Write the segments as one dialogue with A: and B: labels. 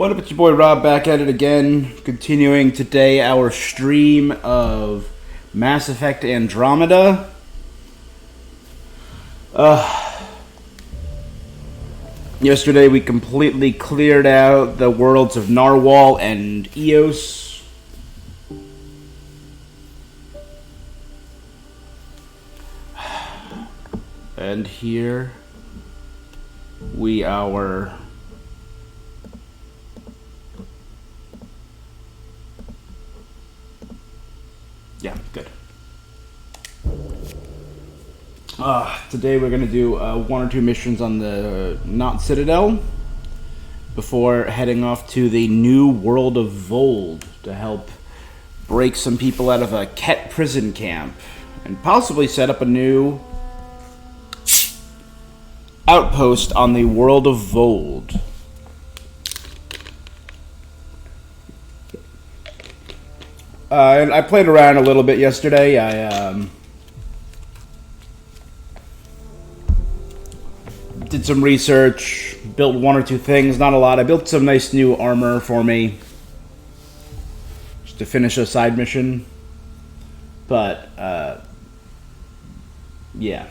A: What up, it's your boy Rob back at it again, continuing today our stream of Mass Effect Andromeda. Yesterday we completely cleared out the worlds of Narwhal and Eos. And here we are. Yeah, good. Today we're going to do one or two missions on the Not Citadel before heading off to the new world of Vold to help break some people out of a Ket prison camp and possibly set up a new outpost on the world of Vold. And I played around a little bit yesterday. I did some research, built one or two things, not a lot. I built some nice new armor for me just to finish a side mission. But, yeah.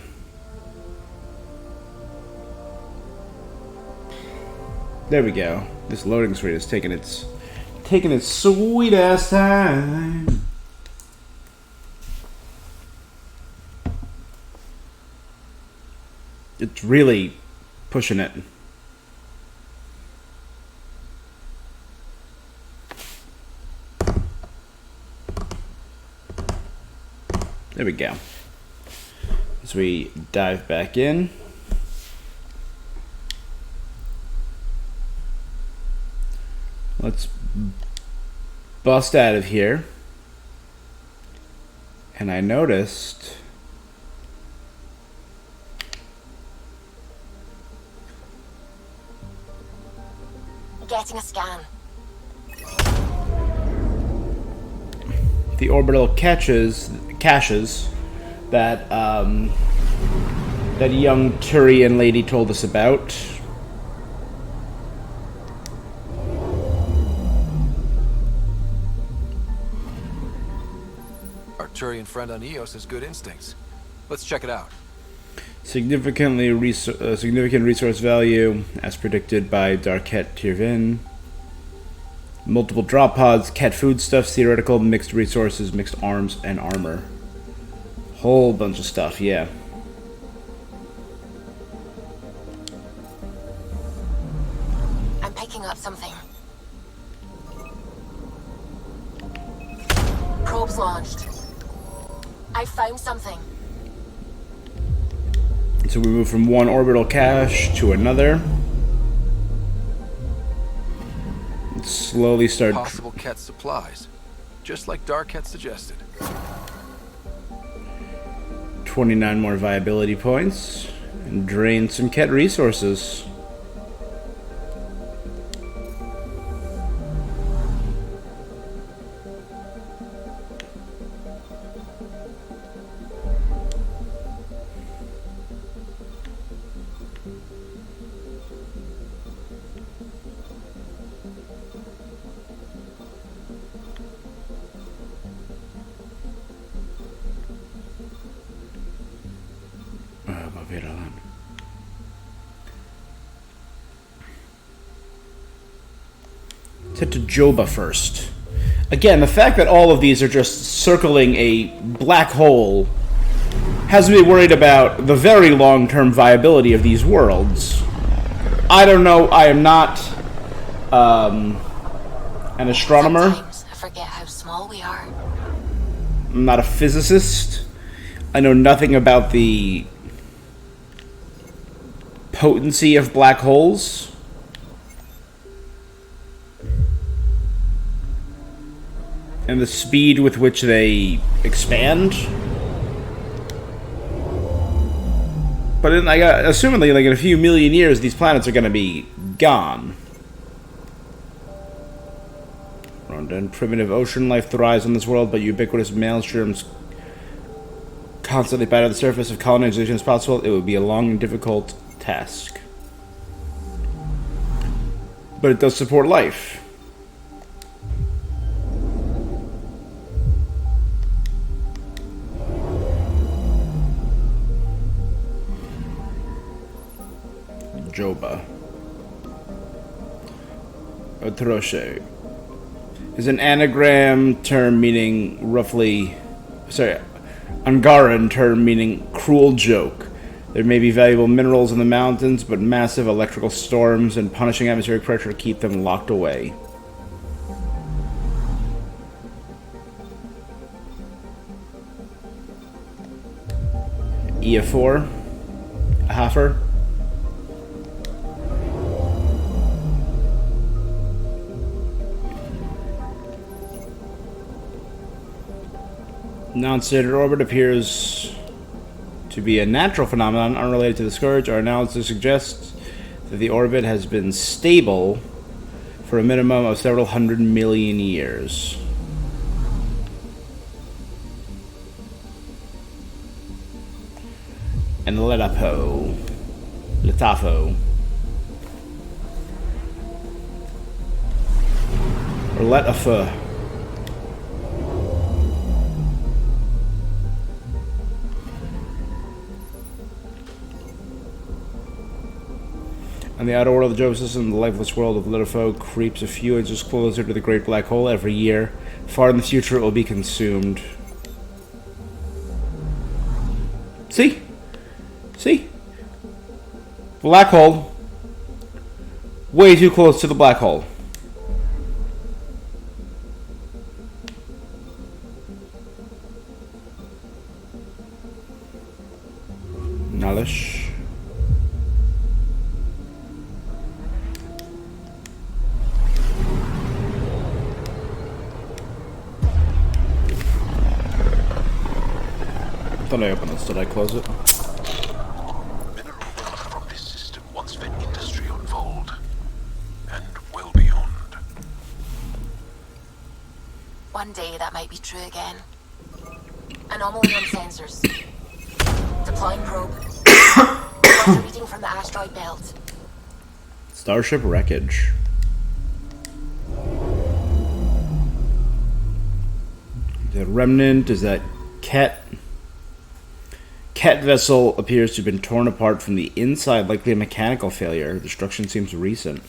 A: There we go. This loading screen is taking its sweet ass time. It's really pushing it. There we go. As we dive back in. Let's bust out of here. And I noticed
B: getting a scan.
A: The orbital caches that that young Turian lady told us about.
C: Turian friend on Eos has good instincts. Let's check it out.
A: Significant resource value, as predicted by Darket Tirvin. Multiple drop pods, Ket foodstuffs, theoretical, mixed resources, mixed arms, and armor. Whole bunch of stuff, yeah.
B: I'm picking up something. Probes launched. I found something.
A: So we move from one orbital cache to another. And slowly start.
C: Possible Ket supplies, just like Darket suggested.
A: 29 more viability points, and drain some Ket resources. Head to Joba first. Again, the fact that all of these are just circling a black hole has me worried about the very long-term viability of these worlds. I don't know. I am not an astronomer.
B: Sometimes I forget how small we are.
A: I'm not a physicist. I know nothing about the potency of black holes. And the speed with which they expand. But assumingly, like in a few million years, these planets are going to be gone. Rondon, primitive ocean life thrives on this world, but ubiquitous maelstroms constantly batter the surface. If colonization is possible, it would be a long and difficult task. but it does support life. Joba. Otroshe is an anagram term meaning roughly... Sorry, Angaran term meaning cruel joke. There may be valuable minerals in the mountains, but massive electrical storms and punishing atmospheric pressure keep them locked away. Ea4, Hafer. Non-standard orbit appears to be a natural phenomenon unrelated to the scourge. Our analysis suggests that the orbit has been stable for a minimum of several 100 million years. And Letafo. Or Letafo. On the outer world of the Joba system, the lifeless world of Letafo creeps a few inches closer to the Great Black Hole every year. Far in the future, it will be consumed. See? See? Black hole. Way too close to the black hole. Nalish. Thought I opened this. Did I close it?
D: Mineral wealth from this system once fed industry on Vold, and well beyond.
B: One day that might be true again. Anomaly on sensors. Deploying probe. Reading from the asteroid belt.
A: Starship wreckage. Is that remnant? Is that Ket? Ket vessel appears to have been torn apart from the inside, likely a mechanical failure. Destruction seems recent.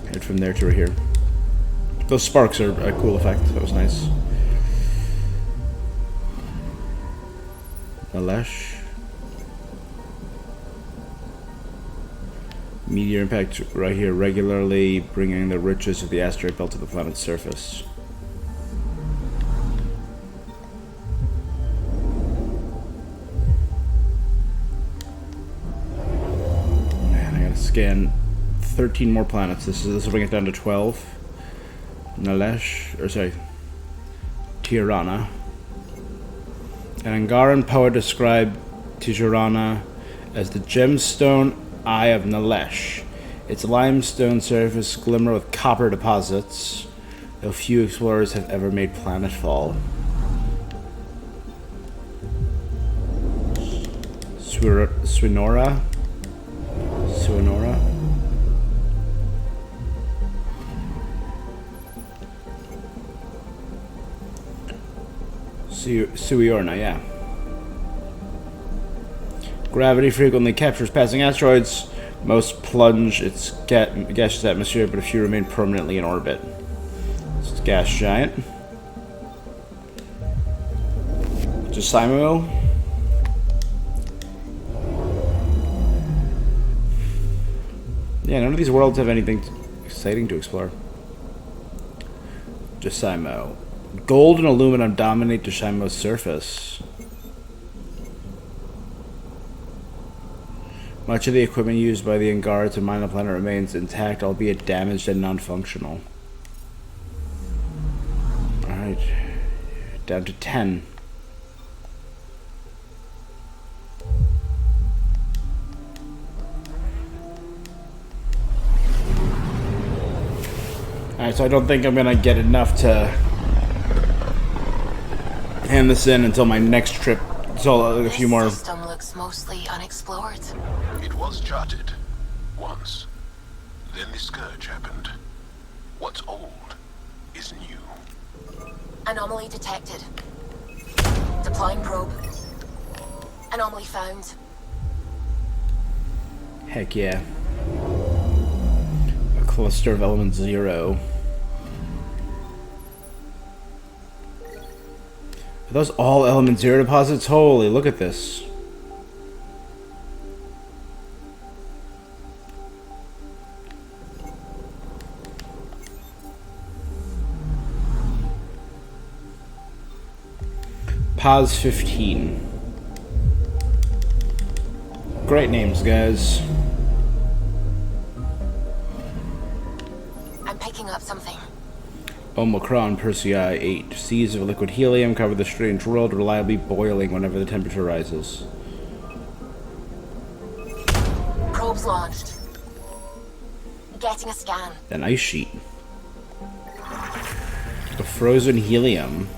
A: Head from there to right here. Those sparks are a cool effect. That was nice. Alesh. Meteor impact right here regularly, bringing the riches of the asteroid belt to the planet's surface. Man, I gotta scan 13 more planets. This will bring it down to 12. Nalesh, or sorry, Tirana. An Angaran poet described Tirana as the gemstone Eye of Nalesh. Its limestone surface glimmer with copper deposits, though few explorers have ever made planetfall. Swinora? Suiorna, yeah. Gravity frequently captures passing asteroids. Most plunge its gaseous atmosphere, but a few remain permanently in orbit. It's a gas giant. Josimo. Yeah, none of these worlds have anything exciting to explore. Josimo. Gold and aluminum dominate Josimo's surface. Much of the equipment used by the Angara to mine the planet remains intact, albeit damaged and non-functional. Alright. Down to 10. Alright, so I don't think I'm gonna get enough to hand this in until my next trip So a few more.
B: This system looks mostly unexplored.
D: It was charted. Once. Then the scourge happened. What's old is new.
B: Anomaly detected. Deploying probe. Anomaly found.
A: Heck yeah. A cluster of element 0. Are those all element 0 deposits? Holy, look at this. Paz 15. Great names, guys.
B: I'm picking up something.
A: Omicron Persei 8. Seas of liquid helium cover the strange world, reliably boiling whenever the temperature rises.
B: Probes launched. Getting a scan.
A: An ice sheet. The frozen helium.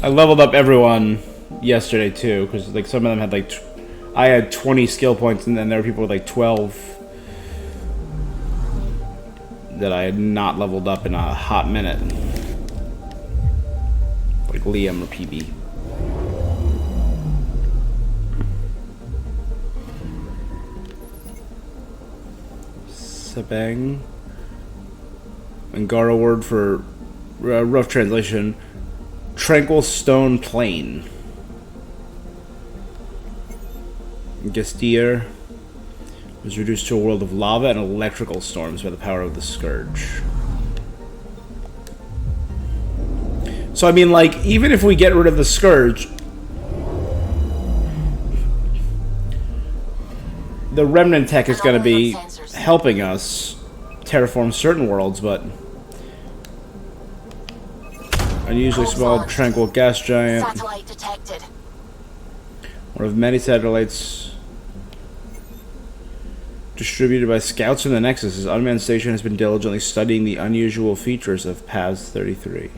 A: I leveled up everyone yesterday too, because like some of them had like I had 20 skill points, and then there were people with like 12 that I had not leveled up in a hot minute, like Liam or PB. Sebang. Angara word for rough translation. Tranquil stone plain. Gestir was reduced to a world of lava and electrical storms by the power of the Scourge. So I mean, like, even if we get rid of the Scourge, the Remnant tech is going to be helping us terraform certain worlds, but unusually small tranquil gas giant.
B: Satellite detected.
A: One of many satellites distributed by scouts from the Nexus. His unmanned station has been diligently studying the unusual features of Paz 33.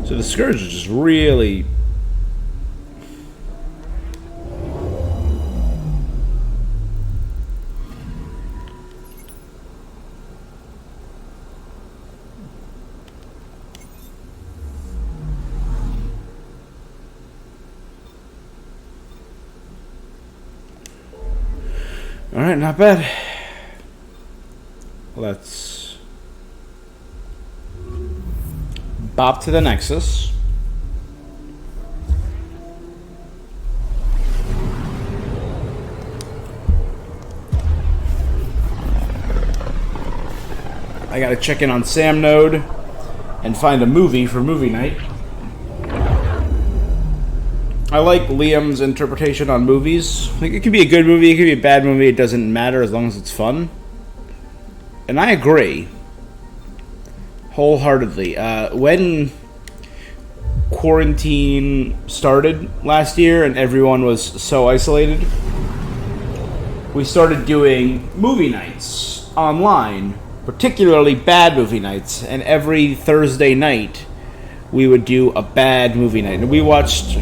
A: So the Scourge is just really... Alright, not bad. Let's bop to the Nexus. I gotta check in on Sam Node and find a movie for movie night. I like Liam's interpretation on movies. Like, it could be a good movie, it could be a bad movie, it doesn't matter as long as it's fun. And I agree. Wholeheartedly. When quarantine started last year and everyone was so isolated, we started doing movie nights online, particularly bad movie nights, and every Thursday night we would do a bad movie night. And we watched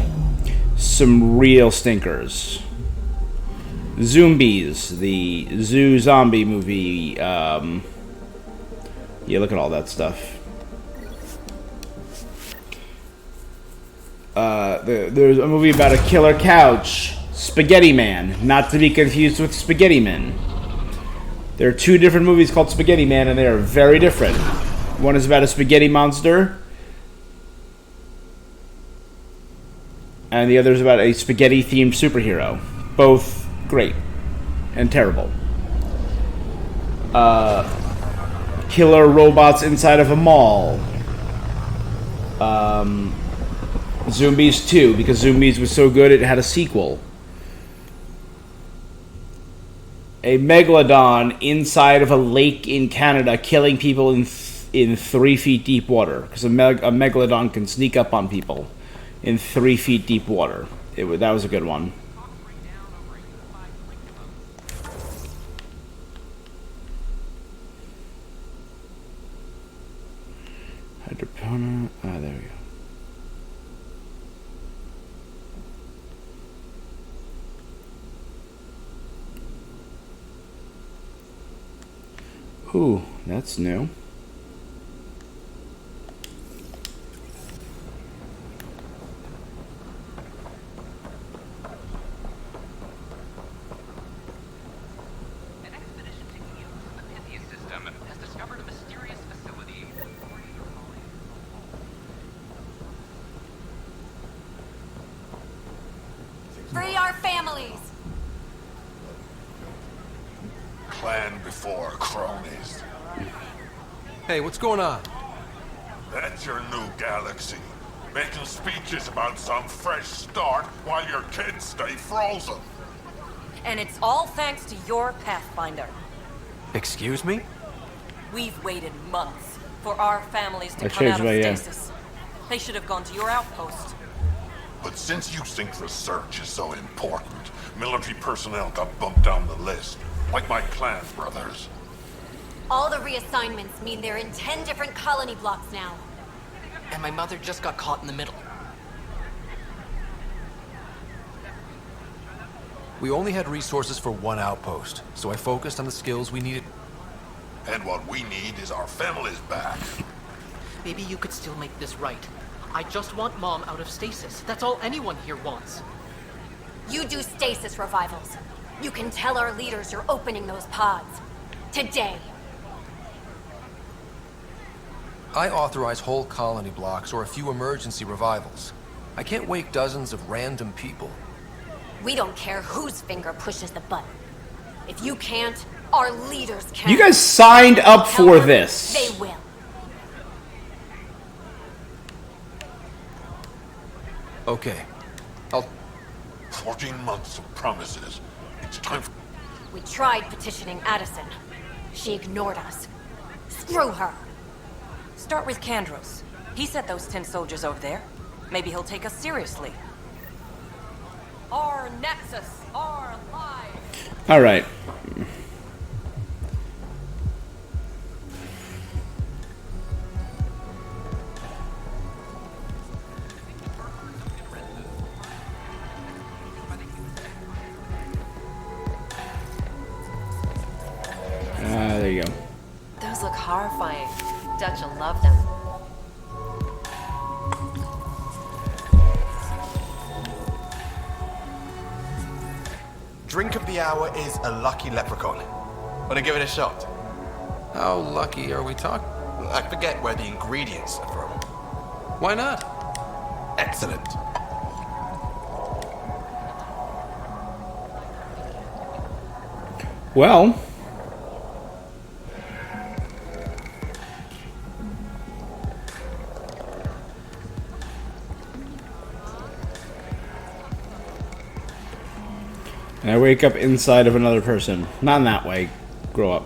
A: some real stinkers. Zombies, the Zoo Zombie movie. Yeah, look at all that stuff. There's a movie about a killer couch. Spaghetti Man, not to be confused with Spaghetti Men. There are two different movies called Spaghetti Man, and they are very different. One is about a spaghetti monster, and the other is about a spaghetti-themed superhero. Both great and terrible. Killer robots inside of a mall. Zombies 2, because Zombies was so good it had a sequel. A megalodon inside of a lake in Canada killing people in in 3 feet deep water, because a megalodon can sneak up on people in 3 feet deep water. That was a good one. Hydroponic. Ah, there we go. Ooh, that's new.
E: An expedition taking you to the Pythia system has discovered a mysterious facility.
B: Free our families!
D: Clan before cronies.
C: Hey, what's going on?
D: That's your new galaxy. Making speeches about some fresh start while your kids stay frozen.
F: And it's all thanks to your Pathfinder.
C: Excuse me?
F: We've waited months for our families to
A: I
F: come out
A: changed
F: of
A: my,
F: stasis. They should have gone to your outpost.
D: But since you think research is so important, military personnel got bumped down the list. Like my clan brothers.
G: All the reassignments mean they're in 10 different colony blocks now.
H: And my mother just got caught in the middle.
C: We only had resources for one outpost, so I focused on the skills we needed.
D: And what we need is our families back.
H: Maybe you could still make this right. I just want Mom out of stasis. That's all anyone here wants.
G: You do stasis revivals. You can tell our leaders you're opening those pods. Today.
C: I authorize whole colony blocks or a few emergency revivals. I can't wake dozens of random people.
G: We don't care whose finger pushes the button. If you can't, our leaders can.
A: You guys signed up
G: Tell
A: for
G: them
A: this.
G: They will.
C: Okay. I'll...
D: 14 months of promises. It's time for...
G: We tried petitioning Addison. She ignored us. Screw her.
F: Start with Kandros. He sent those 10 soldiers over there. Maybe he'll take us seriously. Our Nexus, our lives.
A: All right. There you go.
F: Those look horrifying. Dutch will love them.
I: Drink of the hour is a lucky leprechaun. Wanna give it a shot?
C: How lucky are we talking?
I: I forget where the ingredients are from.
C: Why not?
I: Excellent.
A: Well, and I wake up inside of another person. Not in that way. Grow up.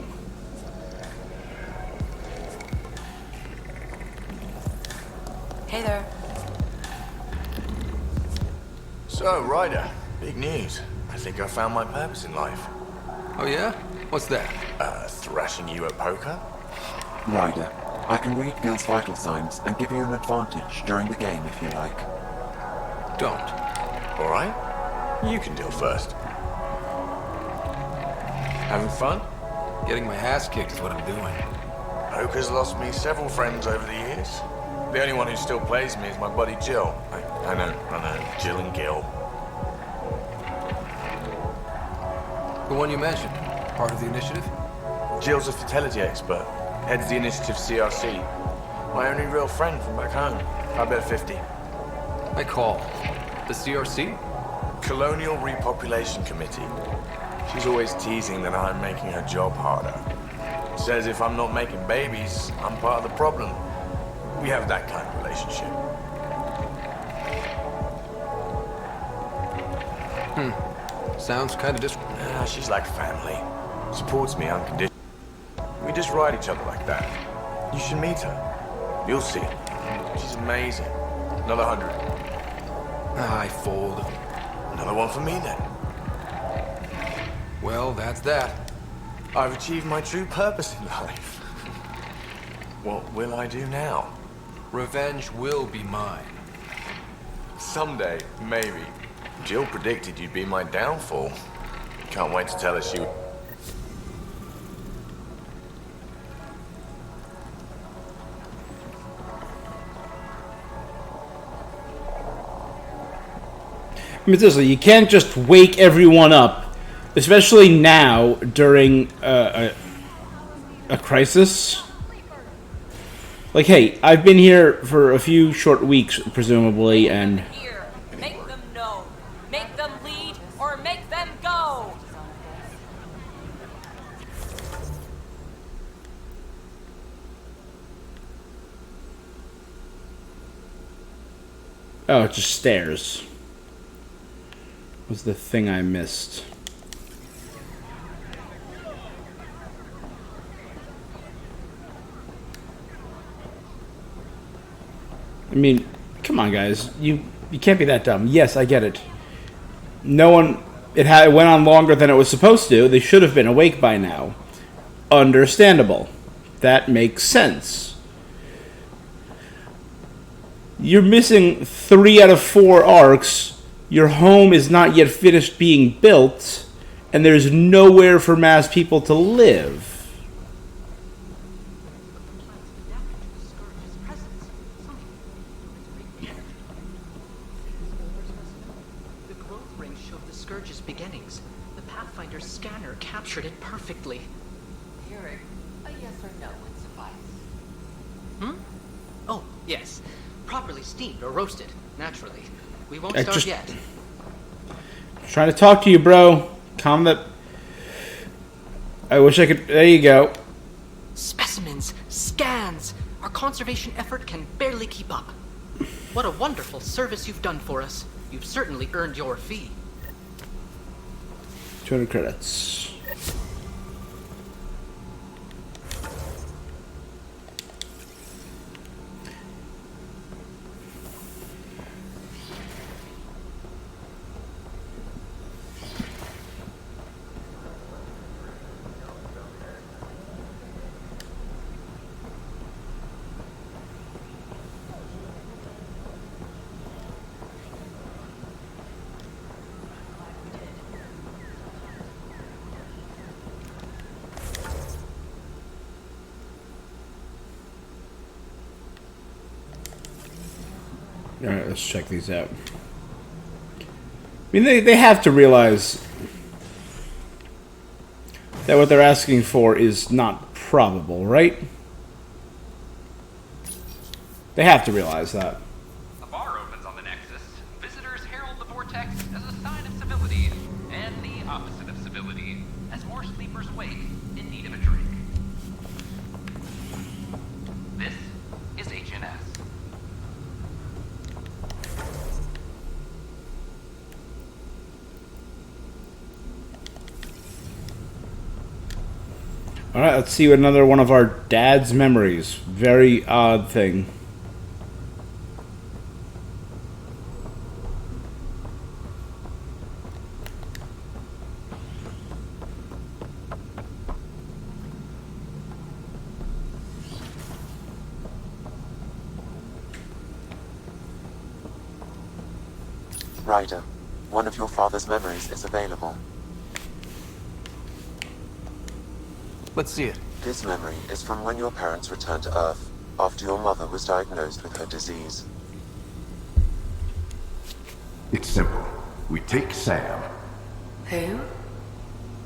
F: Hey there.
I: So, Ryder, big news. I think I found my purpose in life.
C: Oh yeah? What's that?
I: Thrashing you at poker?
J: Ryder, I can read Gil's vital signs and give you an advantage during the game if you like.
C: Don't.
I: Alright. You can deal first. Having fun?
C: Getting my ass kicked is what I'm doing.
I: Poker's lost me several friends over the years. The only one who still plays me is my buddy Jill. I know. Jill and Gil.
C: The one you mentioned, part of the initiative?
I: Jill's a fertility expert. Heads the initiative CRC. My only real friend from back home. I bet 50.
C: I call. The CRC?
I: Colonial Repopulation Committee. She's always teasing that I'm making her job harder. Says if I'm not making babies, I'm part of the problem. We have that kind of relationship.
C: Sounds kind of
I: She's like family. Supports me unconditionally. We just ride each other like that. You should meet her. You'll see. She's amazing. Another 100.
C: I fold.
I: Another one for me then.
C: Well, that's that.
I: I've achieved my true purpose in life. What will I do now?
C: Revenge will be mine.
I: Someday, maybe. Jill predicted you'd be my downfall. Can't wait to tell her she...
A: I mean, seriously, you can't just wake everyone up, especially now during a crisis. Like, hey, I've been here for a few short weeks, presumably, and...
F: Here, make them know. Make them lead, or make them go.
A: Oh, it just stairs. Was the thing I missed. I mean, come on, guys. You can't be that dumb. Yes, I get it. No one... It went on longer than it was supposed to. They should have been awake by now. Understandable. That makes sense. You're missing 3 out of 4 arcs. Your home is not yet finished being built, and there's nowhere for mass people to live.
H: The growth ring showed the Scourge's beginnings. The Pathfinder's scanner captured it perfectly.
B: Hearing a yes or no would suffice.
H: Oh, yes. Properly steamed or roasted, naturally. We won't
A: I
H: start
A: just-
H: yet.
A: Trying to talk to you, bro. Calm the... I wish I could... There you go.
H: Specimens, scans. Our conservation effort can barely keep up. What a wonderful service you've done for us. You've certainly earned your fee.
A: 200 credits. Alright, let's check these out. I mean, they have to realize that what they're asking for is not probable, right? They have to realize that.
E: A bar opens on the Nexus. Visitors herald the vortex as a sign of civility, and the opposite of civility, as more sleepers wake in need of a drink. This is HNS.
A: Alright, let's see another one of our dad's memories. Very odd thing.
J: Ryder, one of your father's memories is available.
C: Let's see it.
J: This memory is from when your parents returned to Earth, after your mother was diagnosed with her disease.
K: It's simple. We take Sam.
B: Who?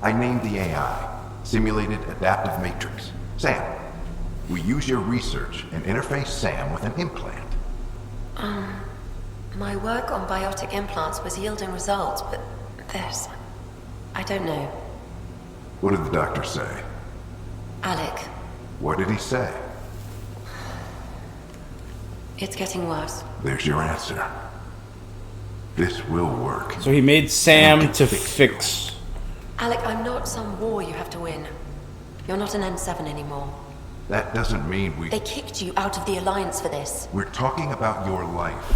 K: I named the AI, Simulated Adaptive Matrix. Sam. We use your research and interface Sam with an implant.
B: My work on biotic implants was yielding results, but this... I don't know.
K: What did the doctor say?
B: Alec,
K: What did he say?
B: it's getting worse.
K: There's your answer. This will work.
A: So he made Sam to fix...
B: Alec, I'm not some war you have to win. You're not an N7 anymore.
K: That doesn't mean we...
G: They kicked you out of the Alliance for this.
K: We're talking about your life.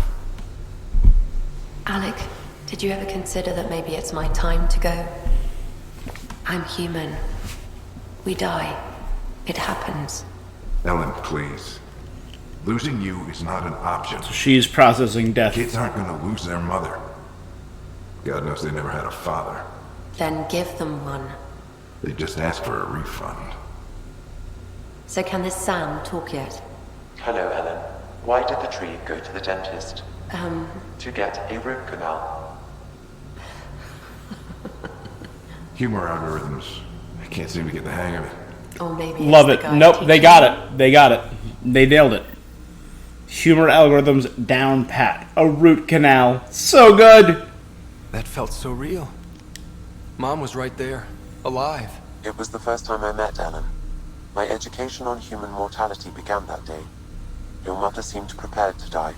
G: Alec, did you ever consider that maybe it's my time to go? I'm human. We die. It happens.
K: Ellen, please. Losing you is not an option.
A: She's processing death.
K: Kids aren't going to lose their mother. God knows they never had a father.
G: Then give them one.
K: They just asked for a refund.
G: So can this Sam talk yet?
J: Hello, Ellen. Why did the tree go to the dentist? To get a root canal.
K: Humor algorithms. I can't seem to get the hang of it.
G: Or maybe
A: Love it. Nope, they got it. They got it. They nailed it. Humor algorithms down pat. A root canal. So good.
C: That felt so real. Mom was right there, alive.
J: It was the first time I met Ellen. My education on human mortality began that day. Your mother seemed prepared to die.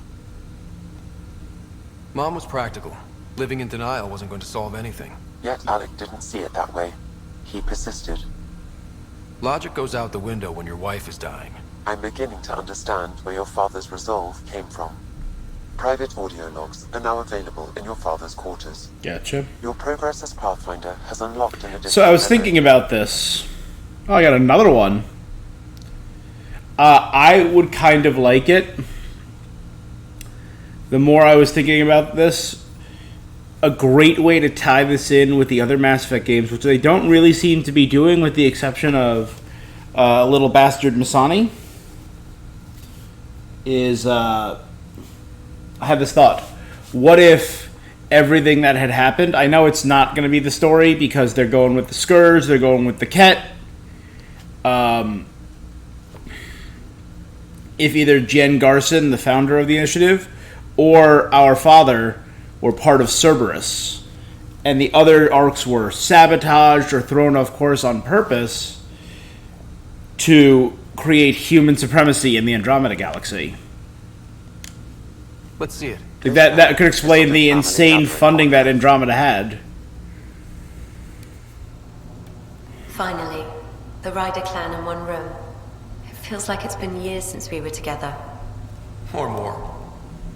C: Mom was practical. Living in denial wasn't going to solve anything.
J: Yet Alec didn't see it that way. He persisted.
C: Logic goes out the window when your wife is dying.
J: I'm beginning to understand where your father's resolve came from. Private audio logs are now available in your father's quarters.
A: Gotcha.
J: Your progress as Pathfinder has unlocked an additional
A: So I was thinking about this. Oh, I got another one. I would kind of like it. The more I was thinking about this, a great way to tie this in with the other Mass Effect games, which they don't really seem to be doing with the exception of Little Bastard Masani, is I had this thought. What if everything that had happened, I know it's not going to be the story because they're going with the Scourge, they're going with the Ket. If either Jen Garson, the founder of the initiative, or our father were part of Cerberus, and the other arcs were sabotaged or thrown off course on purpose to create human supremacy in the Andromeda galaxy.
C: Let's see it.
A: Like that could explain the insane funding that Andromeda had.
G: Finally, the Ryder clan in one room. It feels like it's been years since we were together.
C: Or more.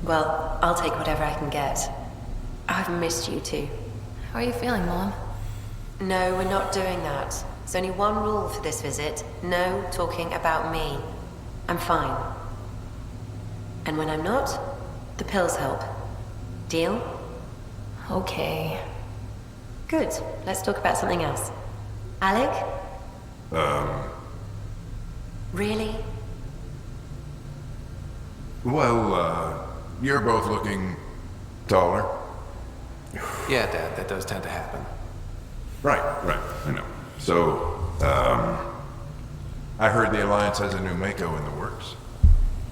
G: Well, I'll take whatever I can get. I've missed you too.
B: How are you feeling, Mom?
G: No, we're not doing that. There's only one rule for this visit. No talking about me. I'm fine. And when I'm not, the pills help. Deal?
B: Okay.
G: Good. Let's talk about something else. Alec? Really?
K: Well, you're both looking taller.
C: Yeah, Dad, that does tend to happen.
K: Right, I know. So, I heard the Alliance has a new Mako in the works.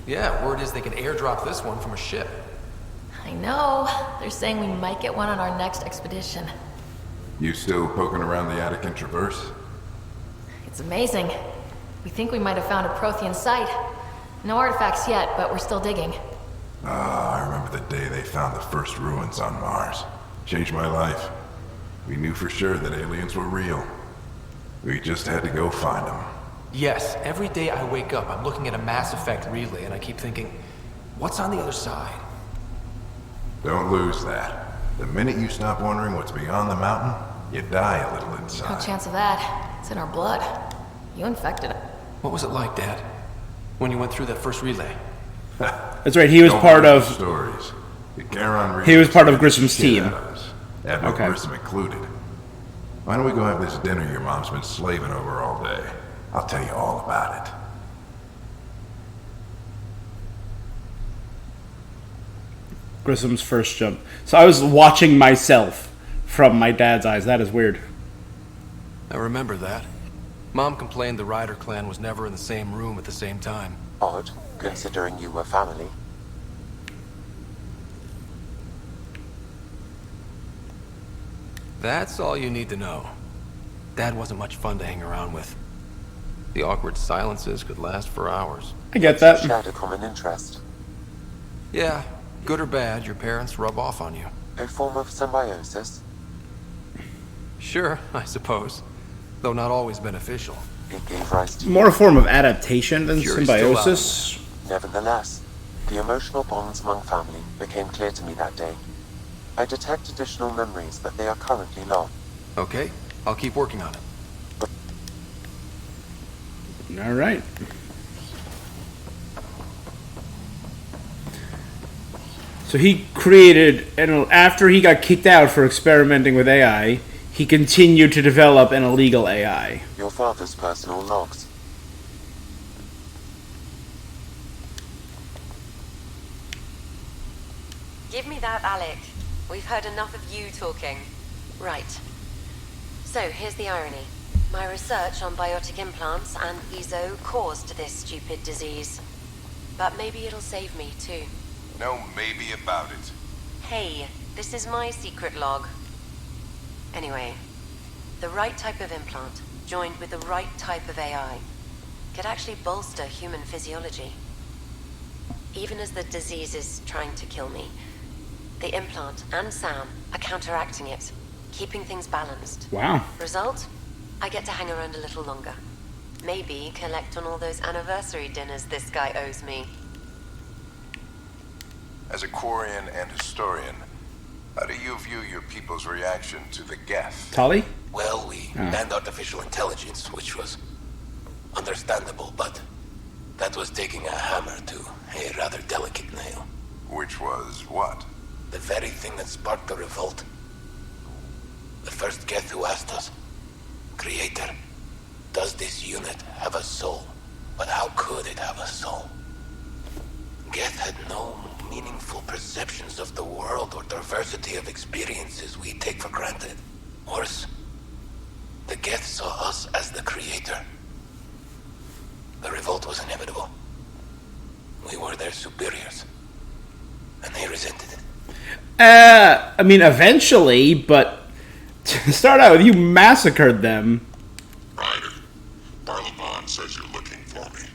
C: Yeah, word is they can airdrop this one from a ship.
B: I know. They're saying we might get one on our next expedition.
K: You still poking around the Attican Traverse?
B: It's amazing. We think we might have found a Prothean site. No artifacts yet, but we're still digging.
K: I remember the day they found the first ruins on Mars. Changed my life. We knew for sure that aliens were real. We just had to go find them.
C: Yes, every day I wake up, I'm looking at a Mass Effect relay, and I keep thinking, what's on the other side?
K: Don't lose that. The minute you stop wondering what's beyond the mountain, you die a little inside.
B: No chance of that. It's in our blood. You infected it.
C: What was it like, Dad? When you went through that first relay?
A: That's right, he was
K: Don't
A: part
K: worry
A: of...
K: stories. The Garon
A: He was part of
K: scared the
A: Grissom's
K: shit
A: team.
K: out of us. Admiral
A: Okay.
K: Grissom included. Why don't we go have this dinner your mom's been slaving over all day? I'll tell you all about it.
A: Grissom's first jump. So I was watching myself from my dad's eyes. That is weird.
C: I remember that. Mom complained the Ryder clan was never in the same room at the same time.
J: Odd, considering you were family.
C: That's all you need to know. Dad wasn't much fun to hang around with. The awkward silences could last for hours.
A: I get that.
J: Shared a common interest.
C: Yeah, good or bad, your parents rub off on you.
J: A form of symbiosis.
C: Sure, I suppose. Though not always beneficial.
J: It gave rise to
A: more a form of adaptation than
C: Jury's still out.
A: symbiosis.
J: Nevertheless, the emotional bonds among family became clear to me that day. I detect additional memories, but they are currently low.
C: Okay, I'll keep working on it.
A: All right. So he created, and after he got kicked out for experimenting with AI, he continued to develop an illegal AI.
J: Your father's personal logs.
G: Give me that, Alec. We've heard enough of you talking. Right. So, here's the irony. My research on biotic implants and EZO caused this stupid disease. But maybe it'll save me, too.
K: No maybe about it.
G: Hey, this is my secret log. Anyway, the right type of implant, joined with the right type of AI, could actually bolster human physiology. Even as the disease is trying to kill me, the implant and Sam are counteracting it, keeping things balanced.
A: Wow.
G: Result? I get to hang around a little longer. Maybe collect on all those anniversary dinners this guy owes me.
K: As a Quarian and historian, how do you view your people's reaction to the Geth?
A: Tali?
L: Well, we banned artificial intelligence, which was understandable, but that was taking a hammer to a rather delicate nail.
K: Which was what?
L: The very thing that sparked the revolt. The first Geth who asked us, Creator, does this unit have a soul? But how could it have a soul? Geth had no meaningful perceptions of the world or diversity of experiences we take for granted. Worse, the Geth saw us as the Creator. The revolt was inevitable. We were their superiors, and they resented it.
A: I mean, eventually, but to start out with, you massacred them.
D: Ryder, Barlaban says you're looking for me.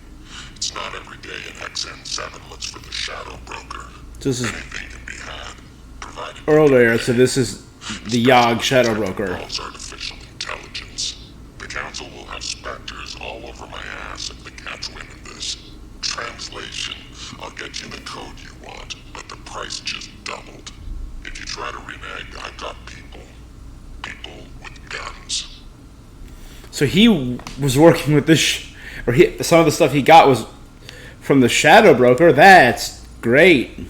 D: It's not every day an XN7 looks for the Shadow Broker.
A: This is
D: Anything can be had, provided
A: earlier, so this is the Yogg Shadow Broker.
D: artificial intelligence. The Council will have specters all over my ass if they catch wind of this. Translation, I'll get you the code you want, but the price just doubled. If you try to renege, I've got people with guns.
A: So he was working with this, some of the stuff he got was from the Shadow Broker. That's great.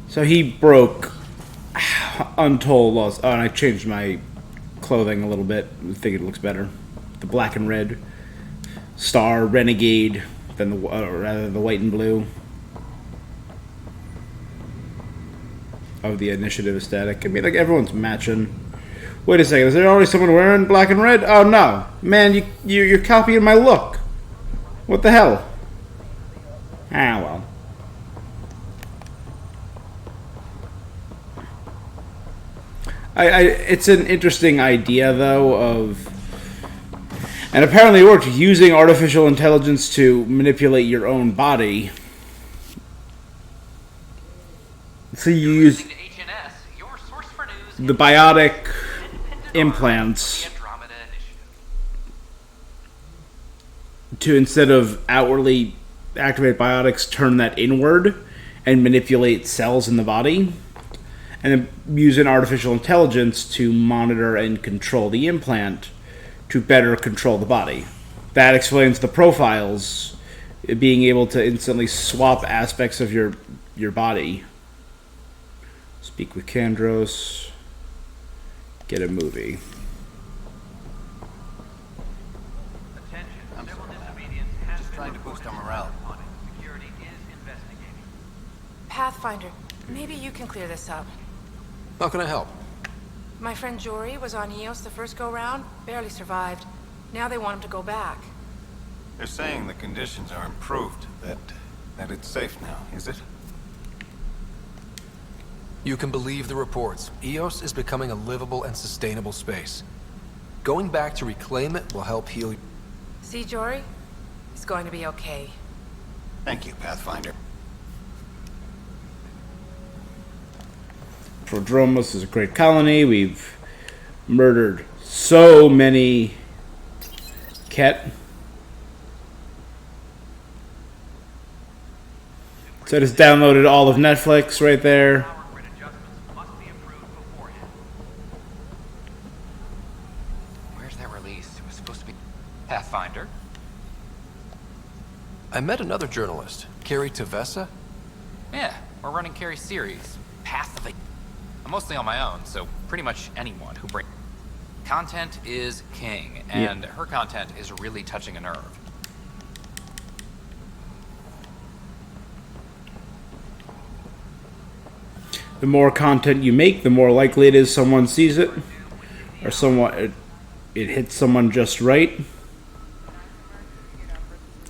A: So he broke untold laws. Oh, and I changed my clothing a little bit. I think it looks better. The black and red. Star, Renegade, than rather the white and blue. Of the initiative aesthetic. I mean, like, everyone's matching. Wait a second, is there already someone wearing black and red? Oh no. Man, you're copying my look. What the hell? Ah, well. It's an interesting idea, though, of... And apparently it worked, using artificial intelligence to manipulate your own body. So you use the biotic implants to, instead of outwardly activate biotics, turn that inward and manipulate cells in the body. And then use an artificial intelligence to monitor and control the implant to better control the body. That explains the profiles, being able to instantly swap aspects of your body. Speak with Kandros. Get a movie.
C: I'm sorry, just trying to boost our morale.
F: Pathfinder, maybe you can clear this up.
C: How can I help?
F: My friend Jory was on Eos the first go-round, barely survived. Now they want him to go back.
M: They're saying the conditions are improved, that it's safe now, is it?
C: You can believe the reports. Eos is becoming a livable and sustainable space. Going back to reclaim it will help heal...
F: See, Jory? It's going to be okay.
M: Thank you, Pathfinder.
A: Prodromos is a great colony. We've murdered so many Ket. So I just downloaded all of Netflix right there.
E: Where's that release? It was supposed to be Pathfinder.
C: I met another journalist, Carrie Tavessa.
E: Yeah, we're running Carrie's series. Passively. I'm mostly on my own, so pretty much anyone who brings... Content is king, and her content is really touching a nerve.
A: The more content you make, the more likely it is someone sees it, or someone it hits someone just right.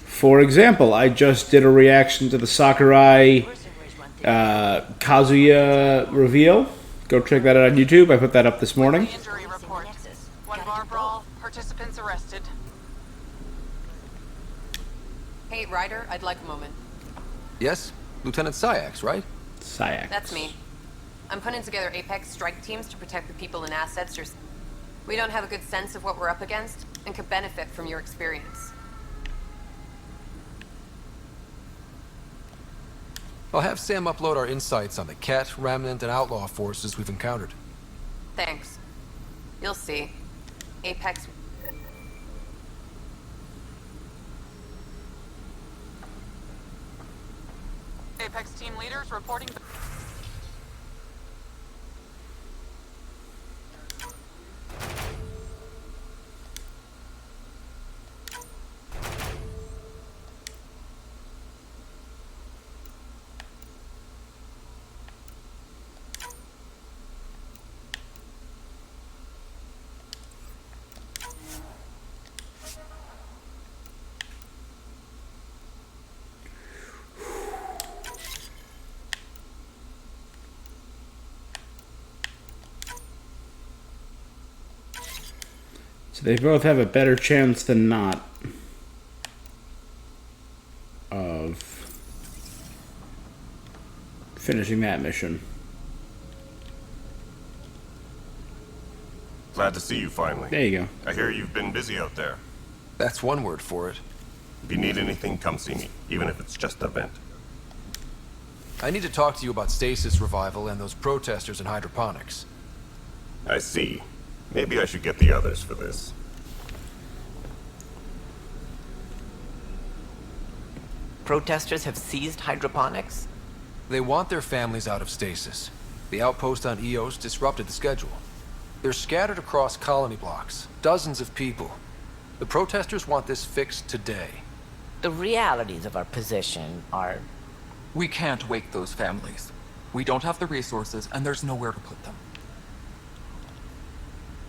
A: For example, I just did a reaction to the Sakurai Kazuya reveal. Go check that out on YouTube. I put that up this morning.
N: Injury report. One bar brawl. Participants arrested.
O: Hey, Ryder, I'd like a moment.
C: Yes? Lieutenant Syax, right?
A: Syax.
O: That's me. I'm putting together Apex strike teams to protect the people and assets we don't have a good sense of what we're up against and could benefit from your experience.
C: I'll have Sam upload our insights on the Ket, Remnant, and Outlaw forces we've encountered.
O: Thanks. You'll see. Apex...
N: Apex team leaders reporting...
A: So they both have a better chance than not of finishing that mission.
P: Glad to see you finally.
A: There you go.
P: I hear you've been busy out there.
C: That's one word for it.
P: If you need anything, come see me, even if it's just a vent.
C: I need to talk to you about stasis revival and those protesters in hydroponics.
P: I see. Maybe I should get the others for this.
Q: Protesters have seized hydroponics?
C: They want their families out of stasis. The outpost on Eos disrupted the schedule. They're scattered across colony blocks, dozens of people. The protesters want this fixed today.
Q: The realities of our position are...
R: We can't wake those families. We don't have the resources, and there's nowhere to put them.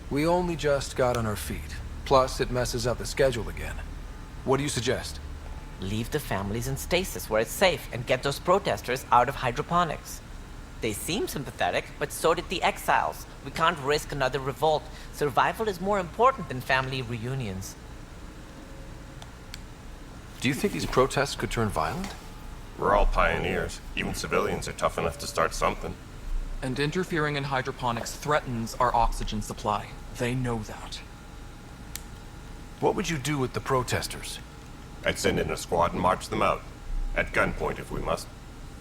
C: We only just got on our feet. Plus, it messes up the schedule again. What do you suggest?
Q: Leave the families in stasis where it's safe and get those protesters out of hydroponics. They seem sympathetic, but so did the exiles. We can't risk another revolt. Survival is more important than family reunions.
C: Do you think these protests could turn violent?
P: We're all pioneers. Even civilians are tough enough to start something.
R: And interfering in hydroponics threatens our oxygen supply. They know that.
C: What would you do with the protesters?
P: I'd send in a squad and march them out. At gunpoint if we must.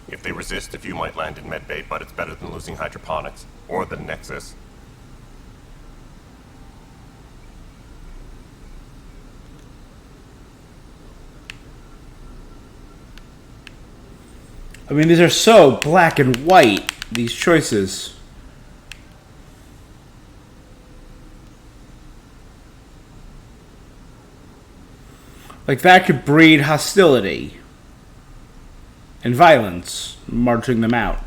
P: If they resist, a few might land in medbay, but it's better than losing hydroponics. Or the Nexus.
A: I mean, these are so black and white, these choices. Like, that could breed hostility and violence, marching them out.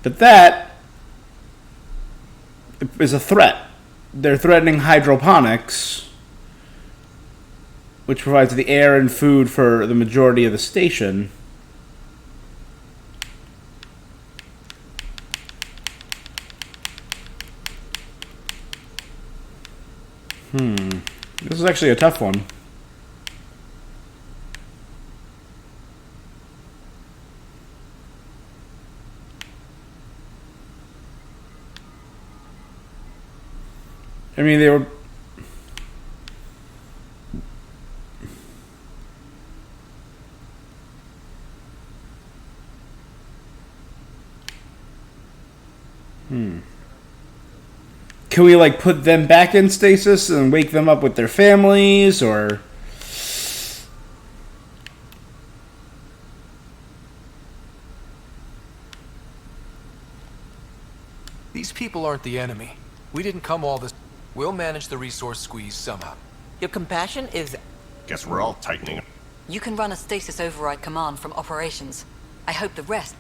A: But that is a threat. They're threatening hydroponics, which provides the air and food for the majority of the station. This is actually a tough one. I mean, they were... Can we, like, put them back in stasis and wake them up with their families, or...
C: These people aren't the enemy. We didn't come all this... We'll manage the resource squeeze somehow.
Q: Your compassion is...
P: Guess we're all tightening.
S: You can run a stasis override command from operations. I hope the rest...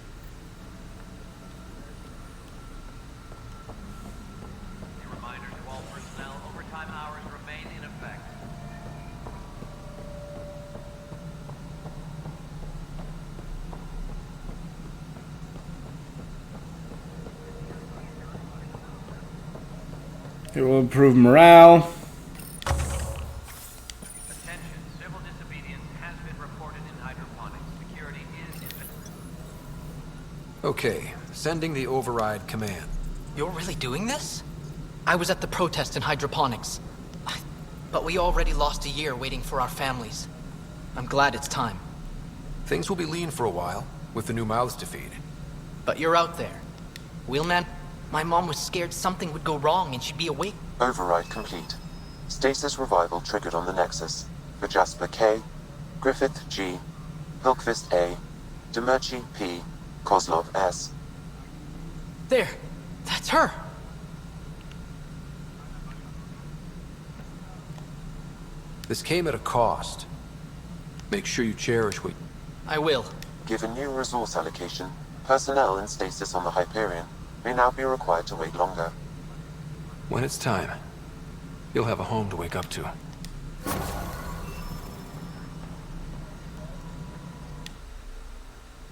A: It will improve morale.
C: Okay, sending the override command.
H: You're really doing this? I was at the protest in hydroponics. But we already lost a year waiting for our families. I'm glad it's time.
C: Things will be lean for a while, with the new mouths to feed.
H: But you're out there. Wheelman, my mom was scared something would go wrong and she'd be awake.
J: Override complete. Stasis revival triggered on the Nexus. For Jasper K, Griffith G, Hilkvist A, Demerchi P, Kozlov S.
H: There! That's her!
C: This came at a cost. Make sure you cherish what...
H: I will.
J: Given new resource allocation, personnel in stasis on the Hyperion may now be required to wait longer.
C: When it's time, you'll have a home to wake up to.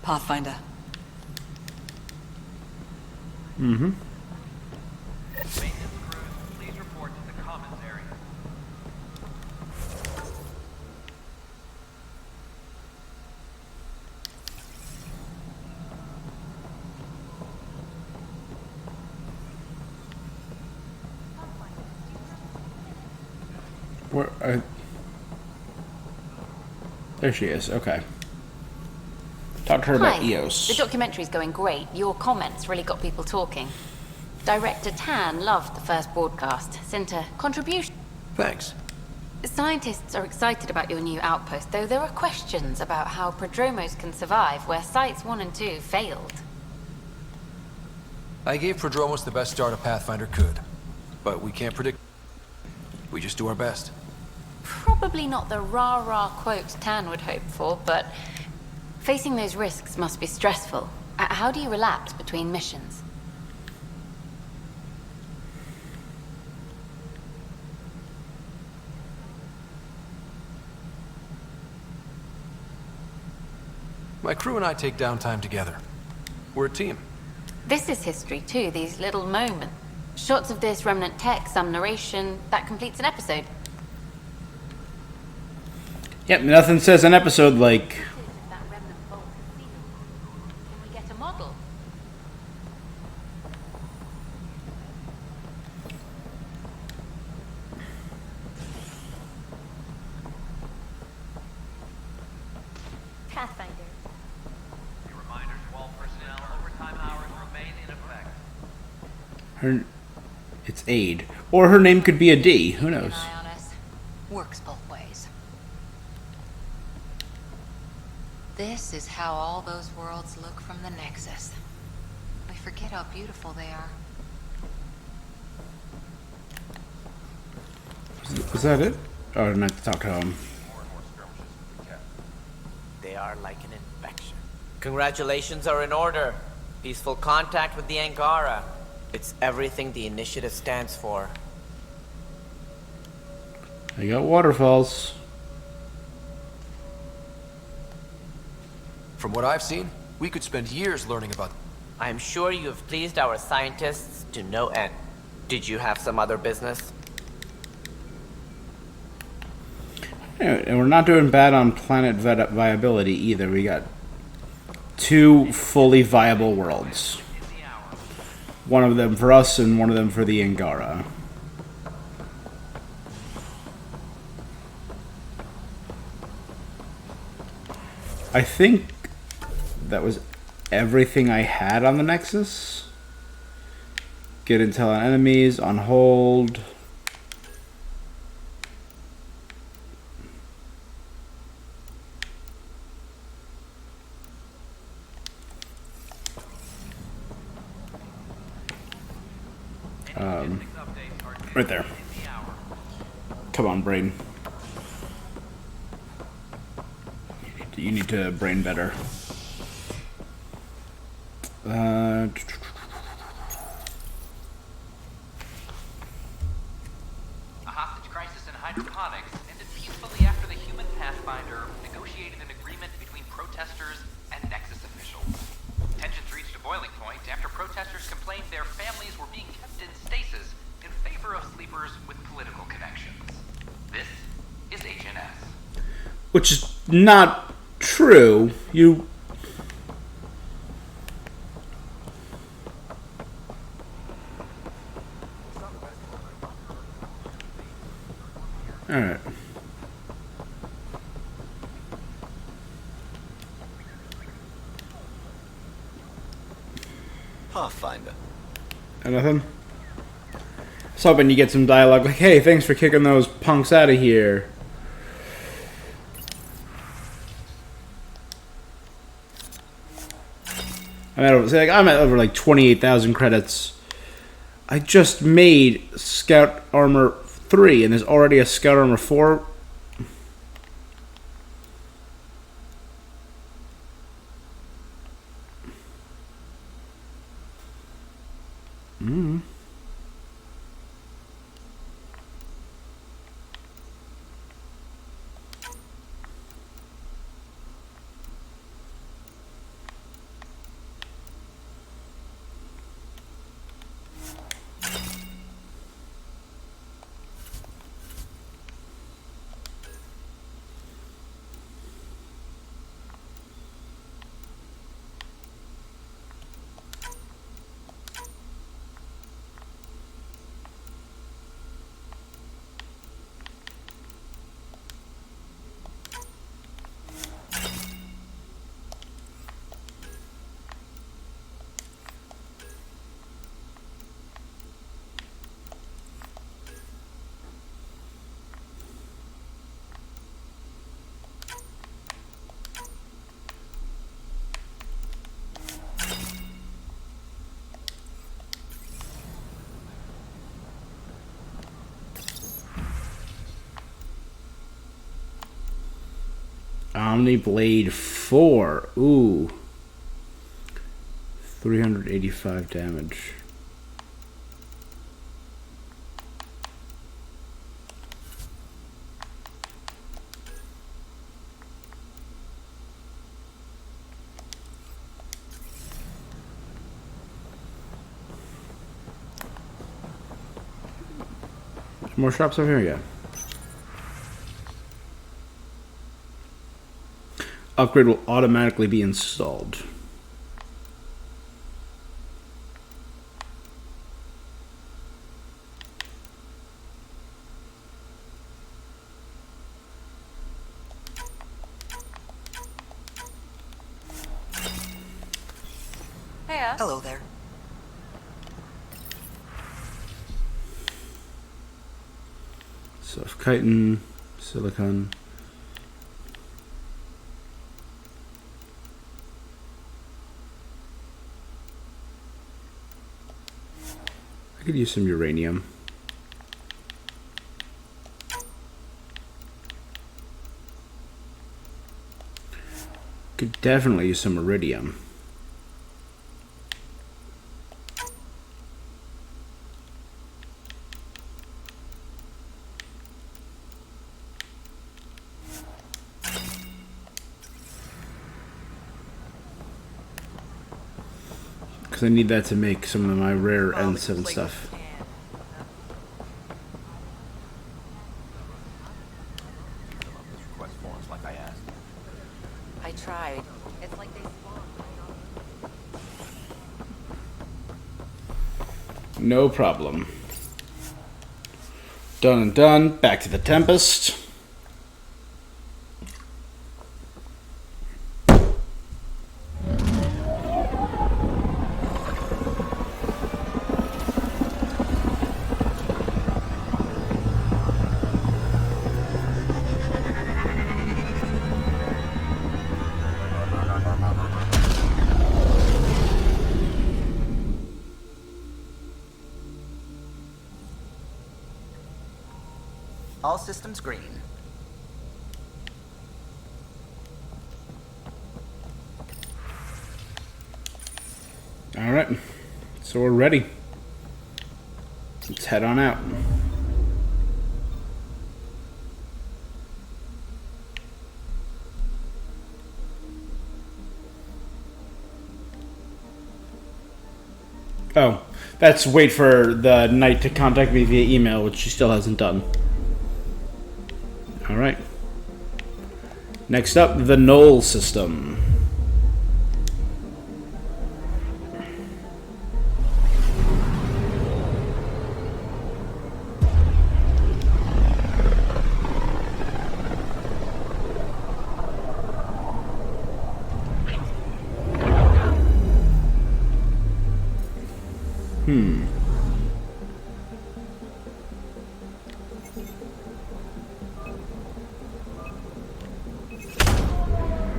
S: Pathfinder.
A: Mm-hmm. Where, there she is. Okay. Talk to her about EOS.
T: The documentary's going great. Your comments really got people talking. Director Tan loved the first broadcast. Sent a contribution.
C: Thanks.
T: Scientists are excited about your new outpost, though there are questions about how Prodromos can survive where Sites 1 and 2 failed.
C: I gave Prodromos the best start a Pathfinder could, but we can't predict. We just do our best.
T: Probably not the rah-rah quote Tan would hope for, but facing those risks must be stressful. How do you relapse between missions?
C: My crew and I take downtime together. We're a team.
T: This is history too, these little moments. Shots of this remnant tech, some narration, that completes an episode.
A: Yep, nothing says an episode like...
T: Can we get a model? Pathfinder.
U: Reminders to all personnel, overtime hours remain in effect.
A: Her... It's Aid. Or her name could be a D. Who knows?
B: Works both ways. This is how all those worlds look from the Nexus. We forget how beautiful they are.
A: Was that it? Oh, I didn't have to talk to him.
Q: They are like an infection. Congratulations are in order. Peaceful contact with the Angara. It's everything the initiative stands for.
A: I got waterfalls.
C: From what I've seen, we could spend years learning about...
Q: I'm sure you have pleased our scientists to no end. Did you have some other business?
A: Yeah, and we're not doing bad on planet viability either. We got 2 fully viable worlds. One of them for us and one of them for the Angara. I think that was everything I had on the Nexus. Get intel on enemies, on hold. Right there. Come on, brain. You need to brain better.
E: A hostage crisis in hydroponics ended peacefully after the human Pathfinder negotiated an agreement between protesters and Nexus officials. Tensions reached a boiling point after protesters complained their families were being kept in stasis in favor of sleepers with political connections. This is HNS.
A: Which is not true. You... Alright.
L: Pathfinder.
A: Nothing? I was hoping you get some dialogue like, hey, thanks for kicking those punks out of here. I'm at over like 28,000 credits. I just made Scout Armor 3 and there's already a Scout Armor 4. Omni Blade 4. Ooh. 385 damage. More shops over here, yeah. Upgrade will automatically be installed.
S: Hiya. Hello there.
A: Soft chitin, silicon. I could use some uranium. Could definitely use some iridium. Because I need that to make some of my rare N7 stuff.
F: I tried. It's like they
A: No problem. Done and done. Back to the Tempest.
Q: systems green.
A: Alright. So we're ready. Let's head on out. Oh, that's wait for the knight to contact me via email, which she still hasn't done. Alright. Next up, the Knoll system.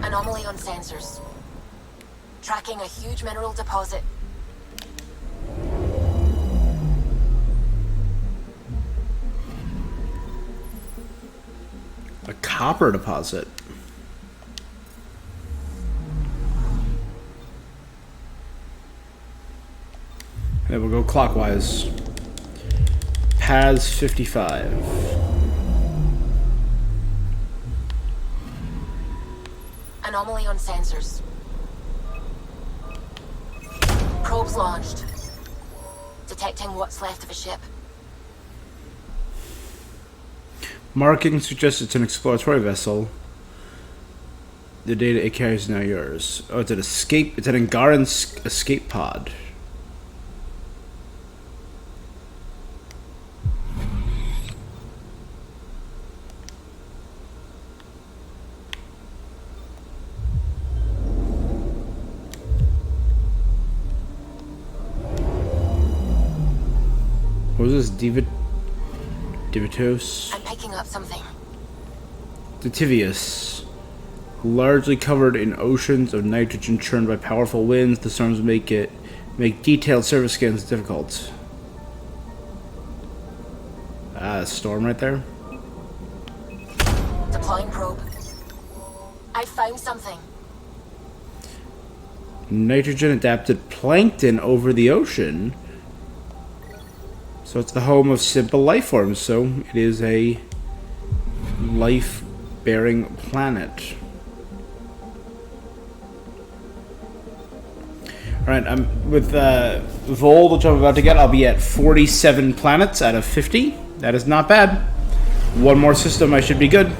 B: Anomaly on sensors. Tracking a huge mineral deposit.
A: A copper deposit. And we'll go clockwise. Paz 55.
B: Anomaly on sensors. Probes launched. Detecting what's left of a ship.
A: Marking suggests it's an exploratory vessel. The data it carries is now yours. Oh, it's an escape. It's an Angaran escape pod. What was this? Divitos?
B: I'm picking up something.
A: Ditivius. Largely covered in oceans of nitrogen churned by powerful winds, the storms make detailed surface scans difficult. Ah, a storm right there.
B: Deploying probe. I found something.
A: Nitrogen adapted plankton over the ocean. So it's the home of simple life forms, so it is a life-bearing planet. Alright, with Vold, which I'm about to get, I'll be at 47 planets out of 50. That is not bad. One more system, I should be good.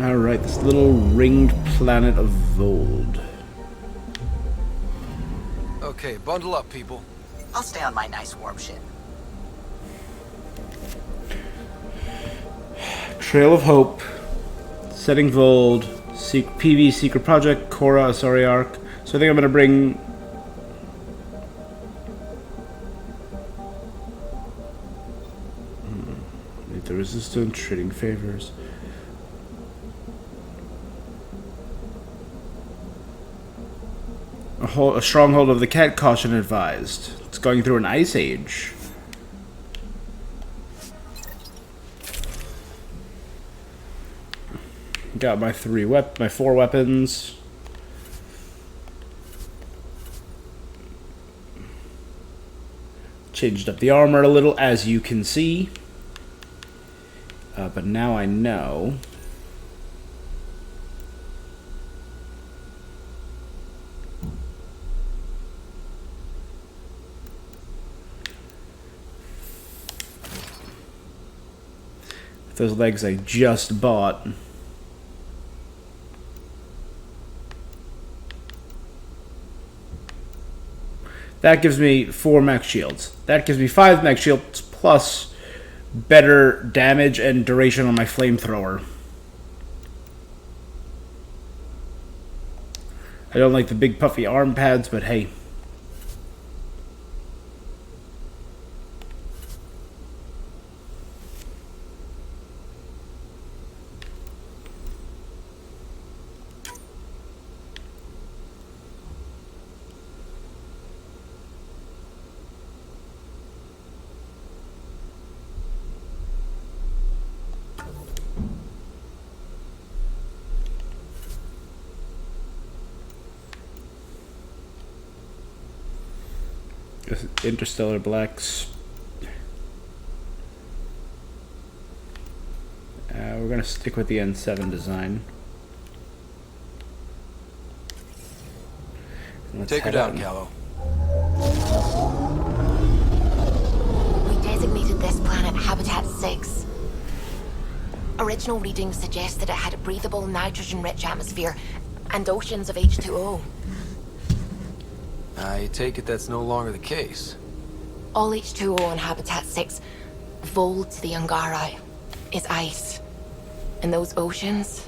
A: Alright, this little ringed planet of Vold.
C: Okay, bundle up, people.
Q: I'll stay on my nice warm ship.
A: Trail of Hope. Setting Vold. PV Secret Project. Korra Asari Arc. So I think I'm going to bring... The resistance, trading favors. A stronghold of the cat, caution advised. It's going through an ice age. Got my my 4 weapons. Changed up the armor a little, as you can see. But now I know. Those legs I just bought. That gives me 4 mech shields. That gives me 5 mech shields plus better damage and duration on my flamethrower. I don't like the big puffy arm pads, but hey. Interstellar Blacks. We're gonna stick with the N7 design. Let's
C: Take her
A: head
C: down,
A: on.
C: Callow.
B: We designated this planet Habitat 6. Original readings suggest that it had a breathable, nitrogen-rich atmosphere and oceans of H2O.
C: I take it that's no longer the case.
B: All H2O on Habitat 6, Vold to the Angara, is ice. And those oceans,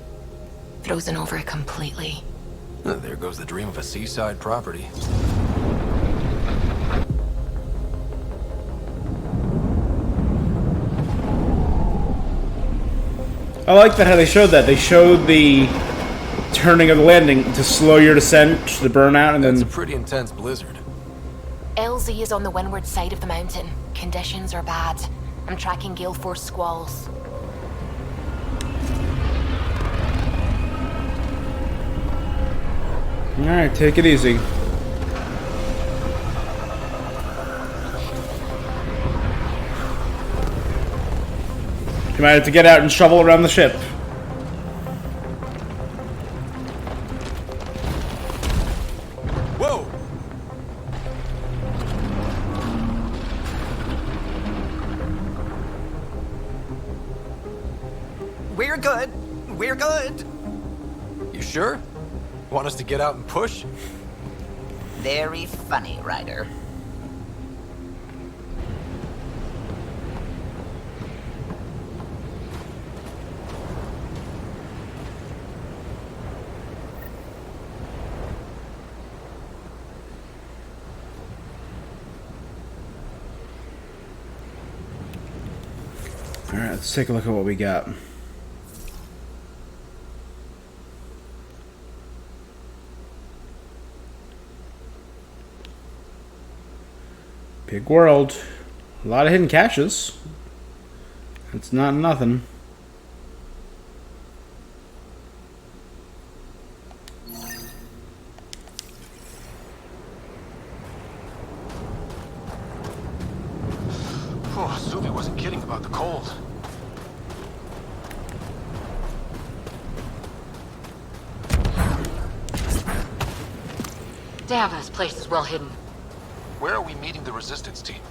B: frozen over completely.
C: There goes the dream of a seaside property.
A: I like that how they showed that. They showed the turning of the landing to slow your descent, the burnout, and
C: That's
A: then...
C: a pretty intense blizzard.
B: LZ is on the windward side of the mountain. Conditions are bad. I'm tracking gale force squalls.
A: Alright, take it easy. You might have to get out and shovel around the ship.
C: Whoa!
I: We're good. We're good.
C: You sure? Want us to get out and push?
I: Very funny, Ryder.
A: Alright, let's take a look at what we got. Big world. A lot of hidden caches. It's not nothing.
C: Oh, Suvi wasn't kidding about the cold.
S: Damn, this place is well hidden.
C: Where are we meeting the resistance team?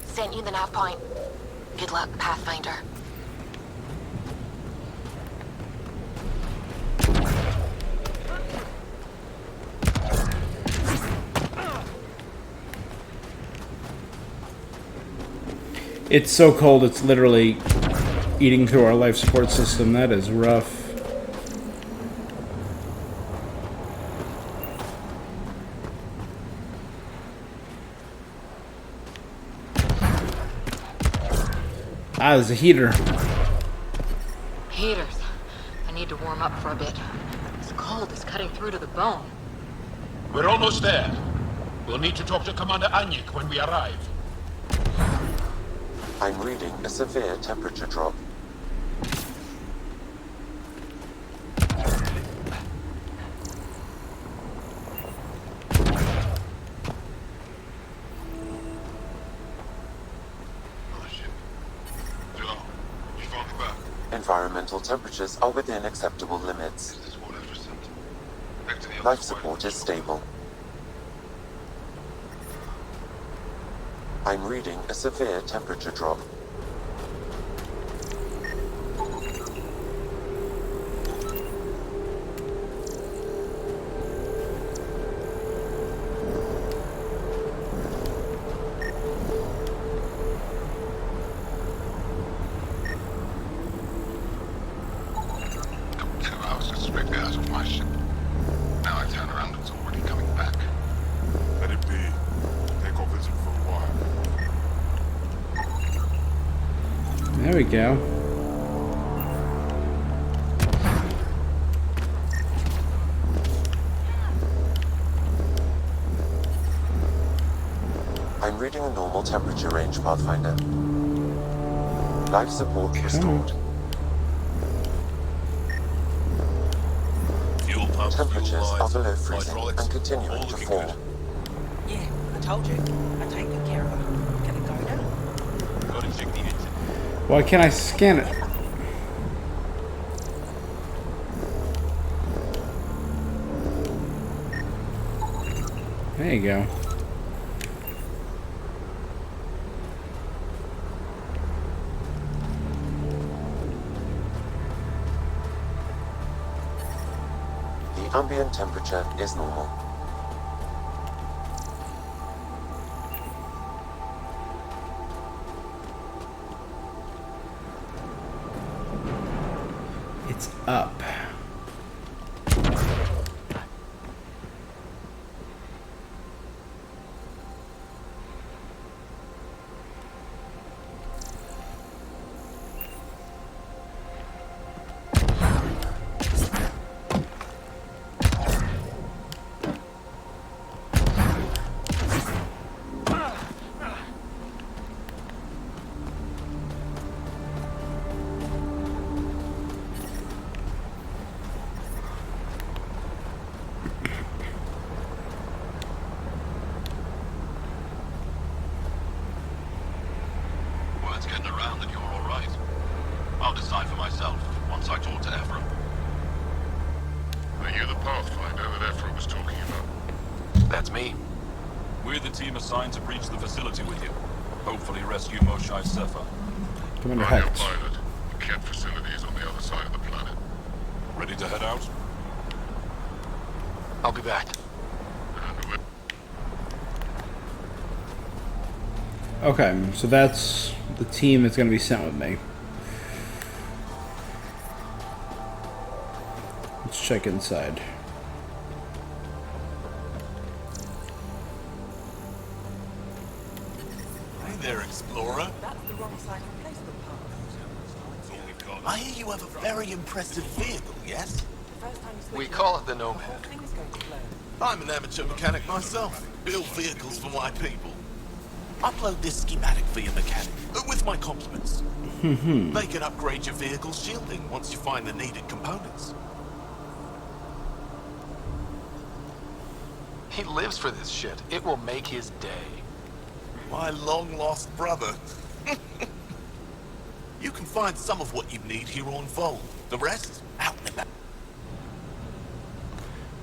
B: Sent you the nav point. Good luck, Pathfinder.
A: It's so cold, it's literally eating through our life support system. That is rough. Ah, there's a heater.
S: Heaters. I need to warm up for a bit. This cold is cutting through to the bone.
V: We're almost there. We'll need to talk to Commander Anyik when we arrive.
J: I'm reading a severe temperature drop. Environmental temperatures are within acceptable limits. Life support is stable. I'm reading a severe temperature drop.
A: There we go.
J: I'm reading a normal temperature range, Pathfinder. Life support restored. Temperatures are below freezing and continuing to fall.
I: Yeah, the
H: Told you. I take good care of her. Can it go now?
V: Go to check the engine.
A: Why can't I scan it? There you go.
J: The ambient temperature is normal.
A: It's up.
V: Word's getting around that you're all right. I'll decide for myself once I talk to Ephraim.
D: Are you the Pathfinder that Ephraim was talking about?
V: That's me. We're the team assigned to breach the facility with you. Hopefully rescue Moshae Sefer.
A: Commander
D: I'm your
A: Hecht.
D: pilot. The Kett facility is on the other side of the planet.
V: Ready to head out? I'll be back.
A: Okay, so that's the team that's going to be sent with me. Let's check inside.
V: Hey there, Explorer.
H: That's the wrong side of placement part.
V: I hear you have a very impressive vehicle, yes?
H: First time you switch
C: We
H: it
C: call
H: up,
C: it the
H: the whole
C: Nomad.
H: thing's going to blow.
V: I'm an amateur mechanic myself. Build vehicles for my people. Upload this schematic for your mechanic, with my compliments. They can upgrade your vehicle's shielding once you find the needed components.
C: He lives for this shit. It will make his day.
V: My long-lost brother. You can find some of what you need here on Vold. The rest, out and about.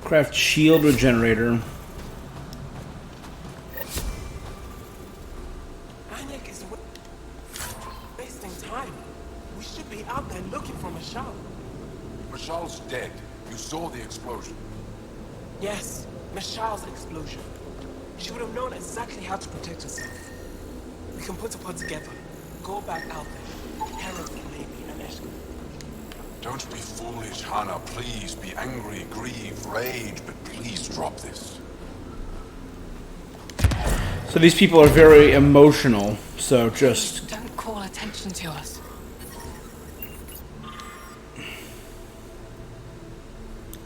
A: Craft shield regenerator.
H: Anik is wasting time. We should be out there looking for Michelle.
V: Michelle's dead. You saw the explosion.
H: Yes, Michelle's explosion. She would have known exactly how to protect herself. We can put a pod together. Go back out there. Herald maybe and Eshka.
V: Don't be foolish, Hannah. Please be angry, grieve, rage, but please drop this.
A: So these people are very emotional, so just...
H: Don't call attention to us.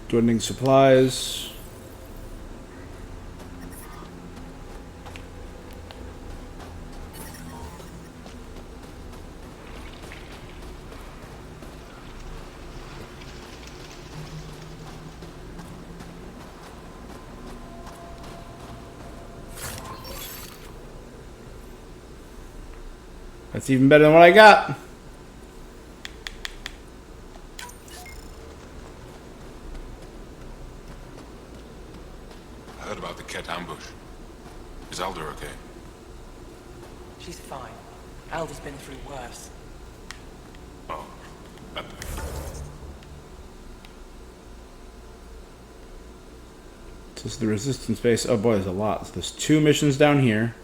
A: Dwindling supplies. That's even better than what I got.
V: I heard about the Kett ambush. Is Alder okay?
H: She's fine. Alder's been through worse.
V: Oh.
A: This is the resistance base. Oh boy, there's a lot. So there's 2 missions down here.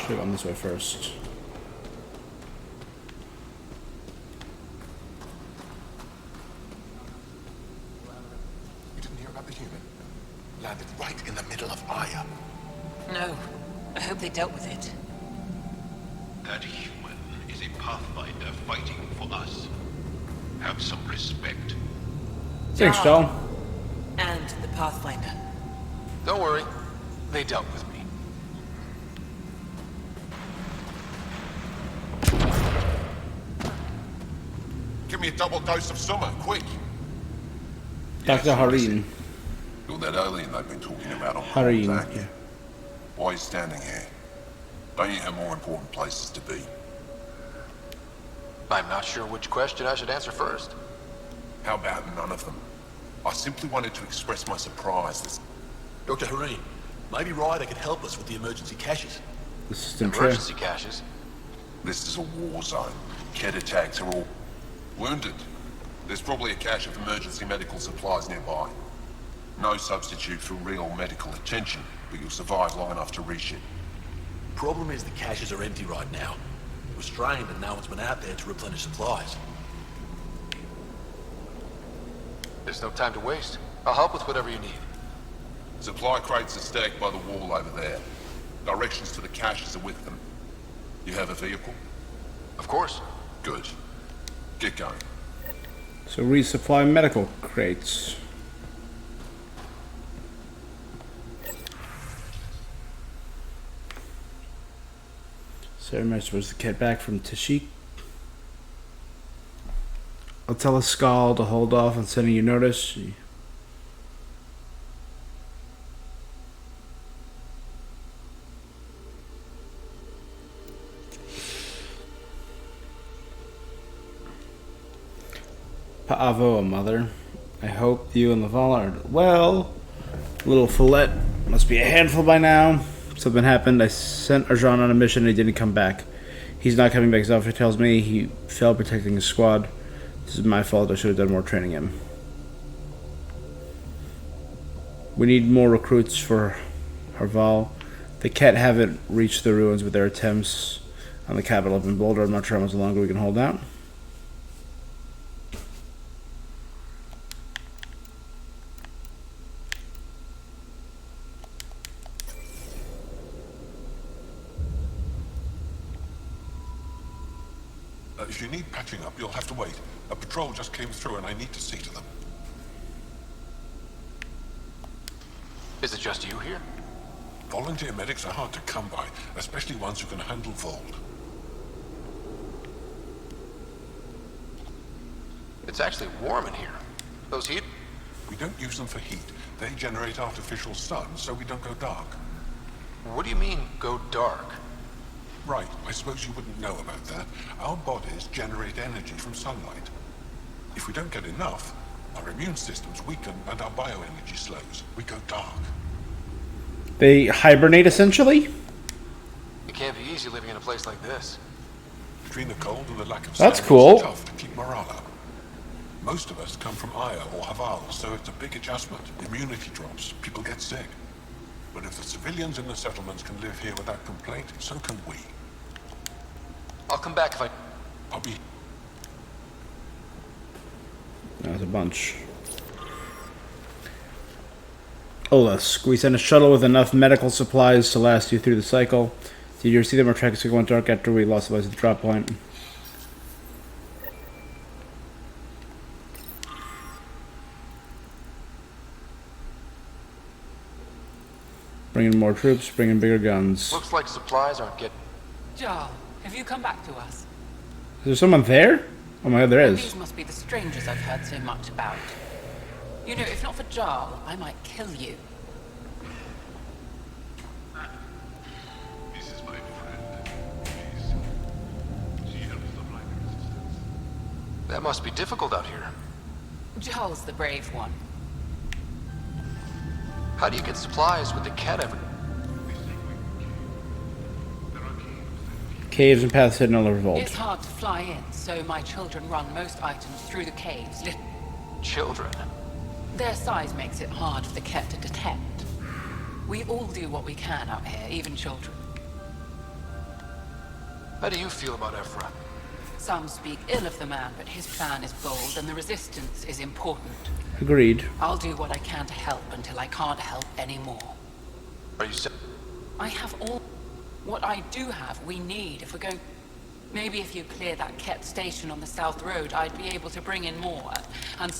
A: Should have gone this way first.
V: You didn't hear about the human? Landed right in the middle of Aya.
F: No. I hope they dealt with it.
V: That human is a Pathfinder fighting for us. Have some respect.
A: Thanks, Joel.
F: And the Pathfinder.
C: Don't worry. They dealt with me.
D: me a double dose of summer, quick.
A: Dr. Harin.
D: You're that alien they've been talking about on
A: Harin.
D: comms, aren't you? Why are you standing here? Don't you have more important places to be?
C: I'm not sure which question I should answer first.
D: How about none of them? I simply wanted to express my surprise.
V: Dr. Harin, maybe Ryder could help us with the emergency caches.
C: Emergency caches?
D: This is a war zone. Kett attacks are all wounded. There's probably a cache of emergency medical supplies nearby. No substitute for real medical attention, but you'll survive long enough to reship.
V: Problem is the caches are empty right now. We're strained and no one's been out there to replenish supplies.
C: There's no time to waste. I'll help with whatever you need.
D: Supply crates are stacked by the wall over there. Directions to the caches are with them. You have a vehicle?
C: Of course.
D: Good. Get going.
A: So resupply medical crates. So am I supposed to get back from Tashik? I'll tell a Skull to hold off on sending you notice. Pa'avo, mother. I hope you and Laval are well. Little Follette must be a handful by now. Something happened. I sent Arjan on a mission and he didn't come back. He's not coming back. His officer tells me he fell protecting his squad. This is my fault. I should have done more training him. We need more recruits for Harval. The Kett haven't reached the ruins with their attempts on the capital up in Boulder. I'm not sure how much longer we can hold out.
D: If you need patching up, you'll have to wait. A patrol just came through and I need to see to them.
C: Is it just you here?
D: Volunteer medics are hard to come by, especially ones who can handle Vold.
C: It's actually warm in here. Those heat?
D: We don't use them for heat. They generate artificial sun, so we don't go dark.
C: What do you mean, go dark?
D: Right, I suppose you wouldn't know about that. Our bodies generate energy from sunlight. If we don't get enough, our immune systems weaken and our bioenergy slows. We go dark.
A: They hibernate, essentially?
C: It can't be easy living in a place like this.
D: Between the cold and the lack of
A: That's
D: sun,
A: cool.
D: It's tough to keep morale up. Most of us come from Aya or Haval, so it's a big adjustment. Immunity drops, people get sick. But if the civilians in the settlements can live here without complaint, so can we.
C: I'll come back if I...
D: I'll be...
A: There's a bunch. Olask, we sent a shuttle with enough medical supplies to last you through the cycle. Did you see them? Our tracks went dark after we lost supplies at the drop point. Bring in more troops, bring in bigger guns.
C: Looks like supplies aren't getting...
F: Jarl, have you come back to us?
A: Is there someone there? Oh my god, there is.
F: These must be the strangers I've heard so much about. You know, if not for Jarl, I might kill you.
D: This is my friend. Please. She helps the blind resistance.
C: That must be difficult out here.
F: Jarl's the brave one.
C: How do you get supplies with the Kett ever?
A: Caves and paths hidden all over Vault.
F: It's hard to fly in, so my children run most items through the caves.
C: Children?
F: Their size makes it hard for the Kett to detect. We all do what we can out here, even children.
C: How do you feel about Ephra?
F: Some speak ill of the man, but his plan is bold and the resistance is important.
A: Agreed.
F: I'll do what I can to help until I can't help anymore.
C: Are you saying...
F: I have all... What I do have, we need if we're going... Maybe if you clear that Kett station on the South Road, I'd be able to bring in more, and...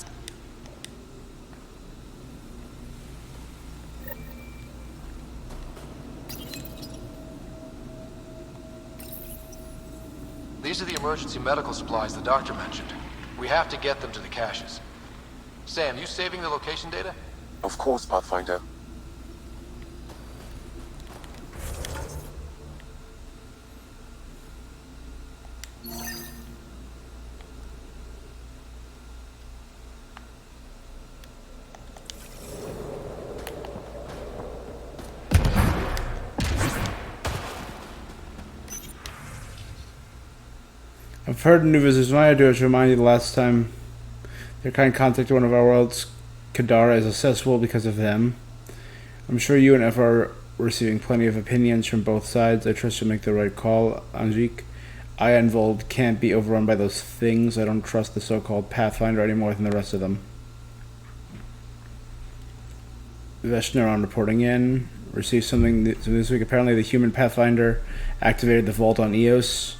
C: These are the emergency medical supplies the doctor mentioned. We have to get them to the caches. Sam, you saving the location data?
J: Of course, Pathfinder.
A: I've heard new visitors. My idea is to remind you the last time their kind contacted one of our worlds, Kadara is accessible because of them. I'm sure you and F are receiving plenty of opinions from both sides. I trust you'll make the right call, Anjik. I involved can't be overrun by those things. I don't trust the so-called Pathfinder any more than the rest of them. Veshneron reporting in. Received something this week. Apparently the human Pathfinder activated the vault on Eos.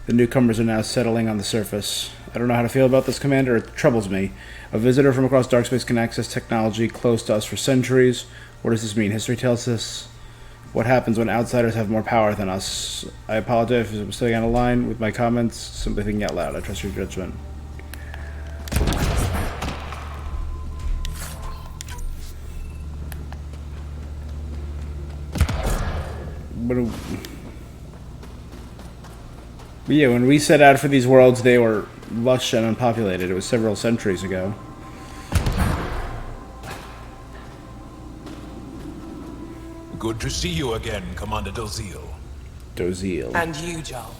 A: The newcomers are now settling on the surface. I don't know how to feel about this, Commander. It troubles me. A visitor from across dark space can access technology close to us for centuries. What does this mean? History tells us what happens when outsiders have more power than us. I apologize if I'm staying out of line with my comments. Simply thinking out loud. I trust your judgment. But yeah, when we set out for these worlds, they were lush and unpopulated. It was several centuries ago.
V: Good to see you again, Commander Dozil.
A: Dozil.
H: And you, Jarl.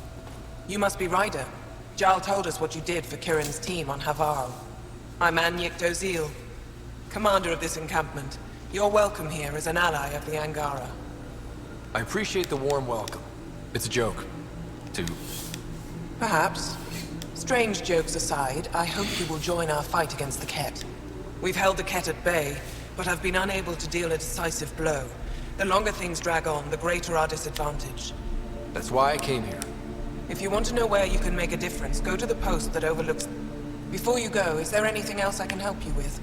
H: You must be Ryder. Jarl told us what you did for Kirin's team on Havarl. I'm Anyek Dozil, commander of this encampment. You're welcome here as an ally of the Angara.
C: I appreciate the warm welcome. It's a joke.
H: Perhaps. Strange jokes aside, I hope you will join our fight against the Ket. We've held the Ket at bay, but have been unable to deal a decisive blow. The longer things drag on, the greater our disadvantage.
C: That's why I came here.
H: If you want to know where you can make a difference, go to the post that overlooks... Before you go, is there anything else I can help you with?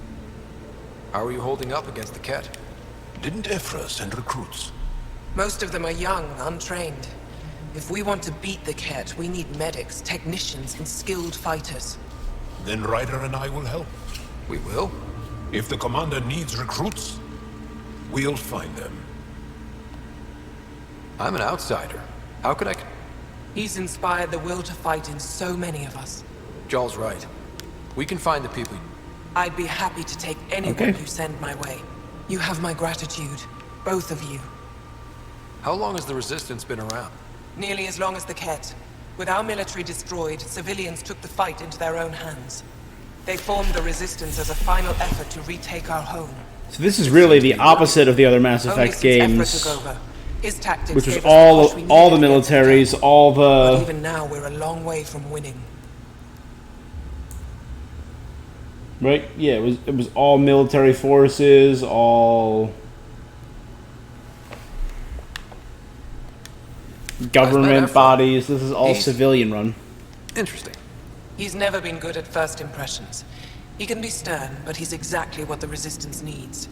C: How are you holding up against the Ket?
V: Didn't Ephra send recruits?
H: Most of them are young, untrained. If we want to beat the Ket, we need medics, technicians, and skilled fighters.
V: Then Ryder and I will help.
C: We will?
V: If the commander needs recruits, we'll find them.
C: I'm an outsider. How could I...
H: He's inspired the will to fight in so many of us.
C: Jarl's right. We can find the people...
H: I'd be happy to take anyone you send my way. You have my gratitude. Both of you.
C: How long has the Resistance been around?
H: Nearly as long as the Ket. With our military destroyed, civilians took the fight into their own hands. They formed the Resistance as a final effort to retake our home.
A: So this is really the opposite of the other Mass Effect games,
H: His tactics
A: which was
H: gave us
A: all
H: the push we
A: the
H: needed
A: militaries, all the...
H: But even now, we're a long way from winning.
A: Right? Yeah, it was all military forces, all government bodies. This is all civilian run.
C: Interesting.
H: He's never been good at first impressions. He can be stern, but he's exactly what the Resistance needs.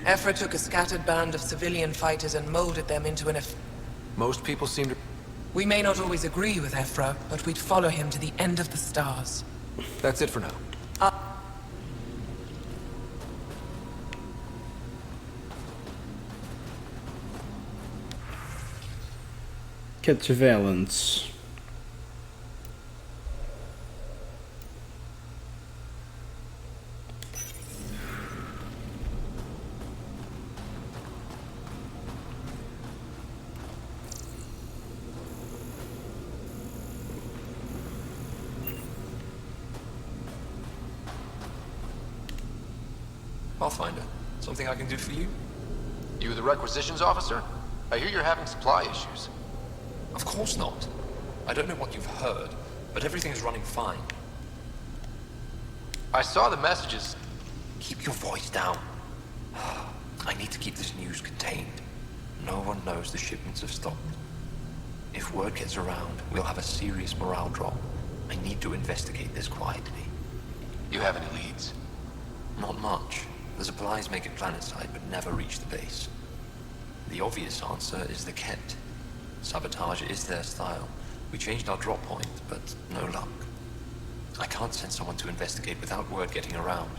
H: Ephra took a scattered band of civilian fighters and molded them into an...
C: Most people seem to...
H: We may not always agree with Ephra, but we'd follow him to the end of the stars.
C: That's it for now.
A: Ket surveillance.
C: Pathfinder, something I can do for you? You the requisitions officer? I hear you're having supply issues.
G: Of course not. I don't know what you've heard, but everything is running fine.
C: I saw the messages.
G: Keep your voice down. I need to keep this news contained. No one knows the shipments have stopped. If word gets around, we'll have a serious morale drop. I need to investigate this quietly.
C: You have any leads?
G: Not much. The supplies make it planetside, but never reach the base. The obvious answer is the Ket. Sabotage is their style. We changed our drop point, but no luck. I can't send someone to investigate without word getting around.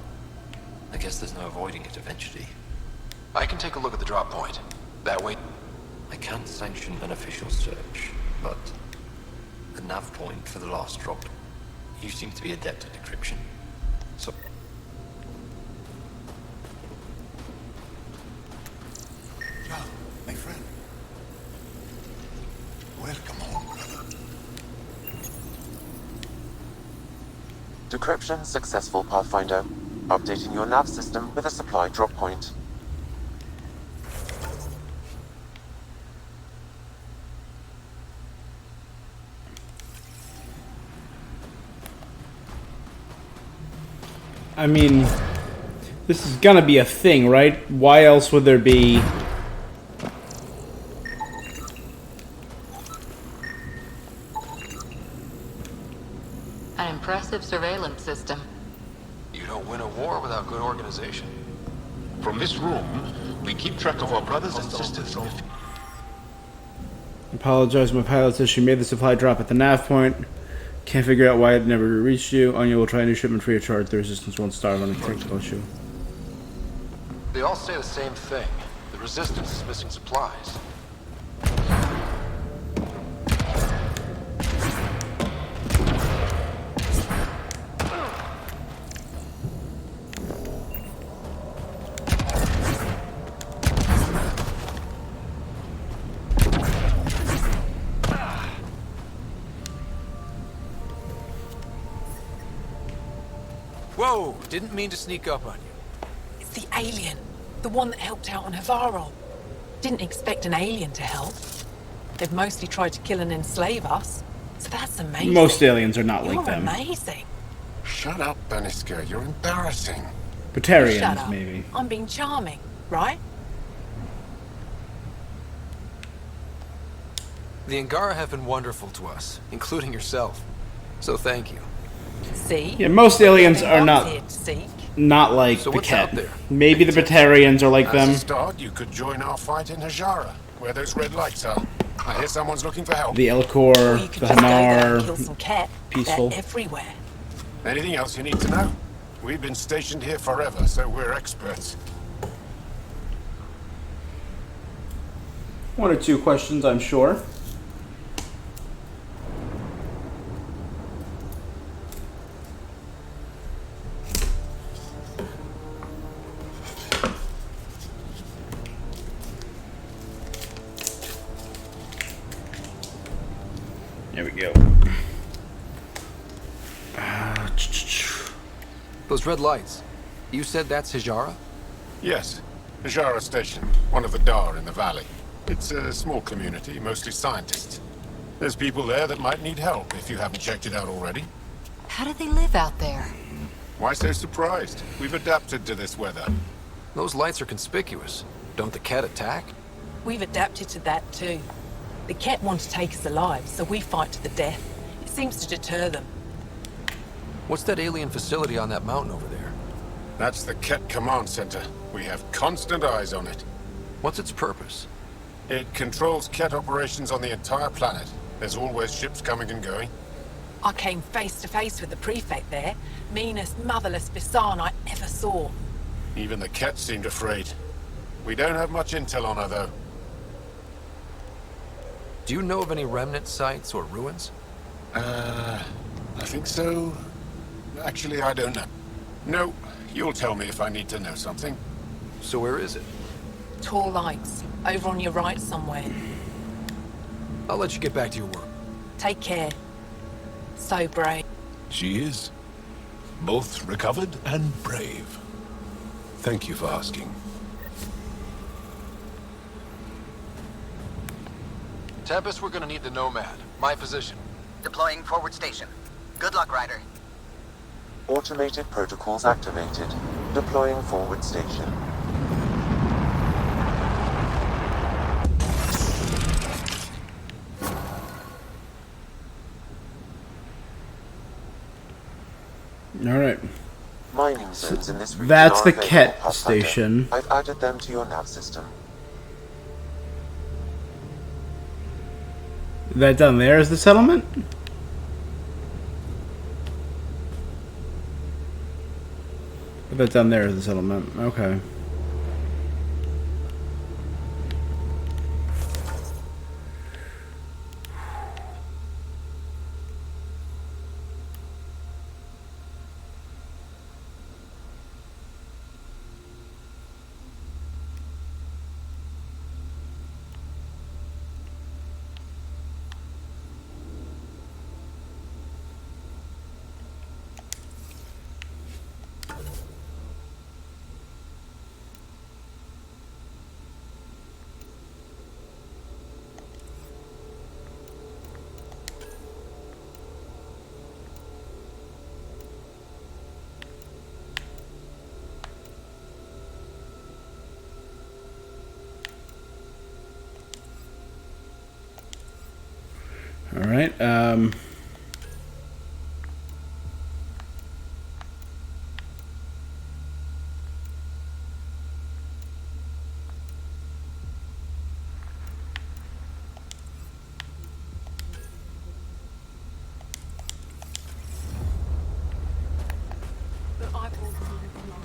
G: I guess there's no avoiding it eventually.
C: I can take a look at the drop point. That way...
G: I can't sanction an official search, but the nav point for the last drop. You seem to be adept at decryption. So...
L: Joe, my friend. Welcome home, brother.
J: Decryption successful, Pathfinder. Updating your nav system with a supply drop point.
A: I mean, this is gonna be a thing, right? Why else would there be...
N: An impressive surveillance system.
C: You don't win a war without good organization.
L: From this room, we keep track of our brothers and sisters.
A: Apologize, my pilot says she made the supply drop at the nav point. Can't figure out why it never reached you. Anya will try a new shipment free of charge. The resistance won't starve on a technical issue.
C: They all say the same thing. The resistance is missing supplies. Whoa! Didn't mean to sneak up on you.
H: It's the alien. The one that helped out on Havarol. Didn't expect an alien to help. They've mostly tried to kill and enslave us. So that's amazing.
A: Most aliens are not
H: You're
A: like them.
H: amazing.
L: Shut up, Baniska. You're embarrassing.
A: Batarians,
H: Shut up.
A: maybe.
H: I'm being charming, right?
C: The Angara have been wonderful to us, including yourself. So thank you.
H: See?
A: Yeah, most aliens are not like
C: So
A: the
C: what's out
A: Ket.
C: there?
A: Maybe the Batarians are like
L: As
A: them.
L: a start, you could join our fight in Hajara, where those red lights are. I hear someone's looking for help.
A: The Elcor, the Hanar, peaceful.
H: They're everywhere.
L: Anything else you need to know? We've been stationed here forever, so we're experts.
A: One or two questions, I'm sure. There we go.
C: Those red lights. You said that's Hijara?
L: Yes, Hajara Station, one of the Dar in the valley. It's a small community, mostly scientists. There's people there that might need help if you haven't checked it out already.
N: How do they live out there?
L: Why so surprised? We've adapted to this weather.
C: Those lights are conspicuous. Don't the Ket attack?
H: We've adapted to that too. The Ket want to take us alive, so we fight to the death. It seems to deter them.
C: What's that alien facility on that mountain over there?
L: That's the Ket Command Center. We have constant eyes on it.
C: What's its purpose?
L: It controls Ket operations on the entire planet. There's always ships coming and going.
H: I came face to face with the prefect there. Meanest, motherless Bisan I ever saw.
L: Even the Ket seemed afraid. We don't have much intel on her, though.
C: Do you know of any remnant sites or ruins?
L: I think so. Actually, I don't know. No, you'll tell me if I need to know something.
C: So where is it?
H: Tall lights, over on your right somewhere.
C: I'll let you get back to your work.
H: Take care. So brave.
K: She is. Both recovered and brave. Thank you for asking.
C: Tempest, we're gonna need the Nomad. My position.
I: Deploying forward station. Good luck, Ryder.
J: Automated protocols activated. Deploying forward station.
A: Alright.
J: Mining zones in this region
A: That's
J: are
A: the
J: available,
A: Ket
J: Pathfinder.
A: station.
J: I've added them to your nav system.
A: That down there is the settlement? But that's down there is the settlement. Okay. All right.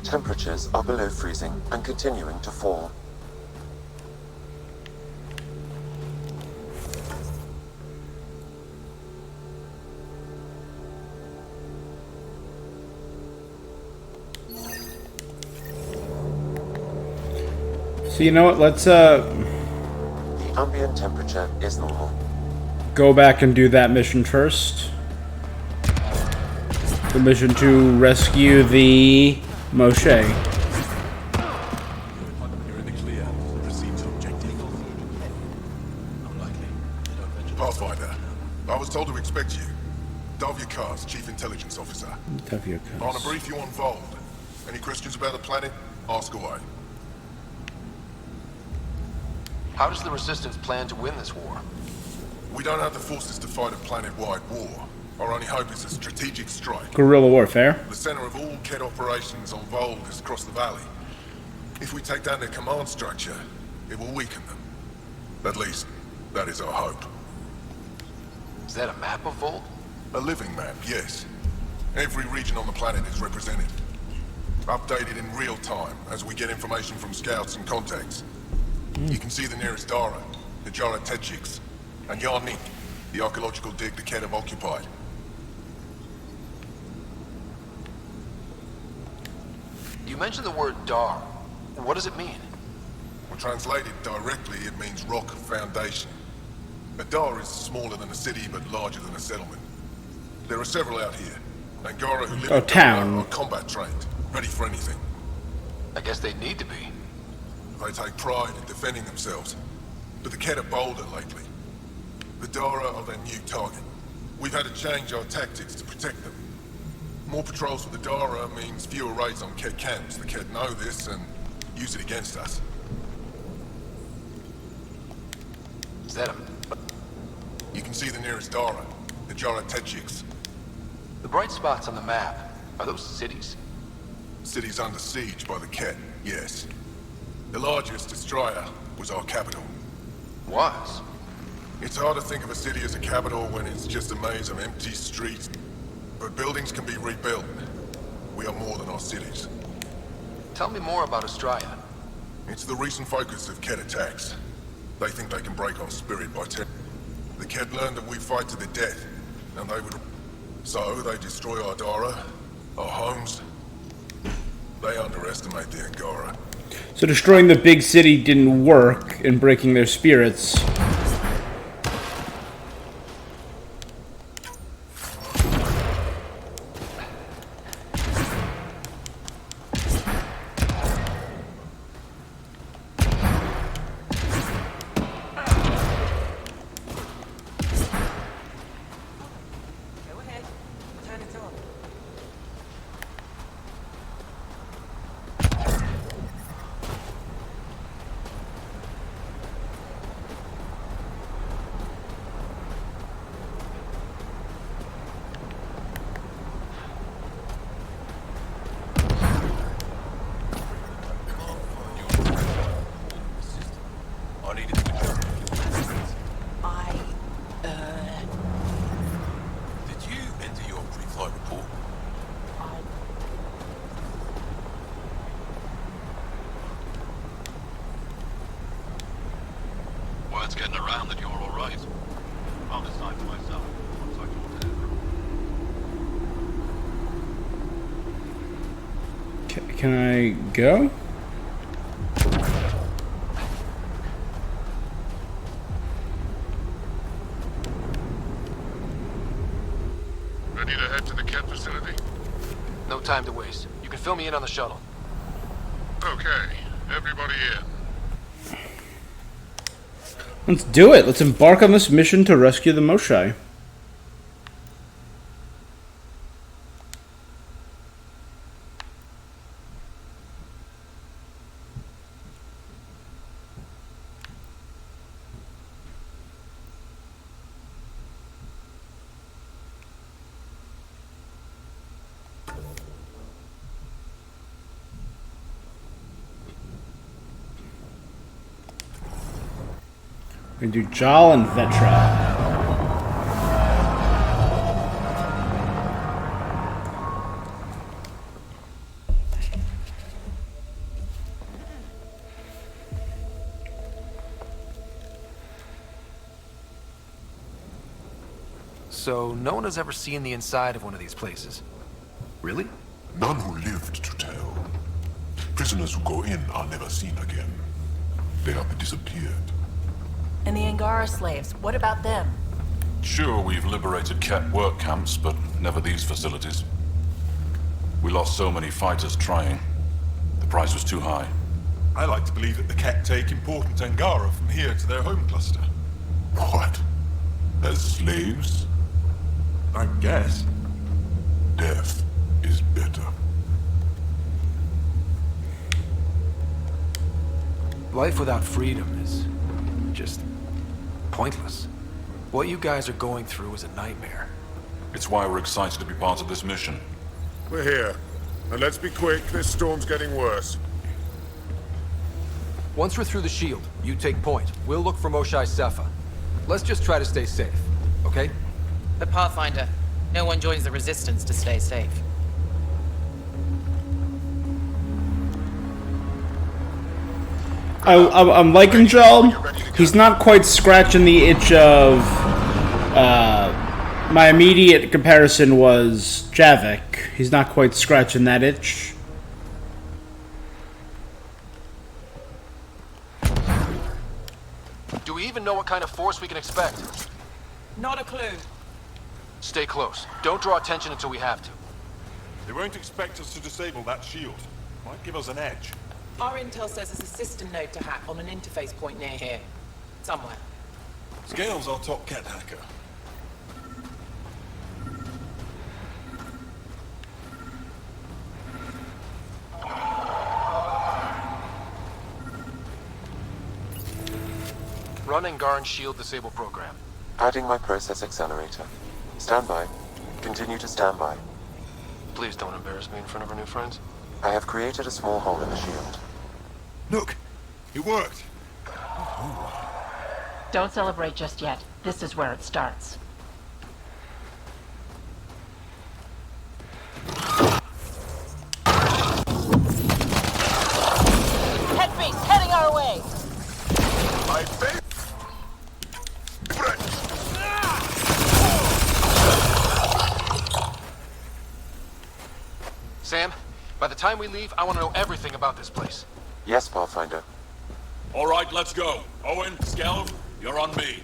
J: Temperatures are below freezing and continuing to fall.
A: So you know what? Let's
J: The ambient temperature is normal.
A: go back and do that mission first. The mission to rescue the Moshe.
K: You're in the clear. Proceed to objective. Unlikely.
M: Pathfinder, I was told to expect you. Davia Kars, Chief Intelligence Officer.
A: Davia
M: I want to brief you on Vold. Any questions about the planet? Ask away.
C: How does the Resistance plan to win this war?
M: We don't have the forces to fight a planet-wide war. Our only hope is a strategic strike.
A: Guerrilla warfare.
M: The center of all KED operations on Vold is across the valley. If we take down their command structure, it will weaken them. At least, that is our hope.
C: Is that a map of Vold?
M: A living map, yes. Every region on the planet is represented. Updated in real time as we get information from scouts and contacts. You can see the nearest Dara, the Jara Tetchiks, and Yarnik, the archaeological dig the KED have occupied.
C: You mentioned the word Dar. What does it mean?
M: When translated directly, it means rock foundation. A Dar is smaller than a city, but larger than a settlement. There are several out here. Angara who live in
A: town.
M: Dara are combat trained, ready for anything.
C: I guess they need to be.
M: They take pride in defending themselves, but the KED are bolder lately. The Dara are their new target. We've had to change our tactics to protect them. More patrols with the Dara means fewer raids on KED camps. The KED know this and use it against us.
C: Is that a...
M: You can see the nearest Dara, the Jara Tetchiks.
C: The bright spots on the map, are those cities?
M: Cities under siege by the KED, yes. The largest, Destroyer, was our capital.
C: Was?
M: It's hard to think of a city as a capital when it's just a maze of empty streets. But buildings can be rebuilt. We are more than our cities.
C: Tell me more about Estrella.
M: It's the recent focus of KED attacks. They think they can break our spirit by The KED learned that we fight to the death, and they would... So they destroy our Dara, our homes. They underestimate the Angara.
A: So destroying the big city didn't work in breaking their spirits.
L: Did you enter your pre-flight report
V: getting around that you're all right. I'll decide for myself once I talk to Andrew.
A: Can I go?
M: Ready to head to the Ket facility?
C: No time to waste. You can fill me in on the shuttle.
M: Okay, everybody in.
A: Let's do it. Let's embark on this mission to rescue the Moshai. We do Jal and Vetra.
C: So, no one has ever seen the inside of one of these places. Really?
M: None who lived to tell. Prisoners who go in are never seen again. They have disappeared.
O: And the Angara slaves, what about them?
R: Sure, we've liberated Ket work camps, but never these facilities. We lost so many fighters trying. The price was too high.
M: I like to believe that the Ket take important Angara from here to their home cluster. What? As slaves? I guess. Death is better.
C: Life without freedom is just pointless. What you guys are going through is a nightmare.
R: It's why we're excited to be part of this mission.
M: We're here. And let's be quick, this storm's getting worse.
C: Once we're through the shield, you take point. We'll look for Moshai Cepha. Let's just try to stay safe, okay?
W: But Pathfinder, no one joins the Resistance to stay safe.
A: I'm liking Jal. He's not quite scratching the itch of... my immediate comparison was Javik. He's not quite scratching that itch.
C: Do we even know what kind of force we can expect?
H: Not a clue.
C: Stay close. Don't draw attention until we have to.
M: They won't expect us to disable that shield. Might give us an edge.
H: Our intel says there's a system node to hack on an interface point near here. Somewhere.
M: Scale's our top Ket hacker.
C: Run Angaran shield disable program.
J: Adding my process accelerator. Stand by. Continue to stand by.
C: Please don't embarrass me in front of our new friends.
J: I have created a small hole in the shield.
M: Look! It worked!
X: Don't celebrate just yet. This is where it starts.
O: Head beast heading our way!
M: My favorite!
C: Sam, by the time we leave, I want to know everything about this place.
J: Yes, Pathfinder.
R: All right, let's go. Owen, Skelv, you're on me.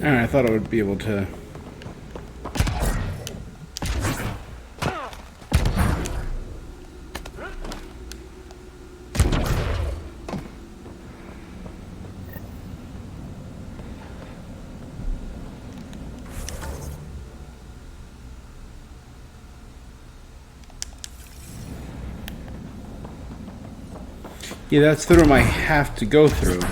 A: Alright, I thought I would be able to... Yeah, that's the room I have to go through.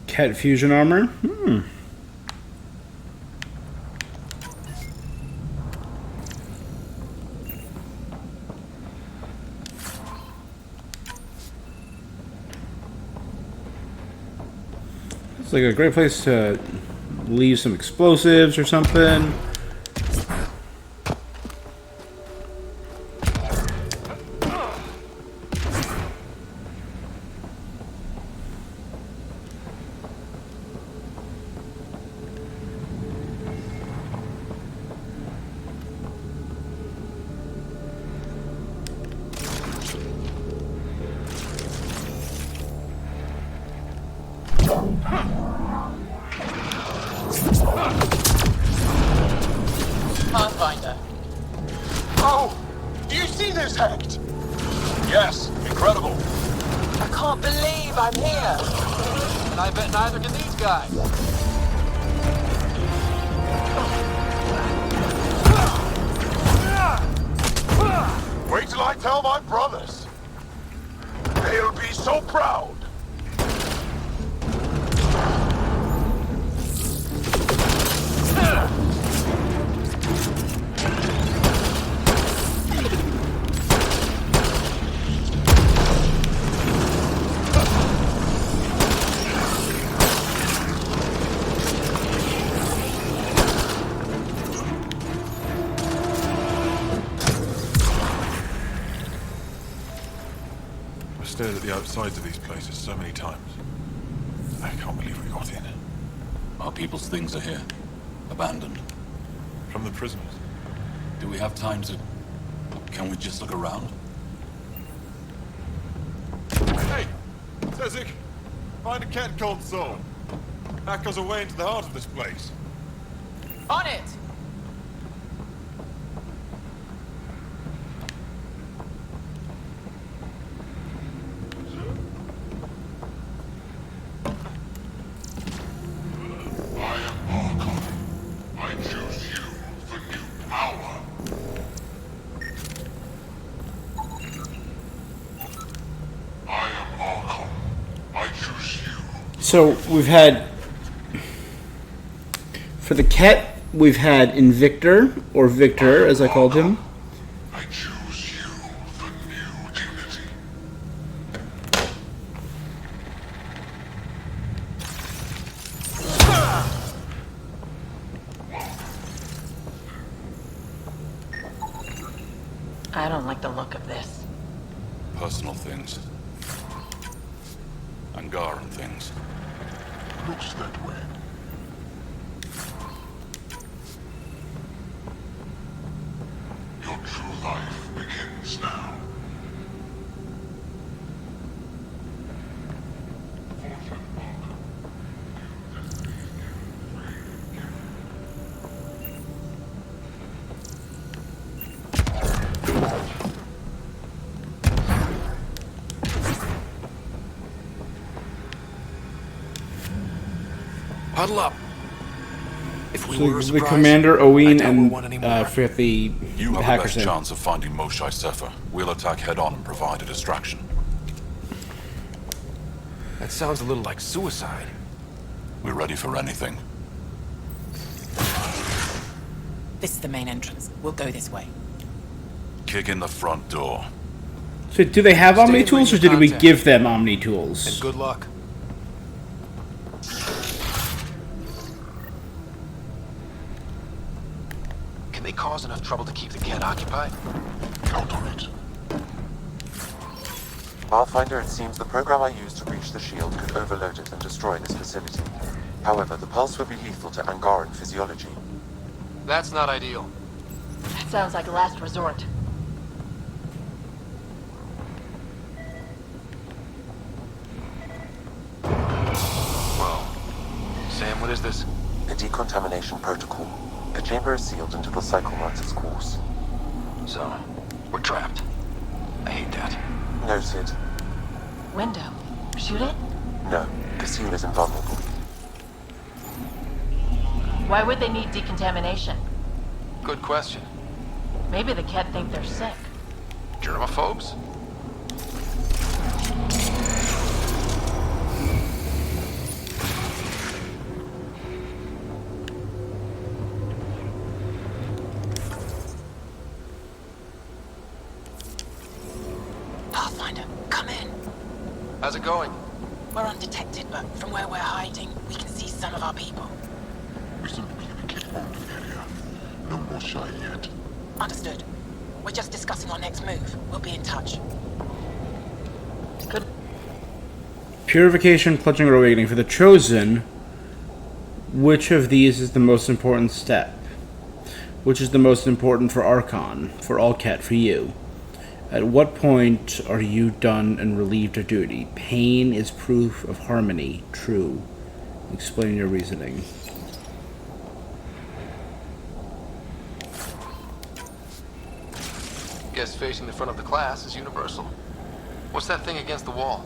A: Cat fusion armor? It's like a great place to leave some explosives or something.
W: Pathfinder.
E: Oh! Do you see this, Hect? Yes, incredible.
W: I can't believe I'm here.
C: And I bet neither can these guys.
E: Wait till I tell my brothers. They'll be so proud.
R: I've stared at the outsides of these places so many times. I can't believe we got in.
P: Our people's things are here. Abandoned.
R: From the prisoners.
P: Do we have time to... Can we just look around?
M: Hey! Tezik! Find a cat called Soul. That goes away into the heart of this place.
W: On it!
D: I choose you for new power. I am Arkham. I choose you.
A: So we've had, for the cat, we've had Invictor, or Victor as I called him.
D: I choose you for new dignity.
X: I don't like the look of this.
R: Personal things. Angaran things.
D: Looks that way. Your true life begins now.
C: Huddle up. If we
A: So
C: were
A: the
C: surprised,
A: Commander,
C: I
A: Owen,
C: doubt we're
A: and
C: one anymore.
A: for the
R: You have the
A: hackers
R: best
A: in.
R: chance of finding Moshae Sefer. We'll attack head-on and provide a distraction.
C: That sounds a little like suicide.
R: We're ready for anything.
W: This is the main entrance. We'll go this way.
R: Kick in the front door.
A: So do they have
C: Stay
A: Omni
C: in
A: tools, or
C: range
A: did
C: of
A: we
C: contact.
A: give them Omni tools?
C: And good luck. Can they cause enough trouble to keep the cat occupied?
D: Count on it.
J: Pathfinder, it seems the program I used to reach the shield could overload it and destroy this facility. However, the pulse would be lethal to Angaran physiology.
C: That's not ideal.
X: That sounds like a last resort.
C: Whoa. Sam, what is this?
J: A decontamination protocol. The chamber is sealed until the cycle runs its course.
G: So, we're trapped. I hate that.
J: Noted.
X: Window. Shoot it?
J: No, the seal is invulnerable.
X: Why would they need decontamination?
C: Good question.
X: Maybe the Ket think they're sick.
C: Germaphobes?
X: Pathfinder, come in.
C: How's it going?
X: We're undetected, but from where we're hiding, we can see some of our people.
D: We seem to be in a kid-owned area. No more shy yet.
X: Understood. We're just discussing our next move. We'll be in touch. Good.
A: Purification, clutching, or awakening. For the Chosen, which of these is the most important step? Which is the most important for Archon? For Allcat, for you? At what point are you done and relieved of duty? Pain is proof of harmony. True. Explain your reasoning.
C: Guess facing the front of the class is universal. What's that thing against the wall?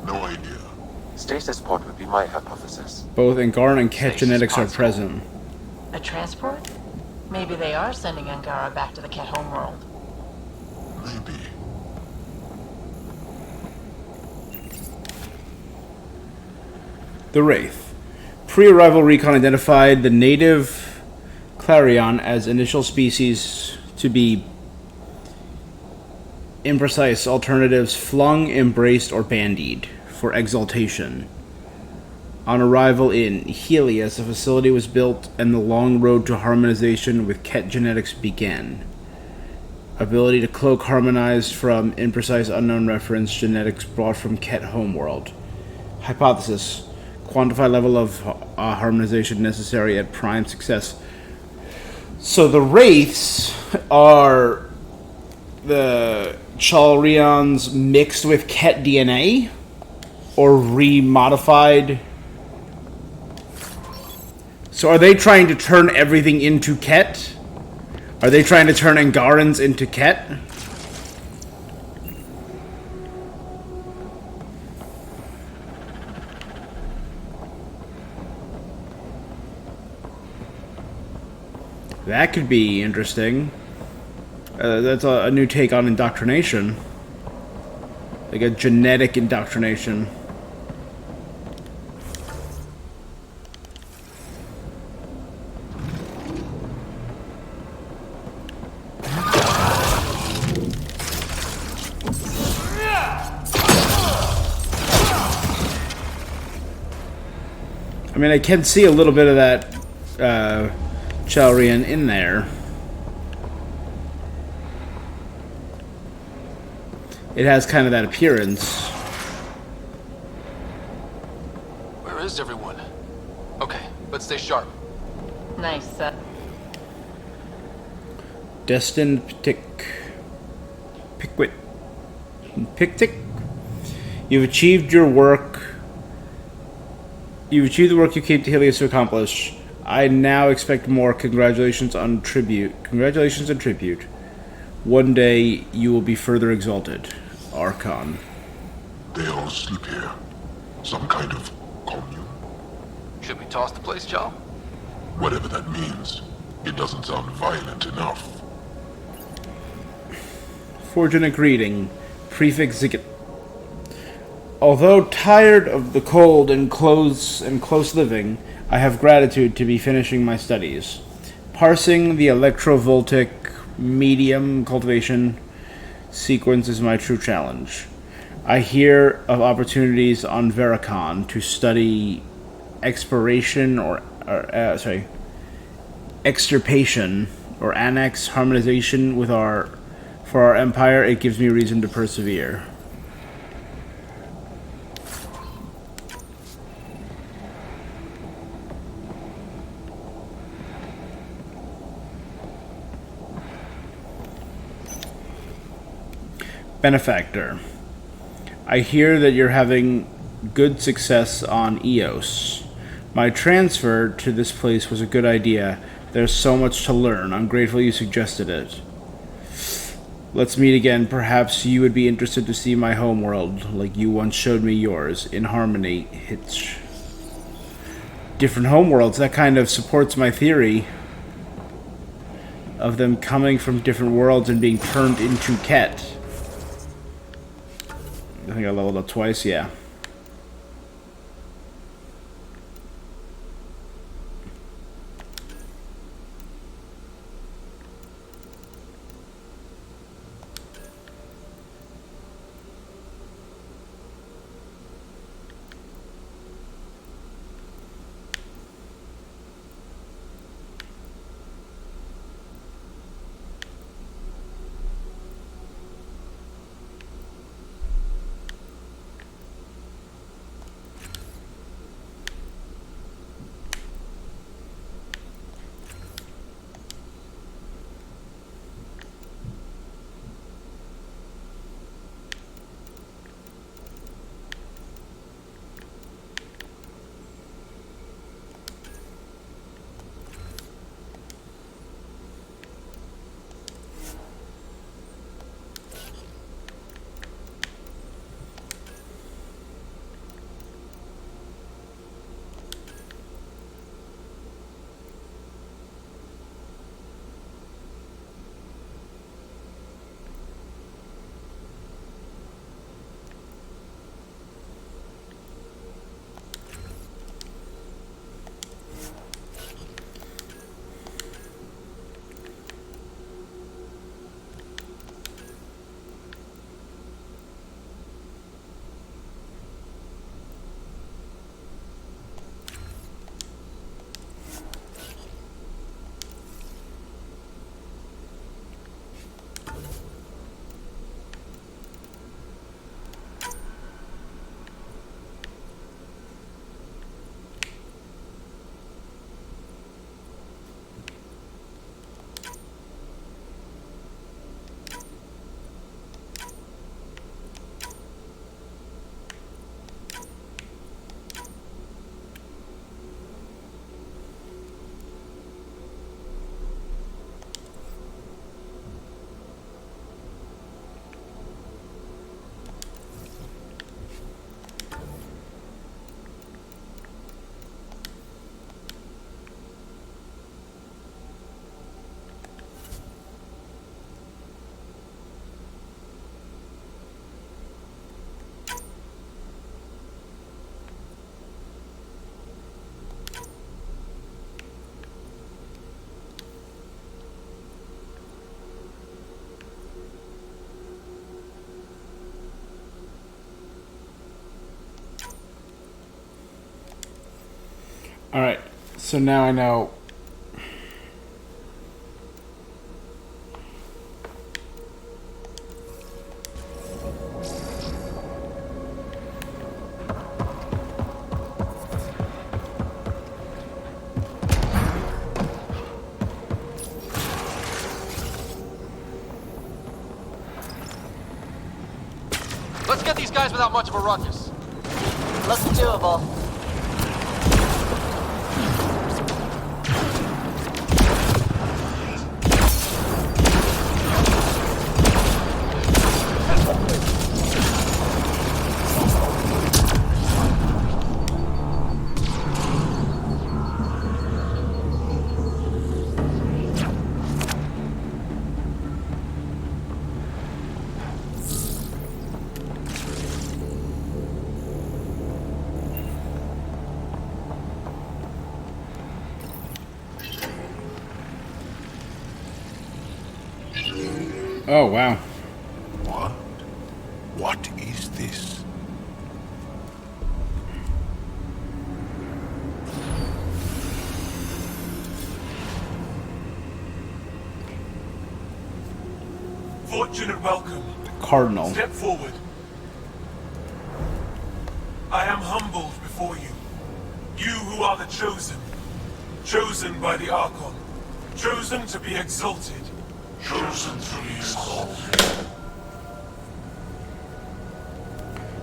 D: No idea.
J: Stasis pod would be my hypothesis.
A: Both Angaran and Ket genetics are present.
X: A transport? Maybe they are sending Angara back to the Ket homeworld.
D: Maybe.
A: The Wraith. Pre-arrival recon identified the native Clarion as initial species to be imprecise alternatives flung, embraced, or bandied for exaltation. On arrival in Helios, a facility was built and the long road to harmonization with Ket genetics began. Ability to cloak harmonized from imprecise unknown reference genetics brought from Ket homeworld. Hypothesis. Quantify level of harmonization necessary at prime success. So the Wraiths are the Chalrions mixed with Ket DNA? Or remodified? So are they trying to turn everything into Ket? Are they trying to turn Angarans into Ket? That could be interesting. That's a new take on indoctrination. Like a genetic indoctrination. I mean, I can see a little bit of that Chalrian in there. It has kind of that appearance.
C: Where is everyone? Okay, let's stay sharp.
X: Nice.
A: Destined Pictic. You've achieved your work. You've achieved the work you came to Helios to accomplish. I now expect more. Congratulations on tribute. Congratulations and tribute. One day you will be further exalted. Archon.
D: They all sleep here. Some kind of commune.
C: Should we toss the place, Joe?
D: Whatever that means. It doesn't sound violent enough.
A: Fortunate greeting. Prefix Zigit. Although tired of the cold and close living, I have gratitude to be finishing my studies. Parsing the electrovoltaic medium cultivation sequence is my true challenge. I hear of opportunities on Veracon to study extirpation or annex harmonization with for our empire. It gives me reason to persevere. Benefactor. I hear that you're having good success on Eos. My transfer to this place was a good idea, There's so much to learn. I'm grateful you suggested it. Let's meet again. Perhaps you would be interested to see my homeworld, like you once showed me yours. In harmony, Hitch. Different homeworlds. That kind of supports my theory of them coming from different worlds and being turned into Ket. I think I leveled up twice, yeah. Alright, so now I know.
C: Let's get these guys without much of a ruckus.
X: Looks doable.
A: Oh, wow.
K: What? What is this?
E: Fortunate welcome.
A: Cardinal.
E: Step forward. I am humbled before you. You who are the chosen. Chosen by the Archon. Chosen to be exalted.
D: Chosen to be exalted.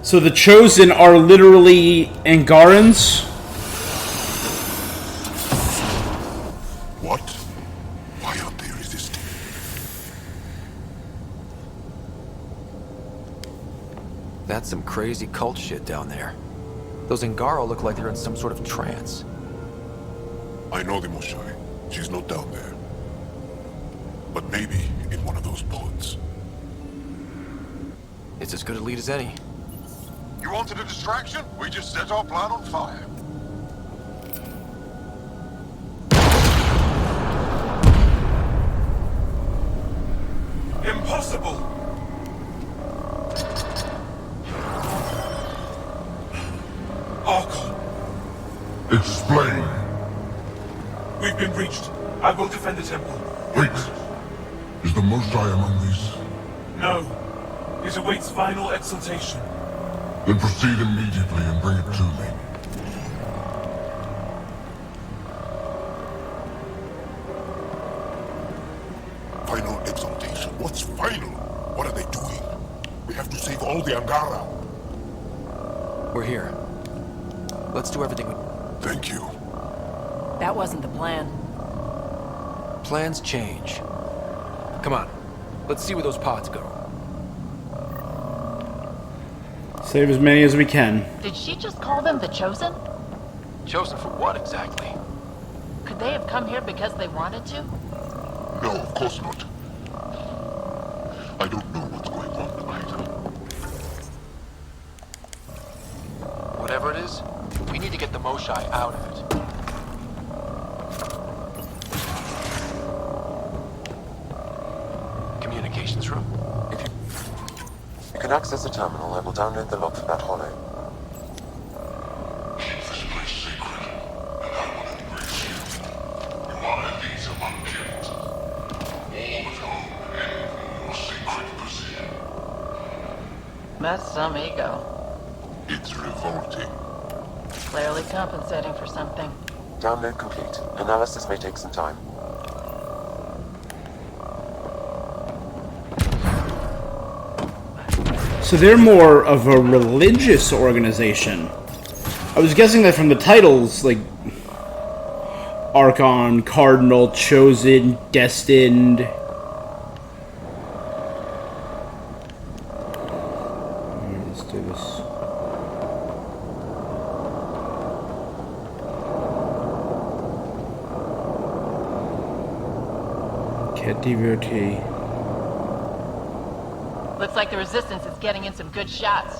A: So the Chosen are literally Angarans?
K: What?
C: That's some crazy cult shit down there. Those Angara look like they're in some sort of trance.
K: I know the Moshai. She's not down there. But maybe in one of those pods.
C: It's as good a lead as any.
B: You wanted a distraction? We just set our plan on fire.
E: Impossible! Archon!
D: Explain.
E: We've been breached. I will defend the temple.
D: Wait. Is the Moshai among these?
E: No. It awaits final exaltation.
D: Then proceed immediately and bring it to me.
K: Final exaltation? What's final? What are they doing? We have to save all the Angara.
C: We're here. Let's do everything we...
K: Thank you.
O: That wasn't the plan.
C: Plans change. Come on. Let's see where those pods go.
A: Save as many as we can.
N: Did she just call them the Chosen?
C: Chosen for what exactly?
N: Could they have come here because they wanted to?
K: No, of course not. I don't know what's going on either.
C: Whatever it is, we need to get the Moshai out of it. Communications room. If
J: you can access the terminal, I will download the log for that hollow.
D: Keep this place secret, and I will embrace you. You are elite among kids. All of whom envy your sacred position.
N: That's some ego.
K: It's revolting.
N: Clearly compensating for something.
J: Download complete. Analysis may take some time.
A: So they're more of a religious organization. I was guessing that from the titles, like Archon, Cardinal, Chosen, Destined. Let's do this. Cat devotee.
N: Looks like the Resistance is getting in some good shots.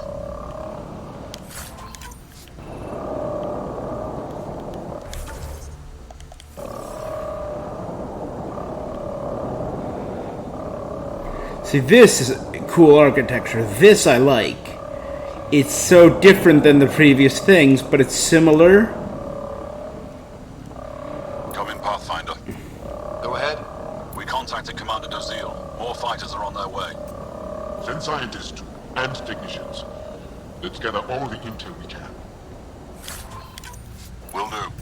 A: See, this is cool architecture. This I like. It's so different than the previous things, but it's similar.
R: Come in, Pathfinder.
C: Go ahead.
R: We contacted Commander Dozil. More fighters are on their way.
K: Send scientists and technicians. Let's gather all the intel we can.
R: Will do.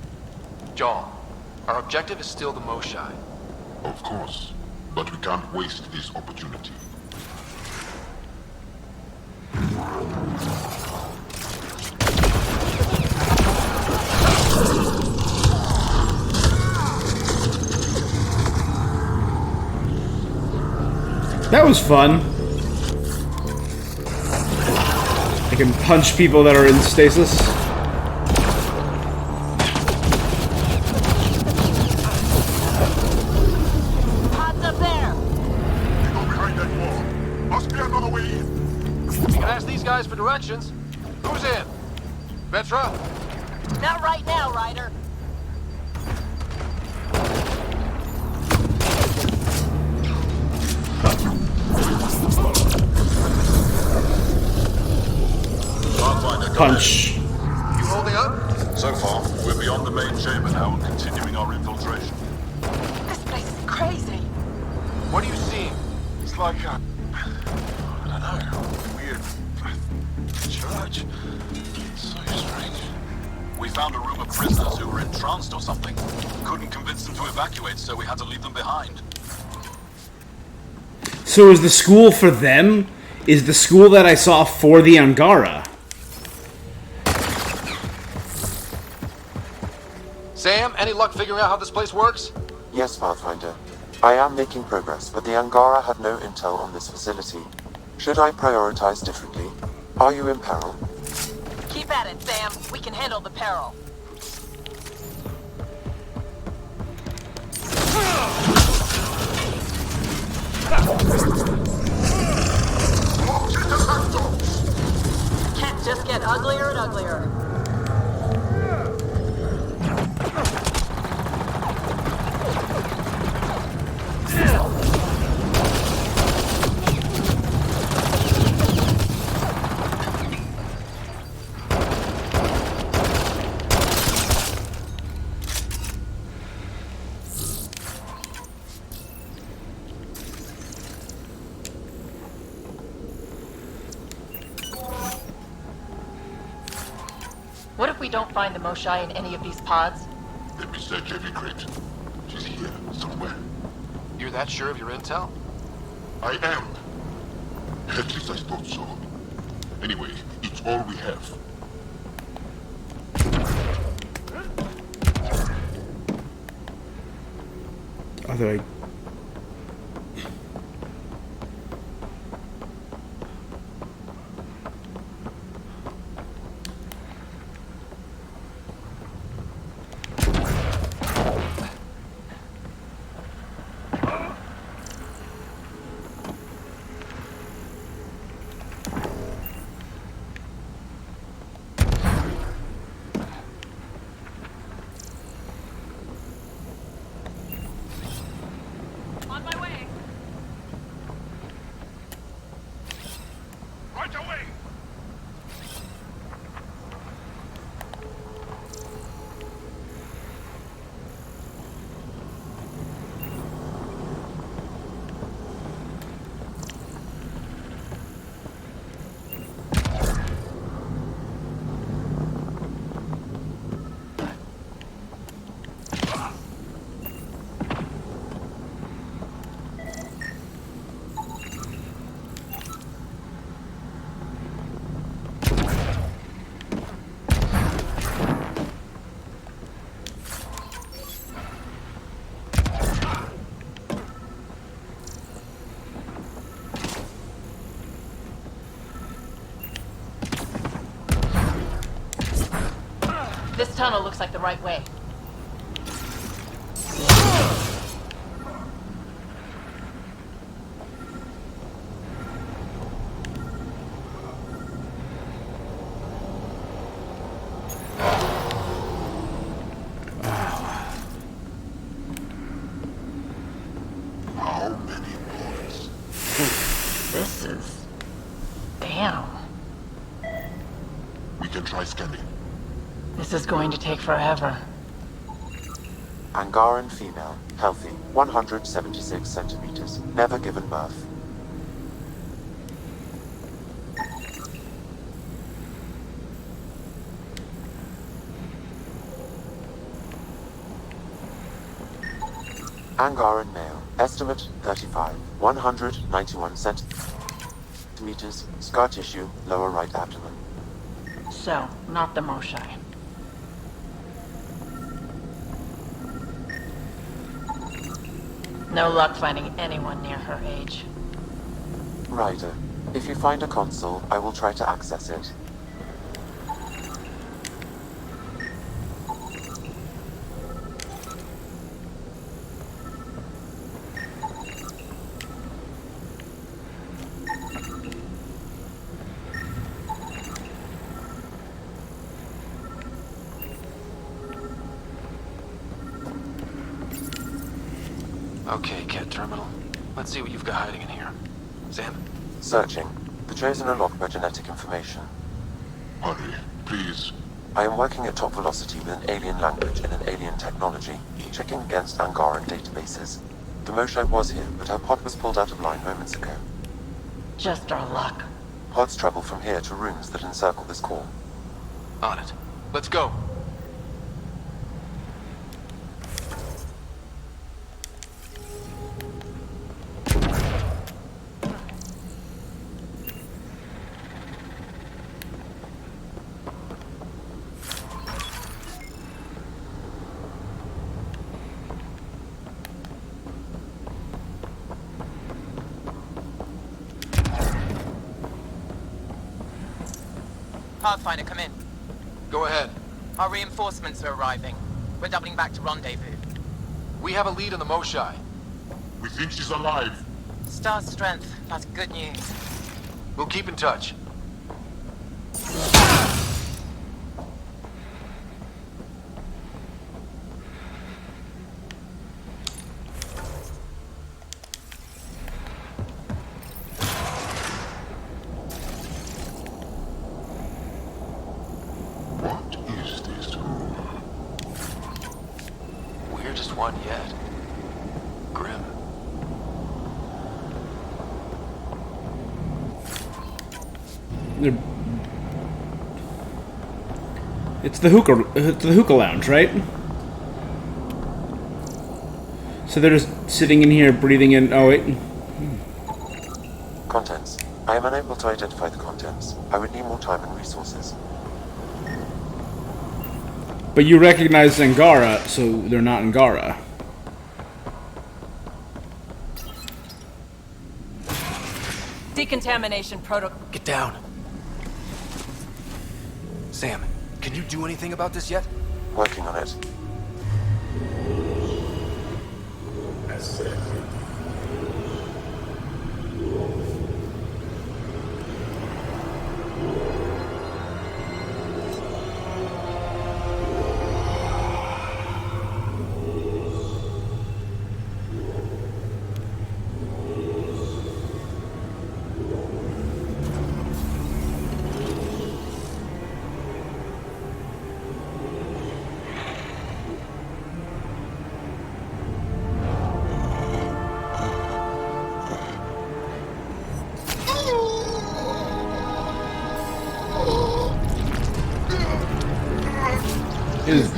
C: John, our objective is still the Moshai.
K: Of course, but we can't waste this opportunity.
A: That was fun. I can punch people that are in stasis.
N: Pods up there!
K: They go behind that wall. Must be another way in.
C: You can ask these guys for directions. Who's in? Vetra?
N: Not right now, Ryder.
A: Punch.
C: You holding up?
R: So far, we're beyond the main chamber now and continuing our infiltration.
N: This place is crazy.
C: What are you seeing?
B: It's like a... I don't know, weird... church. So strange.
R: We found a room of prisoners who were entranced or something. Couldn't convince them to evacuate, so we had to leave them behind.
A: So is the school for them? Is the school that I saw for the Angara?
C: Sam, any luck figuring out how this place works?
J: Yes, Pathfinder. I am making progress, but the Angara had no intel on this facility. Should I prioritize differently? Are you in peril?
X: Keep at it, Sam. We can handle the peril. Can't just get uglier and uglier.
O: What if we don't find the Moshai in any of these pods?
D: Let me search every crate. She's here, somewhere.
C: You're that sure of your intel?
D: I am. At least I thought so. Anyway, it's all we have.
A: I thought
X: On my way.
B: Right away!
O: This tunnel looks like the right way.
D: How many boys?
O: This is... damn.
D: We can try scanning.
O: This is going to take forever.
J: Angaran female, healthy, 176 centimeters, never given birth. Angaran male, estimate 35, 191 centimeters, scar tissue, lower right abdomen.
O: So, not the Moshai. No luck finding anyone near her age.
J: Ryder, if you find a console, I will try to access it.
C: Okay, Cat Terminal. Let's see what you've got hiding in here. Sam?
J: Searching. The Chosen are locked by genetic information.
D: Hurry, please.
J: I am working at top velocity with an alien language and an alien technology, checking against Angaran databases. The Moshai was here, but her pod was pulled out of line moments ago.
O: Just our luck.
J: Pods travel from here to rooms that encircle this core.
C: On it. Let's go.
X: Pathfinder, come in.
C: Go ahead.
X: Our reinforcements are arriving. We're doubling back to rendezvous.
C: We have a lead on the Moshai.
D: We think she's alive.
X: Star strength. That's good news.
C: We'll keep in touch.
D: What is this room?
C: Weirdest one yet. Grim.
A: It's the hookah lounge, right? So they're just sitting in here, breathing in. Oh wait.
J: Contents. I am unable to identify the contents. I would need more time and resources.
A: But you recognize Angara, so they're not Angara.
O: Decontamination protocol.
C: Get down. Sam, can you do anything about this yet?
J: Working on it.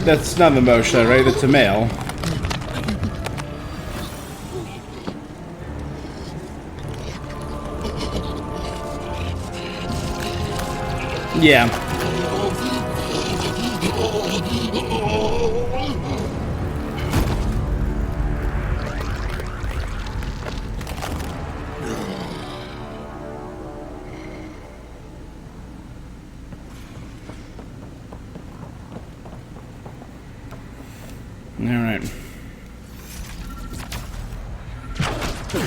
A: That's not the Moshe, right? It's a male. Yeah. Alright.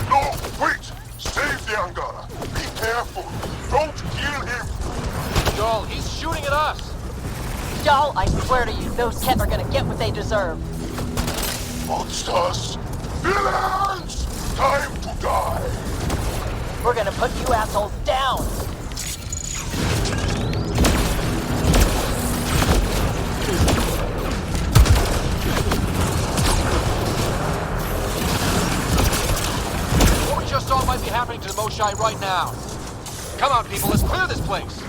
D: No, wait! Save the Angara! Be careful! Don't kill him!
C: Joel, he's shooting at us!
O: Y'all, I swear to you, those Ket are gonna get what they deserve.
D: Monsters! Villains! Time to die!
O: We're gonna put you assholes down!
C: What we just saw might be happening to the Moshai right now. Come on, people, let's clear this place!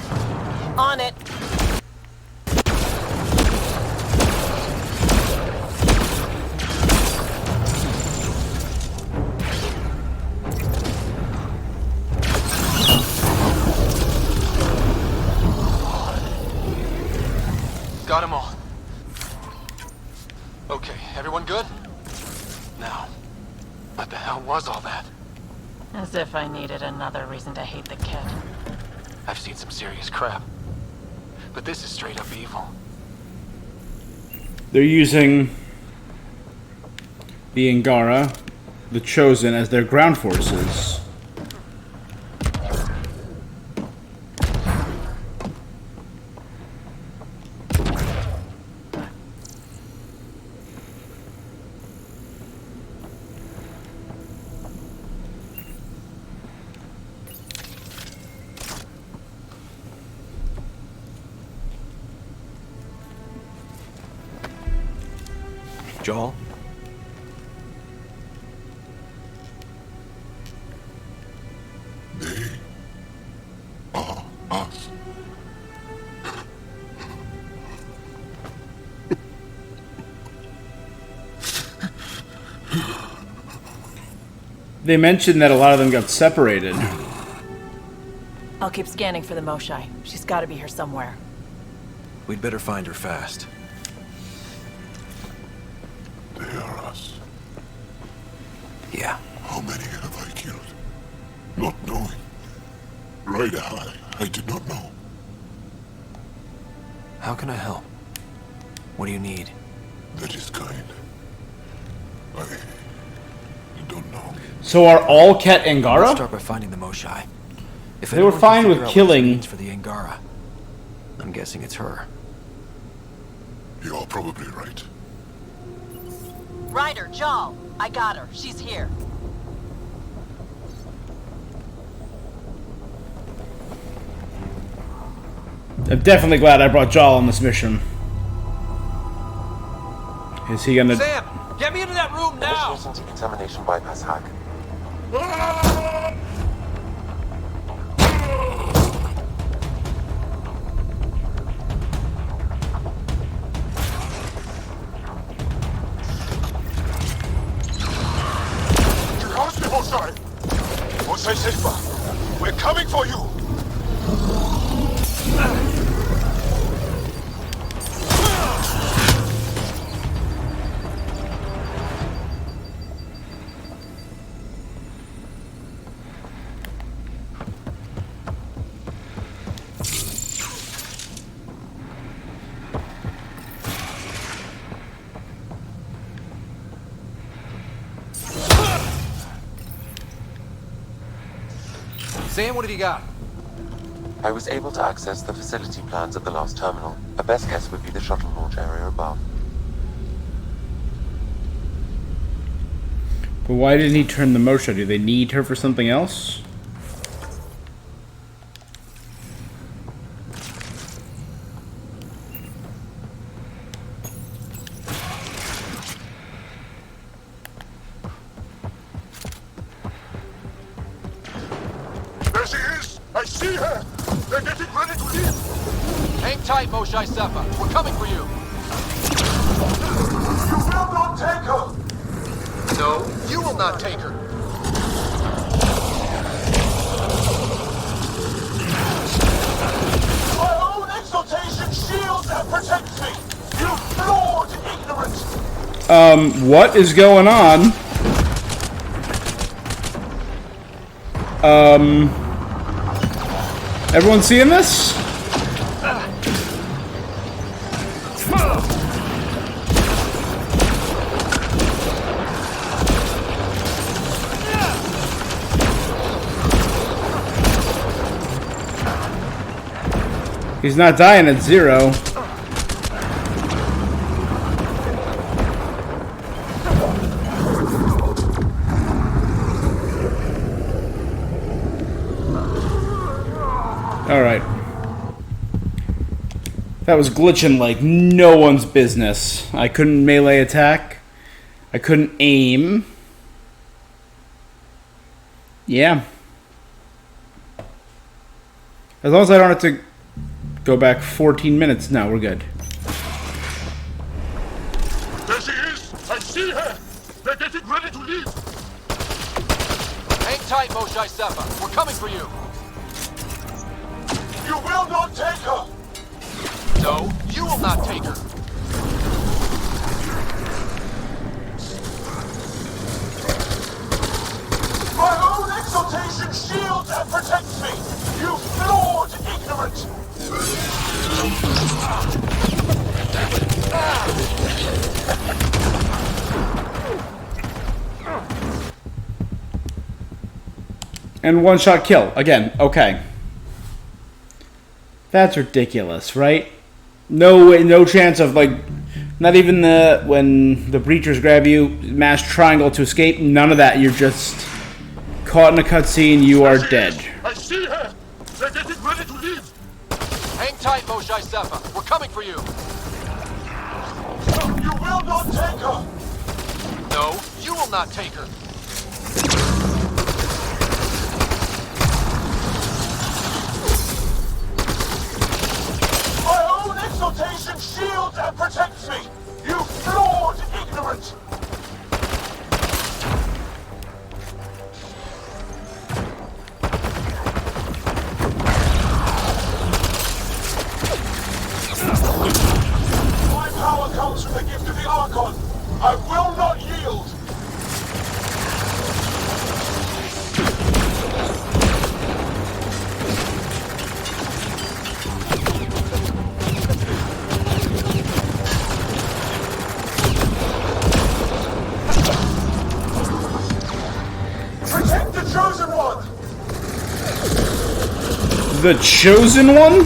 O: On it!
C: Got them all. Okay, everyone good? Now, what the hell was all that?
O: As if I needed another reason to hate the Ket.
C: I've seen some serious crap. But this is straight up evil.
A: They're using the Angara, the Chosen, as their ground forces.
C: Joel?
D: They are us.
A: They mentioned that a lot of them got separated.
O: I'll keep scanning for the Moshai. She's gotta be here somewhere.
C: We'd better find her fast.
D: They are us.
C: Yeah.
D: How many have I killed? Not knowing. Right, I did not know.
C: How can I help? What do you need?
K: That is kind. I don't know.
A: So are all Ket
C: Let's
A: Angara?
C: start by finding the Moshai. If
A: They were
C: anyone can
A: fine
C: figure
A: with
C: out what this
A: killing.
C: means for the Angara, I'm guessing it's her.
K: You're probably right.
Q: Ryder, Jal, I got her. She's here.
A: I'm definitely glad I brought Jal on this mission. Is he gonna...
C: Sam, get me into that room now!
J: Initiating decontamination bypass hack.
B: You host me, Moshai! Moshai Safer! We're coming for you!
C: Sam, what have you got?
J: I was able to access the facility plans at the last terminal. A best guess would be the shuttle launch area above.
A: But why didn't he turn the Mosha? Do they need her for something else?
B: There she is! I see her! They're getting ready to leave!
C: Hang tight, Moshai Sefa. We're coming for you.
B: You will not take her!
C: No, you will not take her.
B: My own exaltation shields and protects me! You flawed ignorant!
A: What is going on? Everyone seeing this? He's not dying at 0. Alright. That was glitching like no one's business. I couldn't melee attack. I couldn't aim. Yeah. As long as I don't have to go back 14 minutes, no, we're good.
B: There she is! I see her! They're getting ready to leave!
C: Hang tight, Moshai Sefa. We're coming for you.
B: You will not take her!
C: No, you will not take her.
B: My own exaltation shields and protects me! You flawed ignorant!
A: And one-shot kill. Again, okay. That's ridiculous, right? No chance of, like, not even when the breachers grab you, mash triangle to escape, none of that. You're just caught in a cutscene, you are dead.
B: I see her! They're getting ready to leave!
C: Hang tight, Moshai Sefa. We're coming for you.
B: You will not take her!
C: No, you will not take her.
B: My own exaltation shields and protects me! You flawed ignorant! My power comes from the gift of the Archon. I will not yield!
A: The chosen one?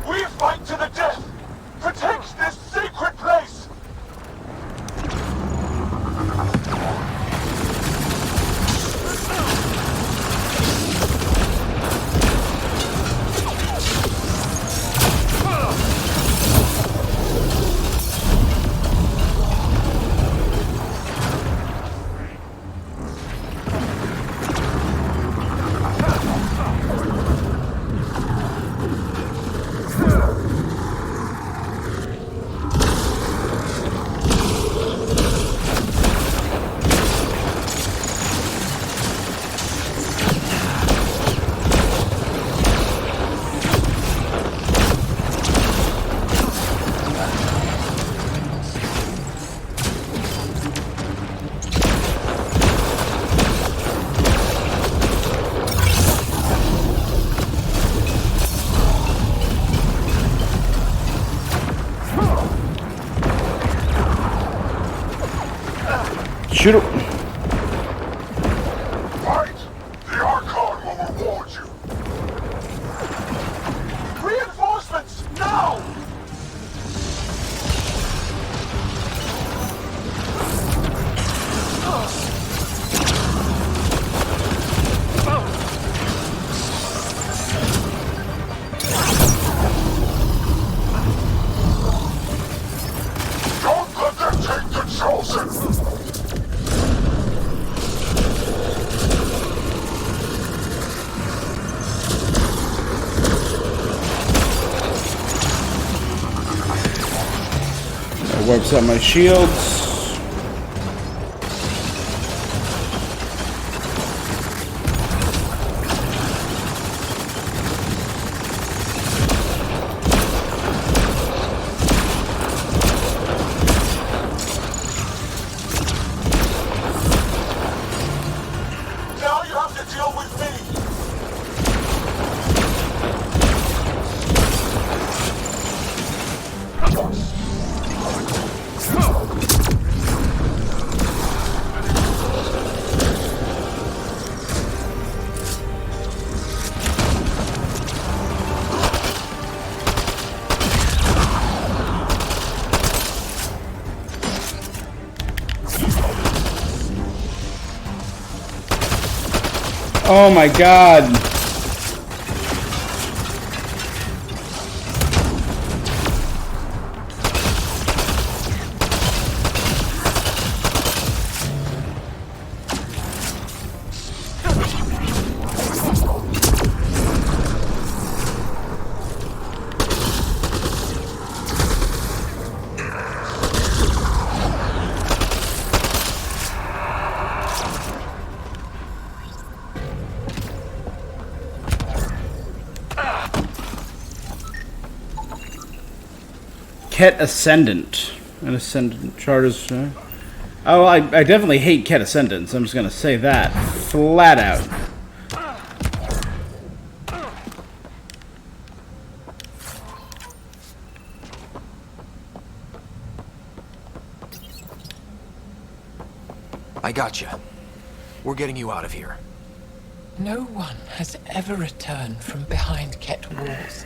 B: We fight to the death! Protect this sacred place!
A: Shoot him.
B: Fight! The Archon will reward you! Reinforcements, now! Don't let them take the chosen!
A: That wipes out my shields.
B: Now you have to deal with me!
A: Oh my god. Ket Ascendant. An Ascendant charters. Oh, I definitely hate Ket Ascendants. I'm just gonna say that flat out.
C: I gotcha. We're getting you out of here.
H: No one has ever returned from behind Ket walls.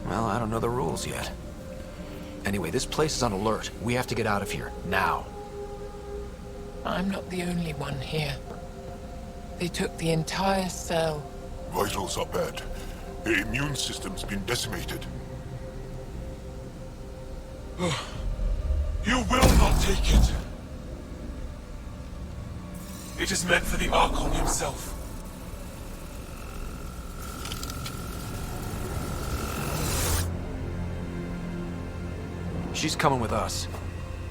C: Well, I don't know the rules yet. Anyway, this place is on alert. We have to get out of here, now.
H: I'm not the only one here. They took the entire cell.
K: Vitals are bad. Their immune system's been decimated.
E: You will not take it. It is meant for the Archon himself.
C: She's coming with us.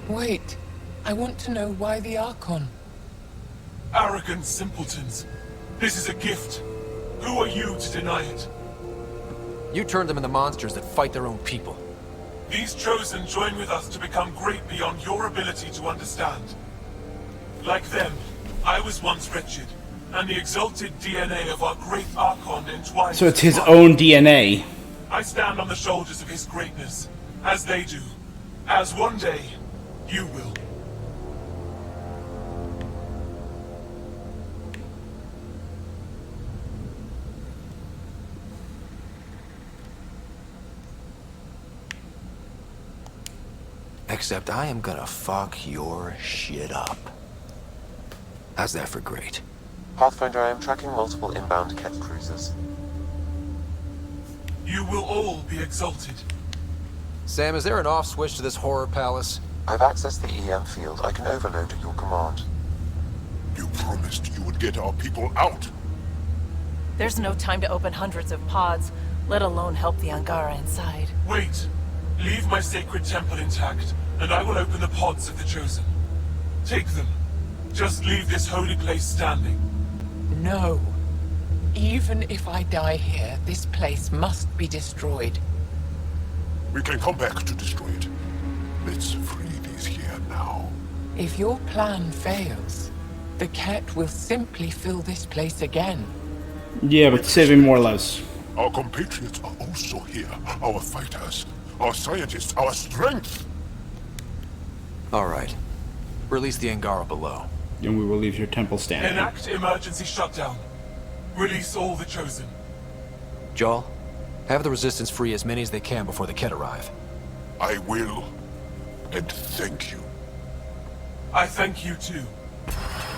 H: Wait, I want to know why the Archon.
E: Arrogant simpletons. This is a gift. Who are you to deny it?
C: You turned them into monsters that fight their own people.
E: These Chosen join with us to become great beyond your ability to understand. Like them, I was once wretched, and the exalted DNA of our great Archon entwined.
A: So it's his own DNA.
E: I stand on the shoulders of his greatness, as they do. As one day, You will.
C: Except I am gonna fuck your shit up. How's that for great?
J: Pathfinder, I am tracking multiple inbound Ket cruisers.
E: You will all be exalted.
C: Sam, is there an off switch to this horror palace?
J: I've accessed the EM field. I can overload at your command.
K: You promised you would get our people out.
O: There's no time to open hundreds of pods, let alone help the Angara inside.
E: Wait. Leave my sacred temple intact, and I will open the pods of the Chosen. Take them. Just leave this holy place standing.
X: No. Even if I die here, this place must be destroyed.
K: We can come back to destroy it. Let's free these here now.
X: If your plan fails, the Ket will simply fill this place again.
A: Yeah, but saving more lives.
K: Our compatriots are also here. Our fighters, our scientists, our strength.
C: All right. Release the Angara below.
A: And we will leave your temple standing.
E: Enact emergency shutdown. Release all the Chosen.
C: Jarl, have the Resistance free as many as they can before the Ket arrive.
K: I will. And thank you.
E: I thank you too.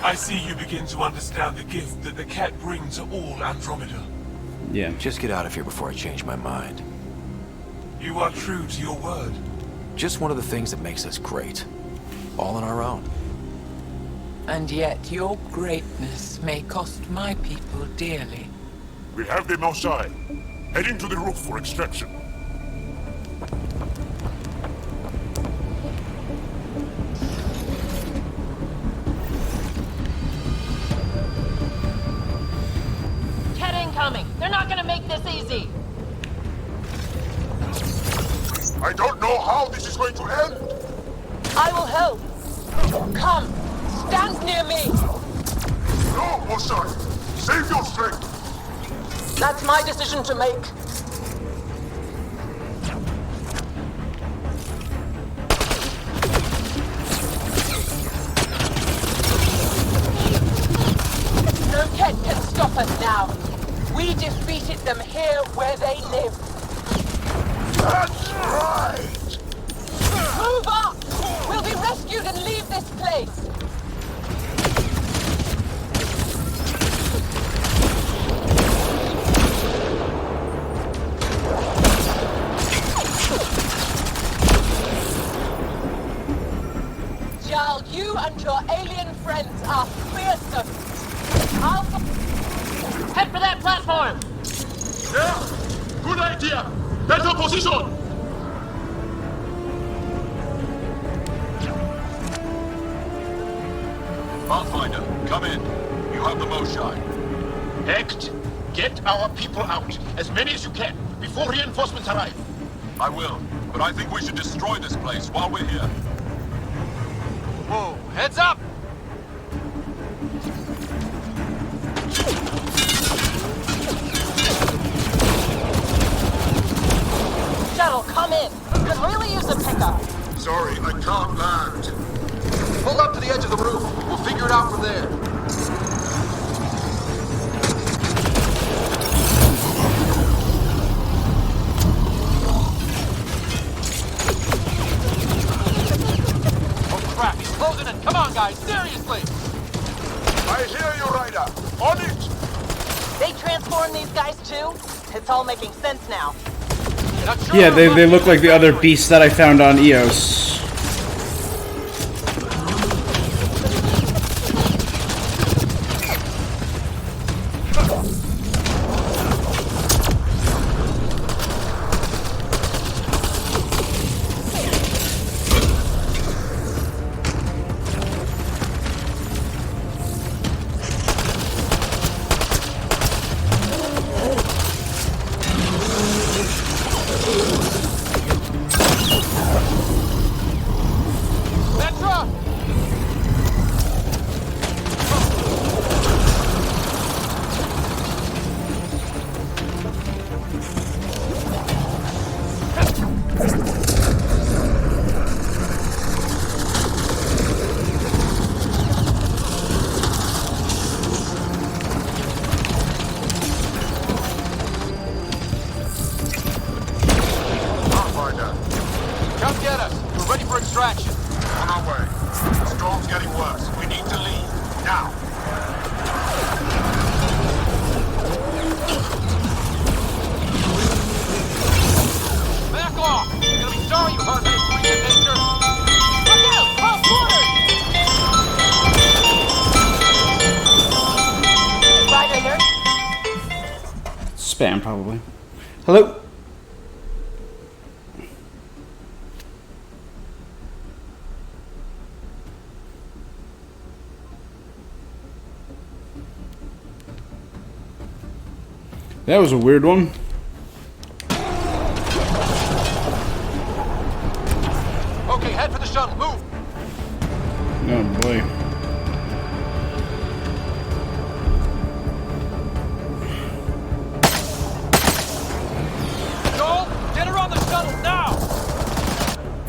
E: I see you begin to understand the gift that the Ket bring to all Andromeda.
A: Yeah.
C: Just get out of here before I change my mind.
E: You are true to your word.
C: Just one of the things that makes us great. All on our own.
X: And yet your greatness may cost my people dearly.
K: We have them outside. Heading to the roof for extraction.
Q: Ket incoming. They're not gonna make this easy.
K: I don't know how this is going to end.
X: I will help. Come, stand near me.
K: No, Mosai. Save your strength.
X: That's my decision to make. No Ket can stop us now. We defeated them here where they live.
K: That's right.
X: Move up! We'll be rescued and leave this place. Jarl, you and your alien friends are fearsome. I'll...
Q: Head for that platform!
B: Yeah! Good idea! Better position!
R: Pathfinder, come in. You have the Moshai.
B: Hecht, get our people out. As many as you can, before reinforcements arrive.
R: I will, but I think we should destroy this place while we're here.
C: Whoa, heads up!
Q: Shuttle, come in. Could really use a pickup.
B: Sorry, I can't land.
C: Pull up to the edge of the roof. We'll figure it out from there.
B: Oh crap, he's closing in. Come on, guys, seriously!
K: I hear you, Ryder. On it!
Q: They transform these guys too? It's all making sense now.
A: Yeah, they look like the other beasts that I found on EOS. spam, probably. Hello? That was a weird one.
C: Okay, head for the shuttle. Move.
A: Oh boy.
C: Joel, get her on the shuttle now.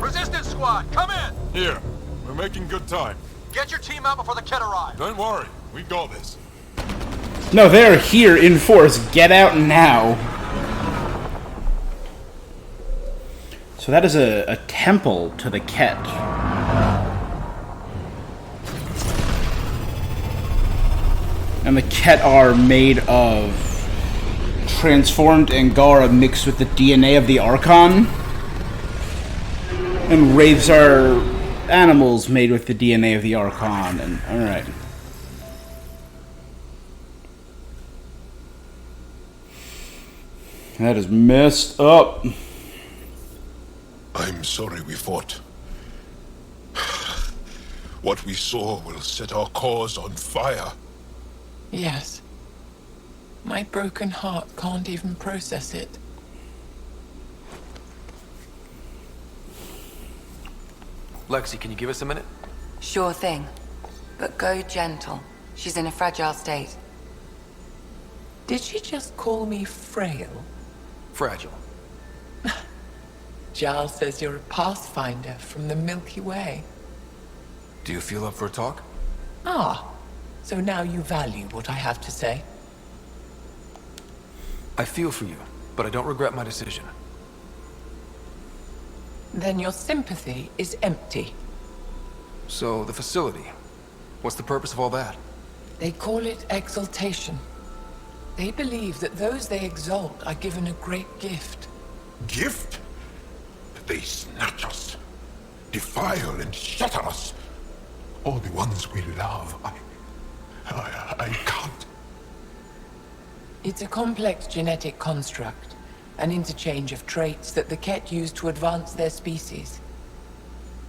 C: Resistance squad, come in.
M: Here. We're making good time.
C: Get your team out before the kid arrives.
M: Don't worry. We got this.
A: No, they're here in force. Get out now. So that is a temple to the Ket. And the Ket are made of transformed Angara mixed with the DNA of the Archon. And wraiths are animals made with the DNA of the Archon. And alright. That is messed up.
K: I'm sorry we fought. What we saw will set our cause on fire.
X: Yes. My broken heart can't even process it.
C: Lexi, can you give us a minute?
F: Sure thing. But go gentle. She's in a fragile state.
X: Did she just call me frail?
C: Fragile.
X: Giles says you're a pathfinder from the Milky Way.
C: Do you feel up for a talk?
X: Ah, so now you value what I have to say.
C: I feel for you, but I don't regret my decision.
X: Then your sympathy is empty.
C: So, the facility. What's the purpose of all that?
X: They call it exaltation. They believe that those they exalt are given a great gift.
K: Gift? They snatch us, defile and shatter us. All the ones we love. I can't.
X: It's a complex genetic construct, an interchange of traits that the Ket use to advance their species.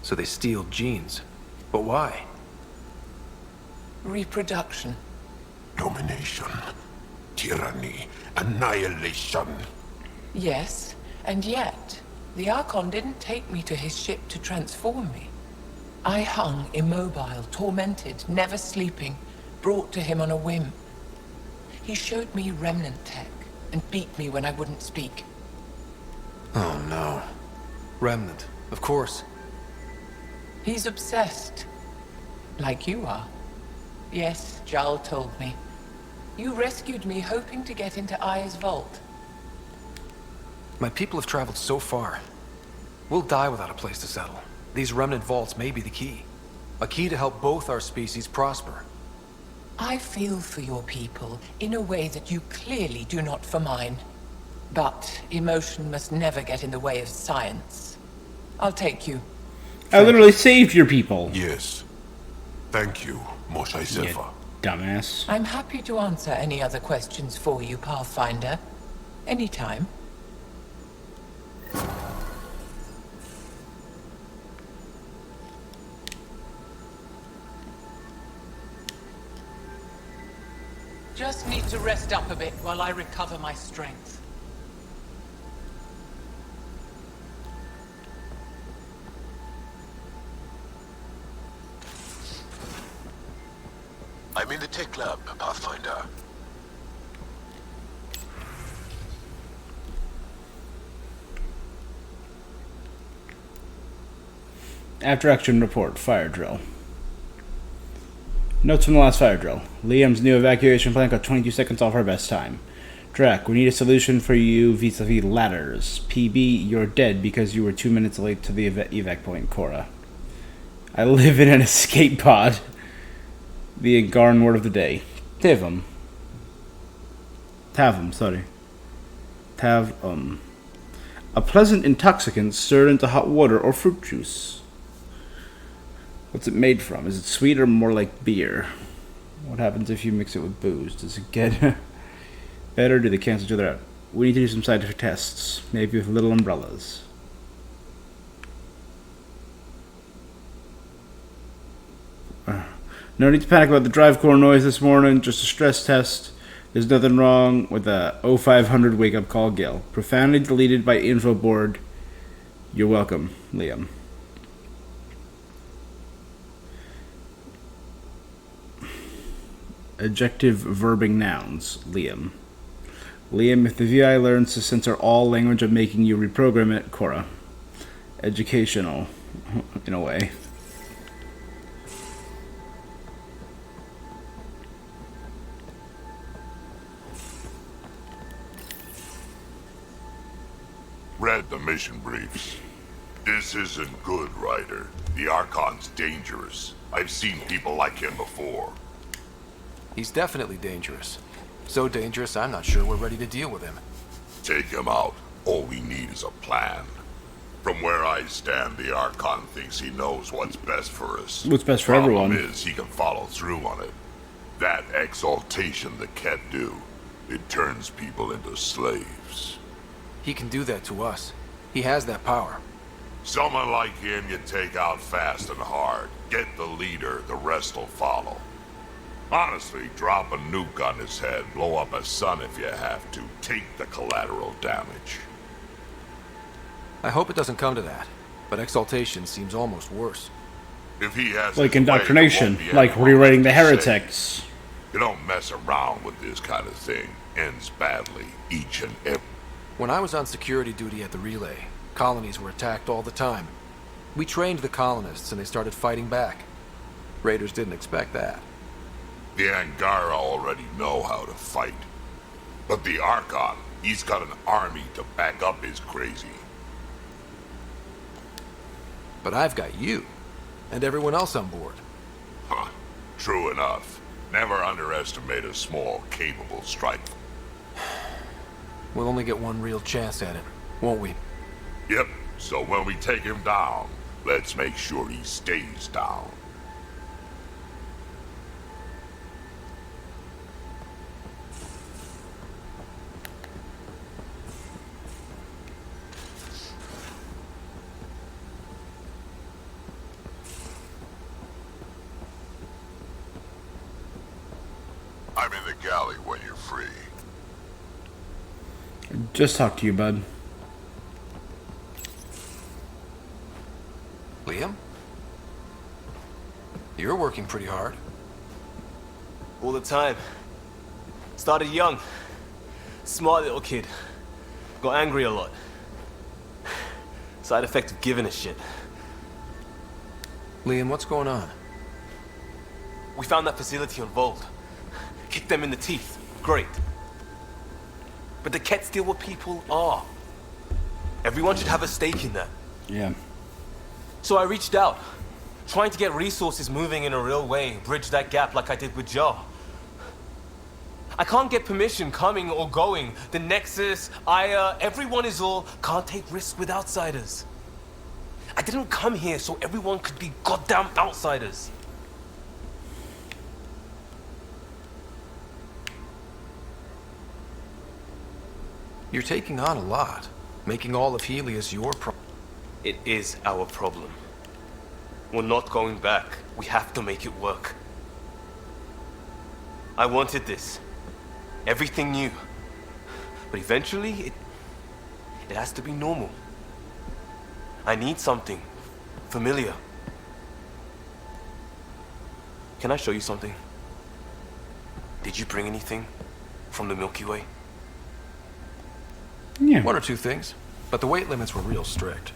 C: So they steal genes. But why?
X: Reproduction.
K: Domination, tyranny, annihilation.
X: Yes, and yet, the Archon didn't take me to his ship to transform me. I hung immobile, tormented, never sleeping, brought to him on a whim. He showed me remnant tech and beat me when I wouldn't speak.
C: Oh no. Remnant, of course.
X: He's obsessed. Like you are. Yes, Jal told me. You rescued me hoping to get into Aya's vault.
C: My people have traveled so far. We'll die without a place to settle. These remnant vaults may be the key. A key to help both our species prosper.
X: I feel for your people in a way that you clearly do not for mine. But emotion must never get in the way of science. I'll take you.
A: I literally saved your people.
K: Yes. Thank you, Moshae Sefa.
A: Dumbass.
X: I'm happy to answer any other questions for you, Pathfinder. Anytime. Just need to rest up a bit while I recover my strength.
L: I'm in the tech lab, Pathfinder.
A: After action report, fire drill. Notes from the last fire drill. Liam's new evacuation plan got 22 seconds off our best time. Drac, we need a solution for you vis-a-vis ladders. PB, you're dead because you were 2 minutes late to the evac point, Cora. I live in an escape pod. The Angaran word of the day. Tavum, sorry. Tavum. A pleasant intoxicant stirred into hot water or fruit juice. What's it made from? Is it sweet or more like beer? What happens if you mix it with booze? Does it get better? Do they cancel each other out? We need to do some scientific tests, maybe with little umbrellas. No need to panic about the drive core noise this morning, just a stress test. There's nothing wrong with the 0500 wake-up call, Gil. Profoundly deleted by info board. You're welcome, Liam. Adjective verbing nouns, Liam. Liam, if the VI learns to censor all language, I'm making you reprogram it, Cora. Educational, in a way.
D: Read the mission briefs. This isn't good, Ryder. The Archon's dangerous. I've seen people like him before.
C: He's definitely dangerous. So dangerous, I'm not sure we're ready to deal with him.
D: Take him out. All we need is a plan. From where I stand, the Archon thinks he knows what's best for us.
A: What's best for everyone.
D: Problem is, he can follow through on it. That exaltation the Ket do, it turns people into slaves.
C: He can do that to us. He has that power.
D: Someone like him you take out fast and hard. Get the leader, the rest will follow. Honestly, drop a nuke on his head, blow up a sun if you have to. Take the collateral damage.
C: I hope it doesn't come to that, but exaltation seems almost worse.
D: If he has
A: like
D: his
A: indoctrination,
D: way,
A: like rewriting the heretics.
D: You don't mess around with this kind of thing. Ends badly, each and every.
C: When I was on security duty at the relay, colonies were attacked all the time. We trained the colonists and they started fighting back. Raiders didn't expect that.
D: The Angara already know how to fight. But the Archon, he's got an army to back up his crazy.
C: But I've got you, and everyone else on board.
D: Huh. True enough. Never underestimate a small, capable strike.
C: We'll only get one real chance at it, won't we?
D: Yep, so when we take him down, let's make sure he stays down. I'm in the galley when you're free.
A: Just talk to you, bud.
C: Liam? You're working pretty hard.
I: All the time. Started young. Smart little kid. Got angry a lot. Side effect of giving a shit.
C: Liam, what's going on?
I: We found that facility on Vold. Kicked them in the teeth. Great. But the Ket steal what people are. Everyone should have a stake in that.
A: Yeah.
I: So I reached out, trying to get resources moving in a real way, bridge that gap like I did with Jar. I can't get permission coming or going. The Nexus, Aya, everyone is all can't take risks with outsiders. I didn't come here so everyone could be goddamn outsiders.
C: You're taking on a lot, making all of Helios your problem.
I: It is our problem. We're not going back. We have to make it work. I wanted this. Everything new. But eventually, it has to be normal. I need something familiar. Can I show you something? Did you bring anything from the Milky Way?
A: Yeah.
C: One or two things, but the weight limits were real strict.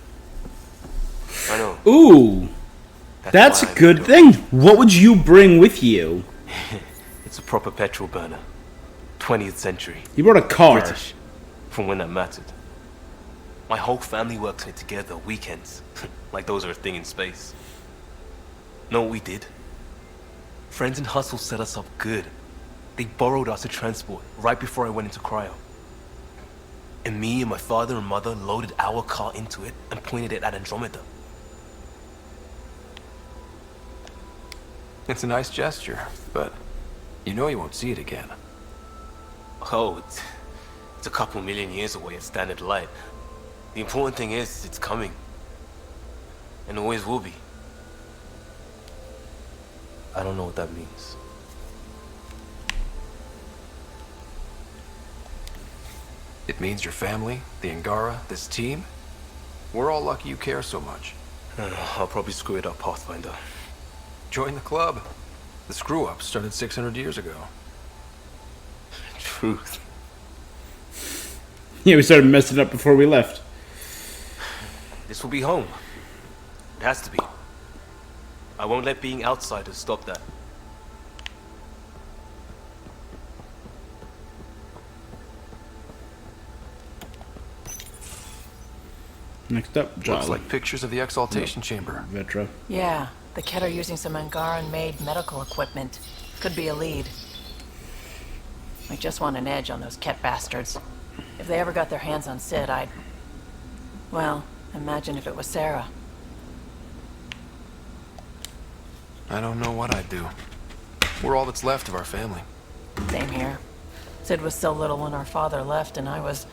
I: I know.
A: Ooh. That's a good thing. What would you bring with you?
I: It's a proper petrol burner. 20th century.
A: You brought a car.
I: British. From when that mattered. My whole family works on it together, weekends. Like those are a thing in space. Know what we did? Friends in Hustle set us up good. They borrowed us to transport right before I went into cryo. And me and my father and mother loaded our car into it and pointed it at Andromeda.
C: It's a nice gesture, but you know you won't see it again.
I: Oh, It's a couple million years away at standard light. The important thing is, it's coming. And always will be. I don't know what that means.
C: It means your family, the Angara, this team. We're all lucky you care so much.
I: I'll probably screw it up, Pathfinder.
C: Join the club. The screw-up started 600 years ago.
I: Truth.
A: Yeah, we started messing up before we left.
I: This will be home. It has to be. I won't let being outsiders stop that.
A: Next up, John.
C: Looks like pictures of the exaltation chamber.
A: Vetra.
O: Yeah, the Ket are using some Angaran-made medical equipment. Could be a lead. I just want an edge on those Ket bastards. If they ever got their hands on Sid, I'd... Well, imagine if it was Sarah.
C: I don't know what I'd do. We're all that's left of our family.
O: Same here. Sid was so little when our father left, and I was...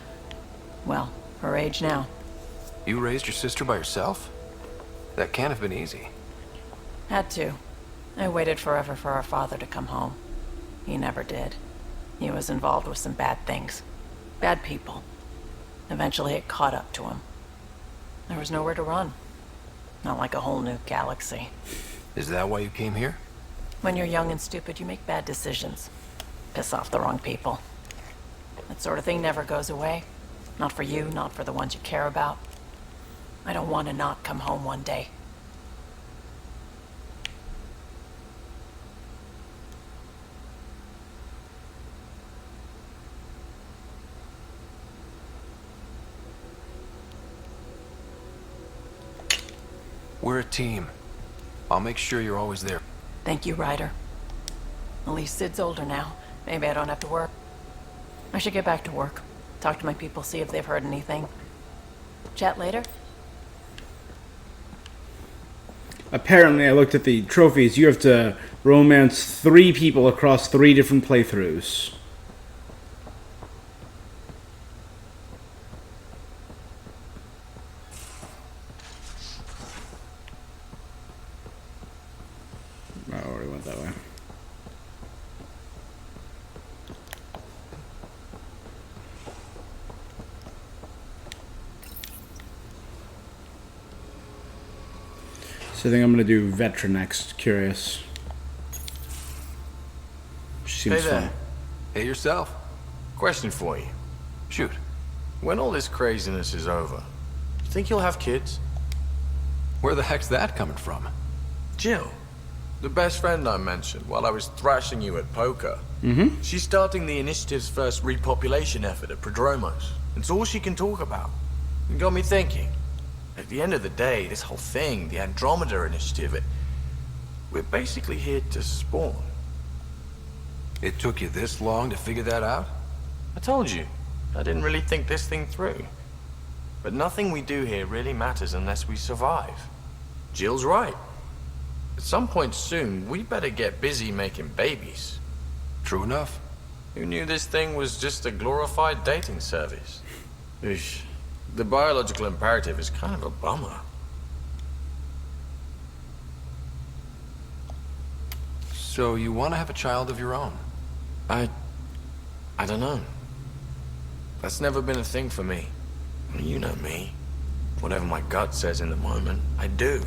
O: well, her age now.
C: You raised your sister by yourself? That can't have been easy.
O: Had to. I waited forever for our father to come home. He never did. He was involved with some bad things. Bad people. Eventually it caught up to him. There was nowhere to run. Not like a whole new galaxy.
C: Is that why you came here?
O: When you're young and stupid, you make bad decisions. Piss off the wrong people. That sort of thing never goes away. Not for you, not for the ones you care about. I don't want to not come home one day.
C: We're a team. I'll make sure you're always there.
O: Thank you, Ryder. At least Sid's older now. Maybe I don't have to work. I should get back to work. Talk to my people, see if they've heard anything. Chat later?
A: Apparently, I looked at the trophies. You have to romance 3 people across 3 different playthroughs. I already went that way. So I think I'm going to do Vetra next. Curious. She seems
S: Hey there.
A: fun.
C: Hey yourself.
S: Question for you.
C: Shoot.
S: When all this craziness is over, you think you'll have kids?
C: Where the heck's that coming from?
S: Jill, the best friend I mentioned while I was thrashing you at poker.
A: Mm-hmm.
S: She's starting the initiative's first repopulation effort at Prodromos. It's all she can talk about. It got me thinking. At the end of the day, this whole thing, the Andromeda initiative, we're basically here to spawn.
C: It took you this long to figure that out?
S: I told you, I didn't really think this thing through. But nothing we do here really matters unless we survive. Jill's right. At some point soon, we better get busy making babies.
C: True enough.
S: Who knew this thing was just a glorified dating service? Eesh. The biological imperative is kind of a bummer.
C: So you want to have a child of your own?
S: I don't know. That's never been a thing for me. You know me. Whatever my gut says in the moment, I do.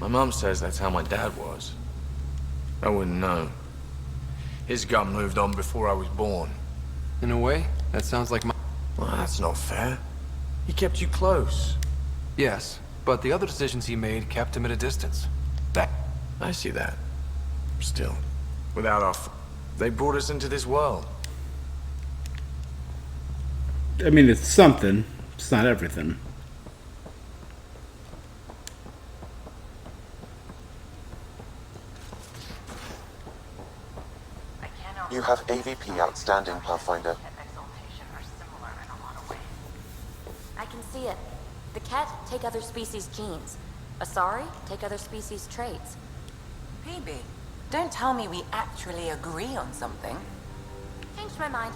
S: My mom says that's how my dad was. I wouldn't know. His gut moved on before I was born.
C: In a way, that sounds like my...
S: Well, that's not fair. He kept you close.
C: Yes, but the other decisions he made kept him at a distance.
S: I see that. Still, without our... They brought us into this world.
A: I mean, it's something. It's not everything.
J: You have AVP outstanding, Pathfinder.
T: I can see it. The Ket take other species' genes. Asari take other species' traits.
F: Maybe. Don't tell me we actually agree on something.
T: Changed my mind.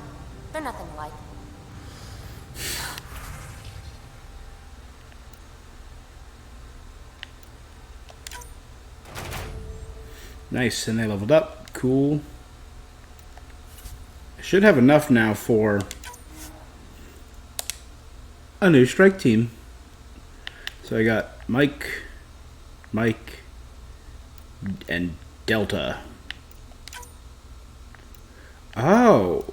T: They're nothing alike.
A: Nice, and they leveled up. Cool. I should have enough now for a new strike team. So I got Mike, and Delta. Oh.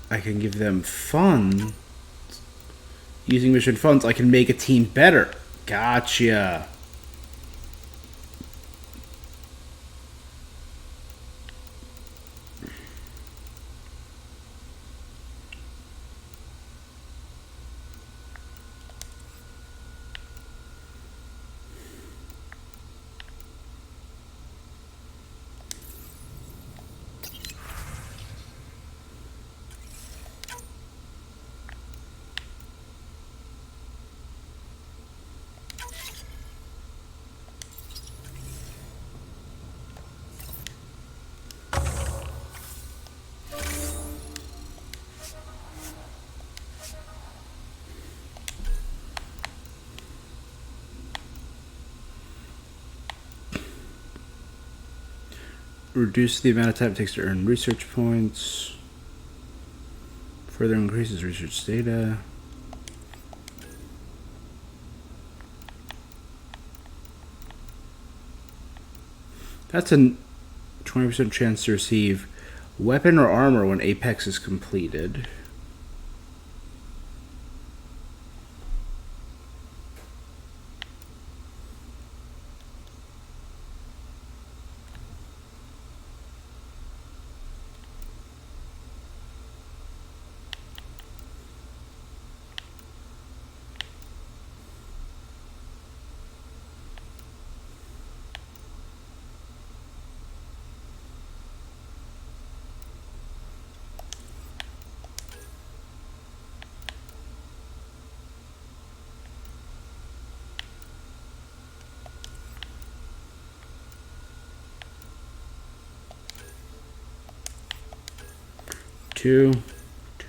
A: I can give them funds. Using mission funds, I can make a team better. Gotcha. Reduce the amount of time it takes to earn research points. Further increases research data. That's a 20% chance to receive weapon or armor when Apex is completed. Two,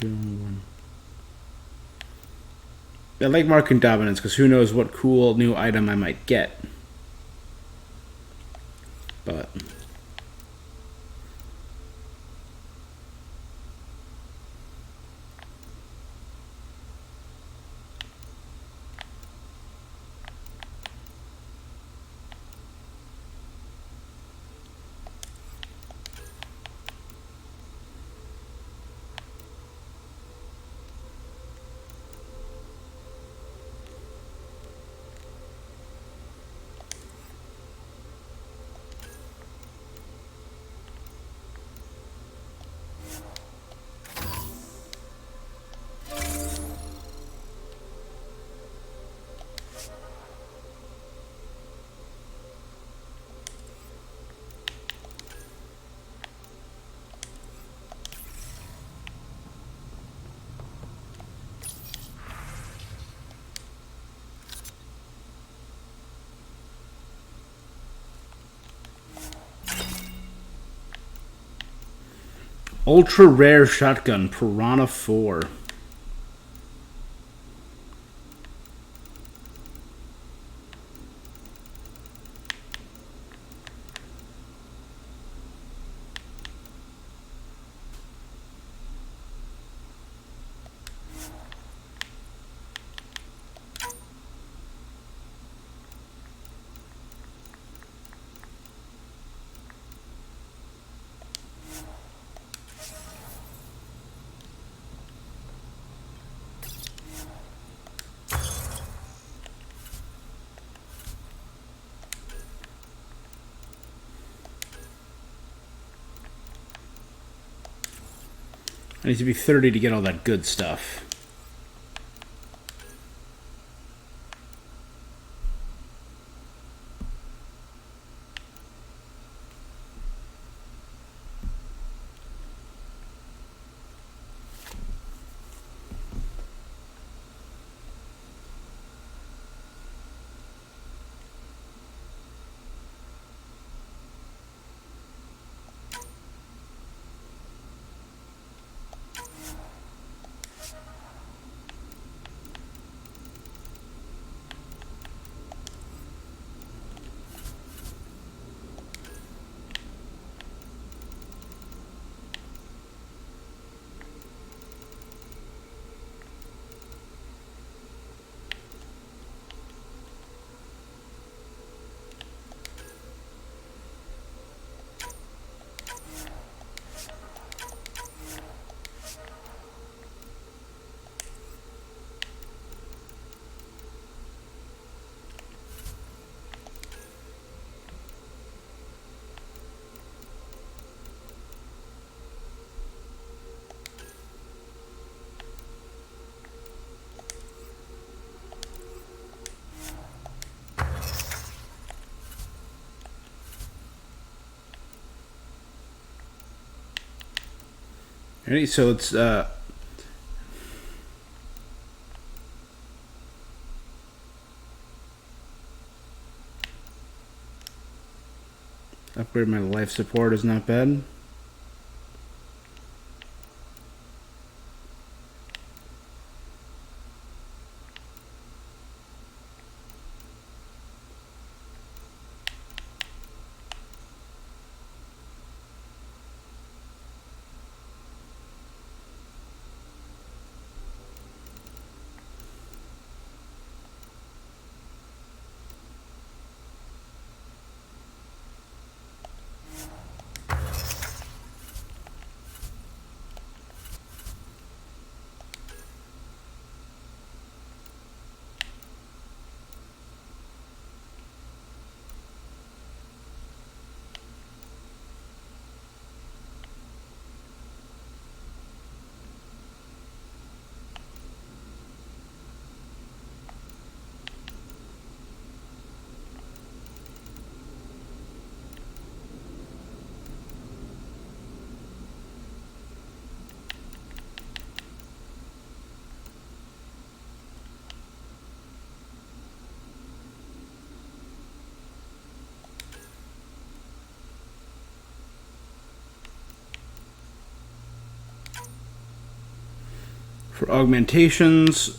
A: 1. I like marking dominance because who knows what cool new item I might get. But ultra rare shotgun, Piranha 4. I need to be 30 to get all that good stuff. Alright, so it's upgrade my life support is not bad. For augmentations,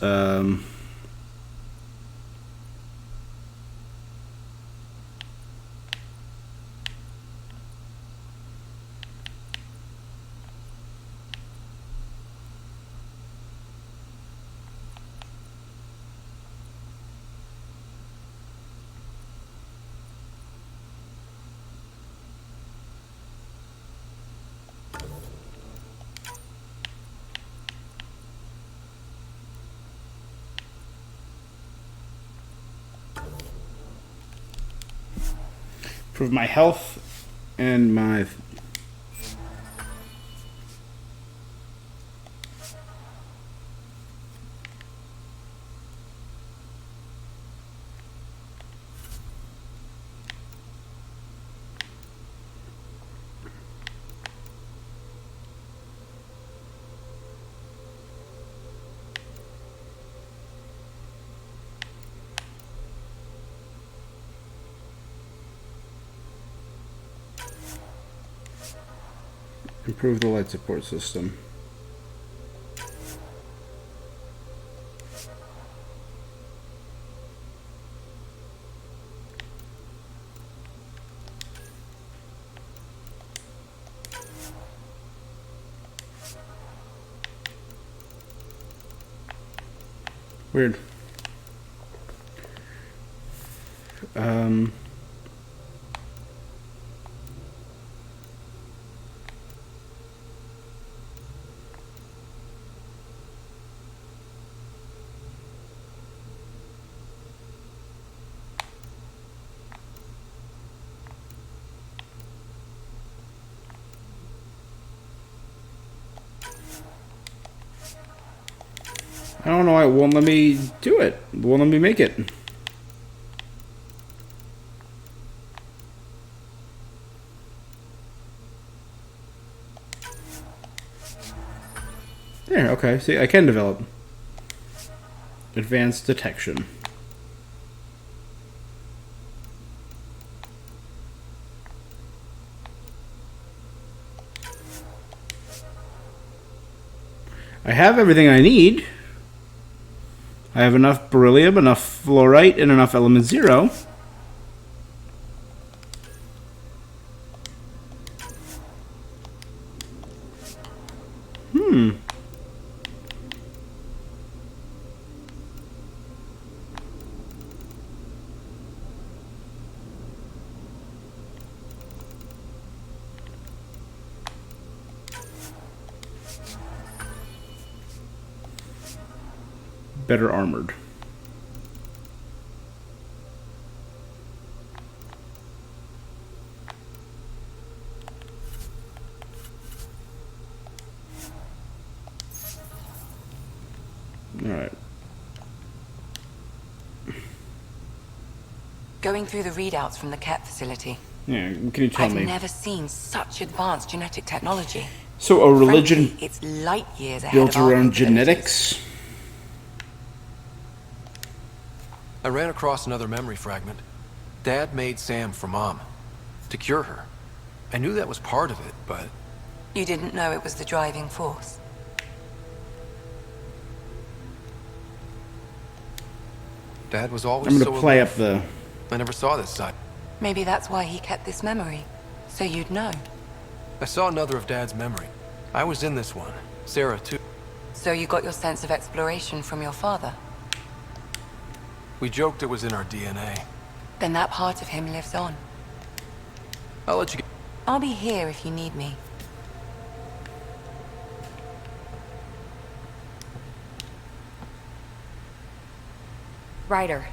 A: improve my health and my improve the light support system. Weird. I don't know why it won't let me do it. It won't let me make it. There, okay. See, I can develop. Advanced detection. I have everything I need. I have enough beryllium, enough fluorite, and enough element 0. Better armored. Alright.
F: Going through the readouts from the Ket facility.
A: Yeah, can you tell me?
F: I've never seen such advanced genetic technology.
A: So a religion
F: Frankly, it's light years ahead
A: built
F: of our
A: around
F: capabilities.
A: genetics?
C: I ran across another memory fragment. Dad made Sam for Mom, to cure her. I knew that was part of it, but...
F: You didn't know it was the driving force?
C: Dad was always
A: I'm
C: so
A: gonna play
C: aloof.
A: up the...
C: I never saw this side.
F: Maybe that's why he kept this memory, so you'd know.
C: I saw another of Dad's memory. I was in this one. Sarah, too.
F: So you got your sense of exploration from your father?
C: We joked it was in our DNA.
F: Then that part of him lives on.
C: I'll let you get...
F: I'll be here if you need me.
T: Ryder,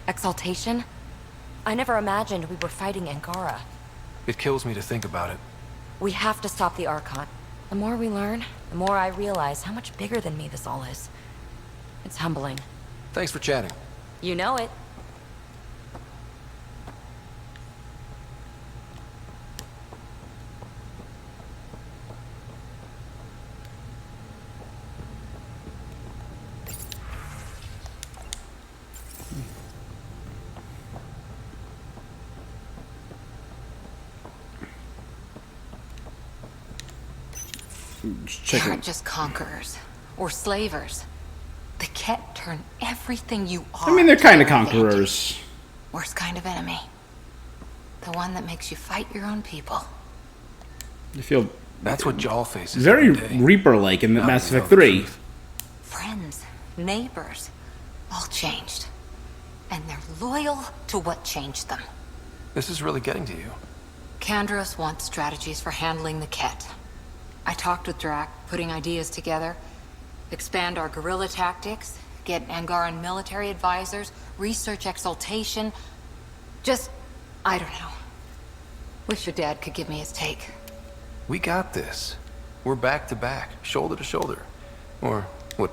T: exaltation? I never imagined we were fighting Angara.
C: It kills me to think about it.
T: We have to stop the Archon. The more we learn, the more I realize how much bigger than me this all is. It's humbling.
C: Thanks for chatting.
T: You know it.
F: They aren't just conquerors or slavers. The Ket turn everything you are.
A: I mean, they're kind of
F: to their advantage.
A: conquerors.
F: Worst kind of enemy. The one that makes you fight your own people.
A: I feel
C: That's what Jaal faces
A: very
C: every day.
A: Reaper-like in the
C: Now
A: Mass
C: we know
A: Effect
C: the
A: 3.
C: truth.
F: Friends, neighbors, all changed. And they're loyal to what changed them.
C: This is really getting to you.
F: Kandros wants strategies for handling the Ket. I talked with Drac, putting ideas together. Expand our guerrilla tactics, get Angaran military advisors, research exaltation. Just, I don't know. Wish your dad could give me his take.
C: We got this. We're back to back, shoulder to shoulder. Or what?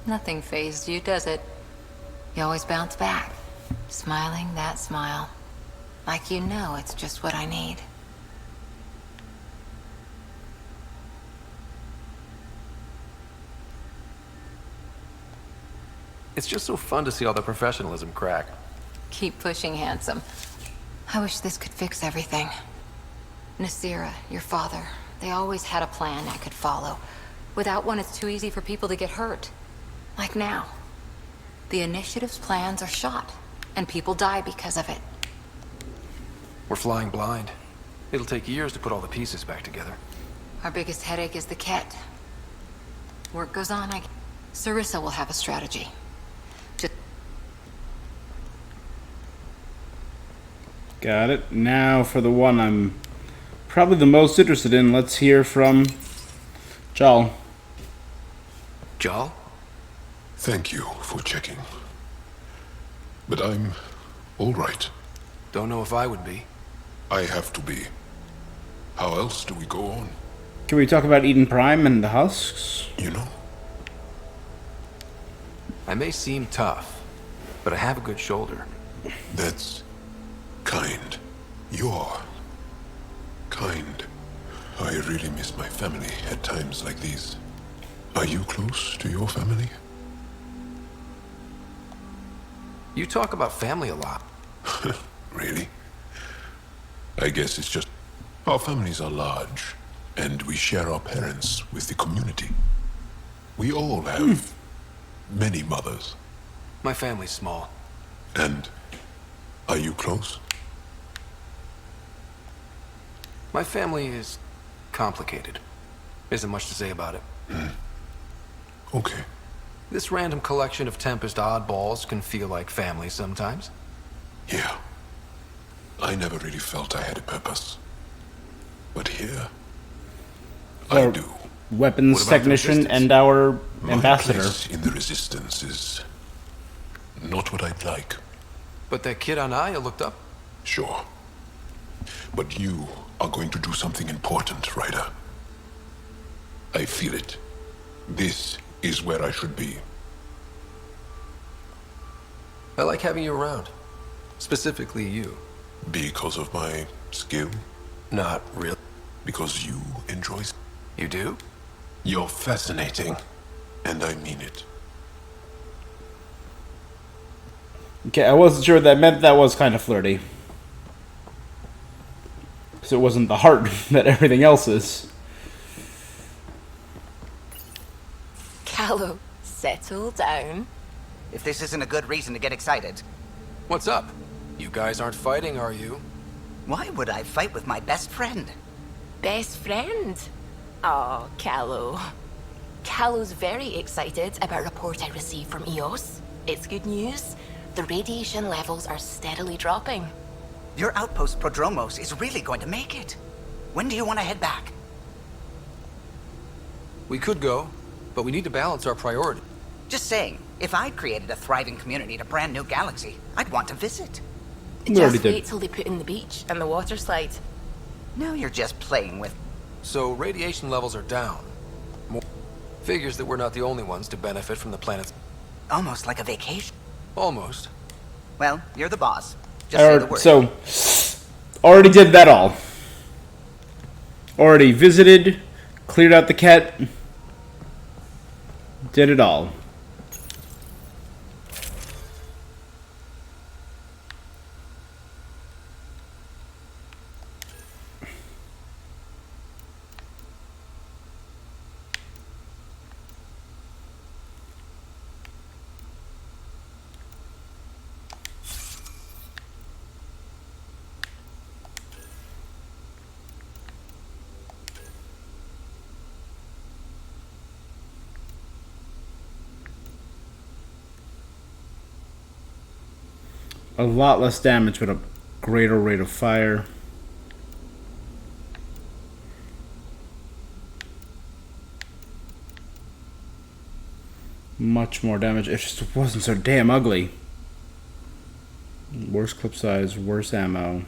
F: Nothing fazed you, does it? You always bounce back, smiling that smile. Like you know it's just what I need.
C: It's just so fun to see all the professionalism crack.
F: Keep pushing, handsome. I wish this could fix everything. Nasira, your father, they always had a plan I could follow. Without one, it's too easy for people to get hurt. Like now. The Initiative's plans are shot, and people die because of it.
C: We're flying blind. It'll take years to put all the pieces back together.
F: Our biggest headache is the Ket. Work goes on, Sarissa will have a strategy.
A: Got it. Now for the one I'm probably the most interested in, let's hear from Jaal.
C: Jaal?
K: Thank you for checking. But I'm all right.
C: Don't know if I would be.
K: I have to be. How else do we go on?
A: Can we talk about Eden Prime and the husks?
K: You know?
C: I may seem tough, but I have a good shoulder.
K: That's kind. You're kind. I really miss my family at times like these. Are you close to your family?
C: You talk about family a lot.
K: Really? I guess it's just our families are large, and we share our parents with the community. We all have many mothers.
C: My family's small.
K: And are you close?
C: My family is complicated. Isn't much to say about it.
K: Okay.
C: This random collection of Tempest oddballs can feel like family sometimes.
K: Yeah. I never really felt I had a purpose. But here, I do.
A: Weapons technician and our ambassador.
K: My place in the Resistance is not what I'd like.
C: But that kid on Aya looked up.
K: Sure. But you are going to do something important, Ryder. I feel it. This is where I should be.
C: I like having you around. Specifically you.
K: Because of my skill?
C: Not really.
K: Because you enjoy...
C: You do?
K: You're fascinating, and I mean it.
A: Okay, I wasn't sure what that meant. That was kind of flirty. Because it wasn't the heart that everything else is.
P: Callow, settle down.
U: If this isn't a good reason to get excited.
C: What's up? You guys aren't fighting, are you?
U: Why would I fight with my best friend?
P: Best friend? Oh, Callow. Callow's very excited about a report I received from EOS. It's good news. The radiation levels are steadily dropping.
U: Your outpost Prodromos is really going to make it. When do you want to head back?
C: We could go, but we need to balance our priority.
U: Just saying, if I'd created a thriving community in a brand new galaxy, I'd want to visit.
P: Just wait till they put in the beach and the water slide.
U: Now you're just playing with...
C: So radiation levels are down. Figures that we're not the only ones to benefit from the planet's...
U: Almost like a vacation.
C: Almost.
U: Well, you're the boss. Just say the word.
A: So, already did that all. Already visited, cleared out the cat, did it all. A lot less damage, but a greater rate of fire. Much more damage. It just wasn't so damn ugly. Worse clip size, worse ammo.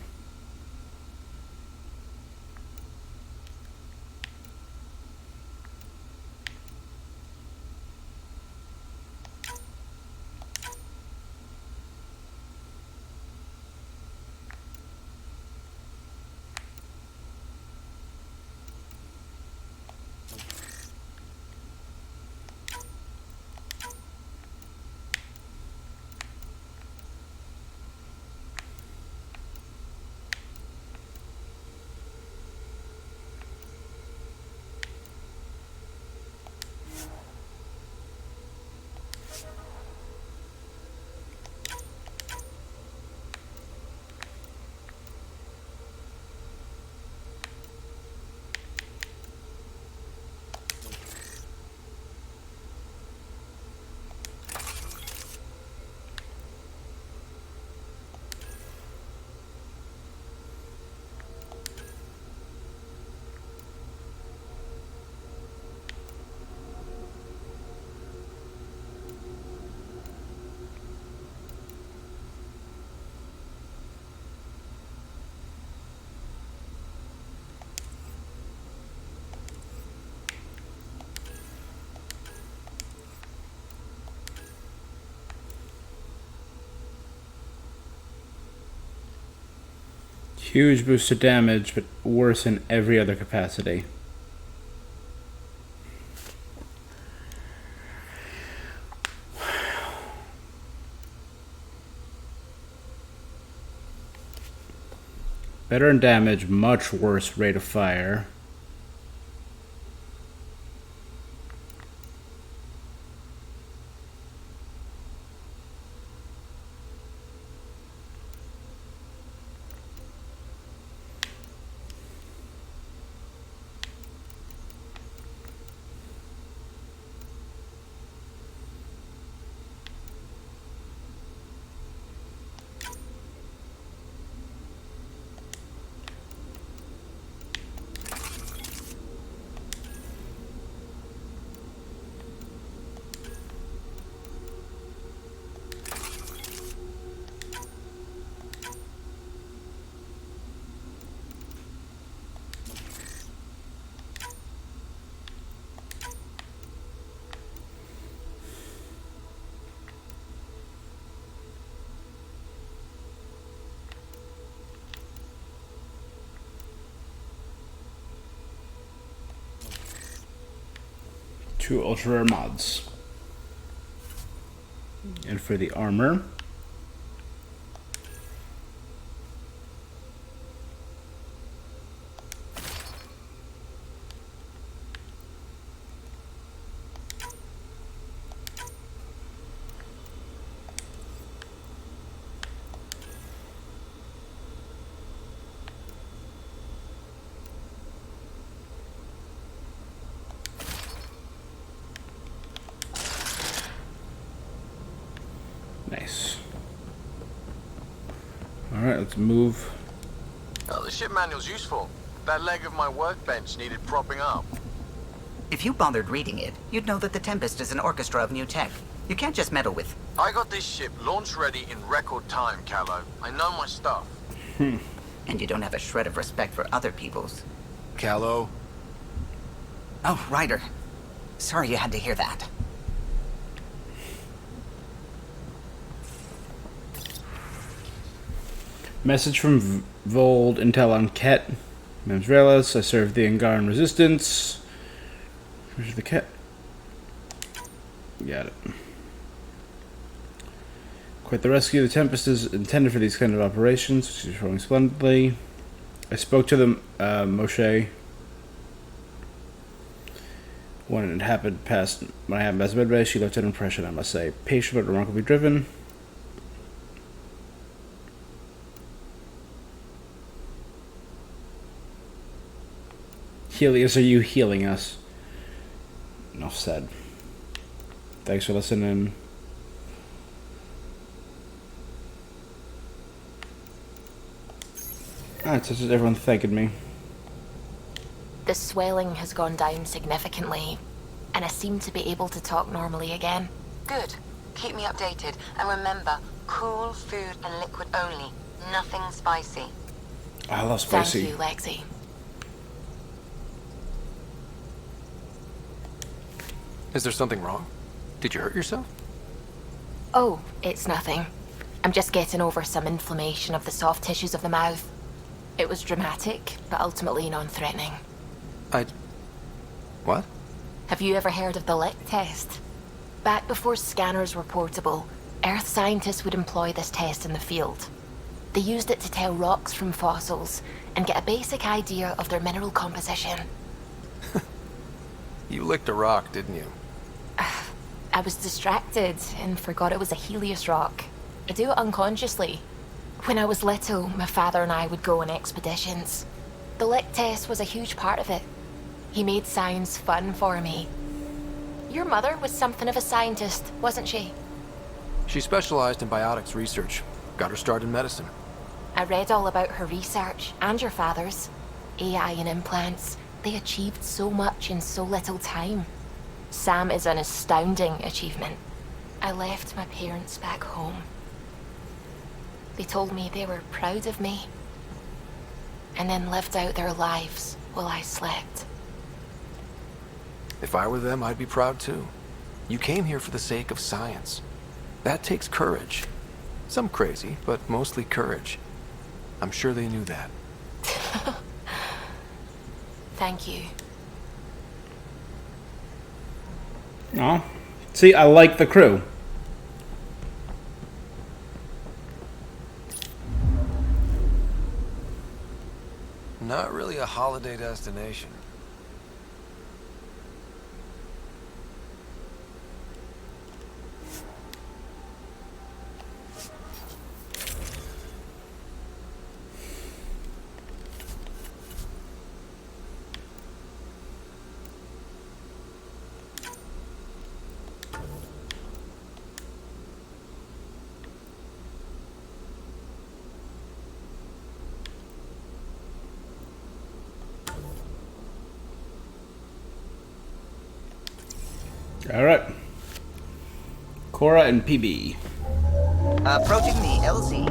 A: Huge boost to damage, but worse in every other capacity. Better in damage, much worse rate of fire. 2 ultra rare mods. And for the armor, nice. Alright, let's move.
G: Oh, the ship manual's useful. That leg of my workbench needed propping up.
U: If you bothered reading it, you'd know that the Tempest is an orchestra of new tech. You can't just meddle with...
G: I got this ship launch ready in record time, Callow. I know my stuff.
U: And you don't have a shred of respect for other people's.
G: Callow?
U: Oh, Ryder. Sorry you had to hear that.
A: Message from Vold, intel on Ket. My name's Relis. I serve the Angaran Resistance. Where's the Ket? Got it. Quite the rescue. The Tempest is intended for these kind of operations. She's performing splendidly. I spoke to the Moshe when it happened past midway. She left an impression, I must say. Patient but remarkably driven. Helios, are you healing us? Enough said. Thanks for listening. Alright, so everyone thanking me.
P: The swelling has gone down significantly, and I seem to be able to talk normally again.
F: Good. Keep me updated. And remember, cool food and liquid only. Nothing spicy.
A: I love spicy.
P: Thank you, Lexi.
C: Is there something wrong? Did you hurt yourself?
P: Oh, it's nothing. I'm just getting over some inflammation of the soft tissues of the mouth. It was dramatic, but ultimately non-threatening.
C: What?
P: Have you ever heard of the lick test? Back before scanners were portable, Earth scientists would employ this test in the field. They used it to tell rocks from fossils and get a basic idea of their mineral composition.
C: You licked a rock, didn't you?
P: I was distracted and forgot it was a Helios rock. I do it unconsciously. When I was little, my father and I would go on expeditions. The lick test was a huge part of it. He made science fun for me. Your mother was something of a scientist, wasn't she?
C: She specialized in biotics research. Got her start in medicine.
P: I read all about her research, and your father's. AI and implants. They achieved so much in so little time. Sam is an astounding achievement. I left my parents back home. They told me they were proud of me, and then lived out their lives while I slept.
C: If I were them, I'd be proud too. You came here for the sake of science. That takes courage. Some crazy, but mostly courage. I'm sure they knew that.
P: Thank you.
A: Aw. See, I like the crew.
C: Not really a holiday destination.
A: Alright. Cora and PB.
U: Approaching the LZ.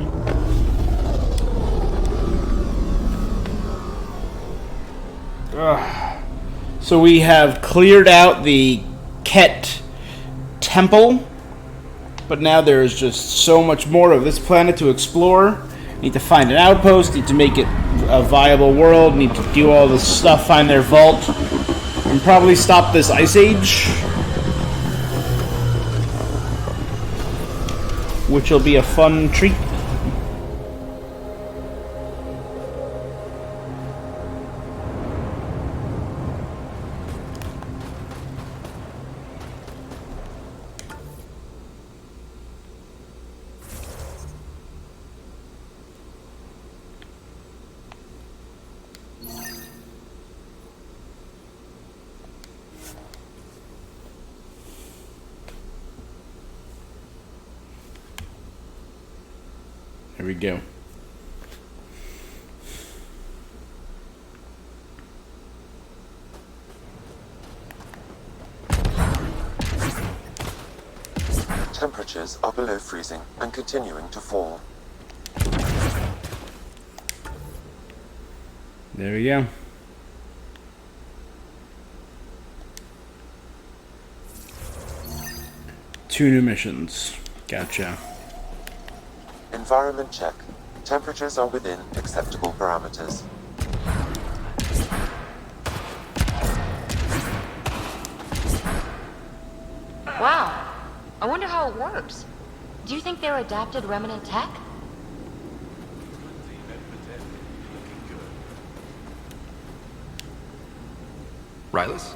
A: So we have cleared out the Ket temple, but now there is just so much more of this planet to explore. Need to find an outpost, need to make it a viable world, need to do all this stuff, find their vault, and probably stop this ice age. which will be a fun treat. There we go.
J: Temperatures are below freezing and continuing to fall.
A: There we go. Two new missions. Gotcha.
J: Environment check. Temperatures are within acceptable parameters.
T: Wow. I wonder how it works. Do you think they're adapted remnant tech?
C: Rylas?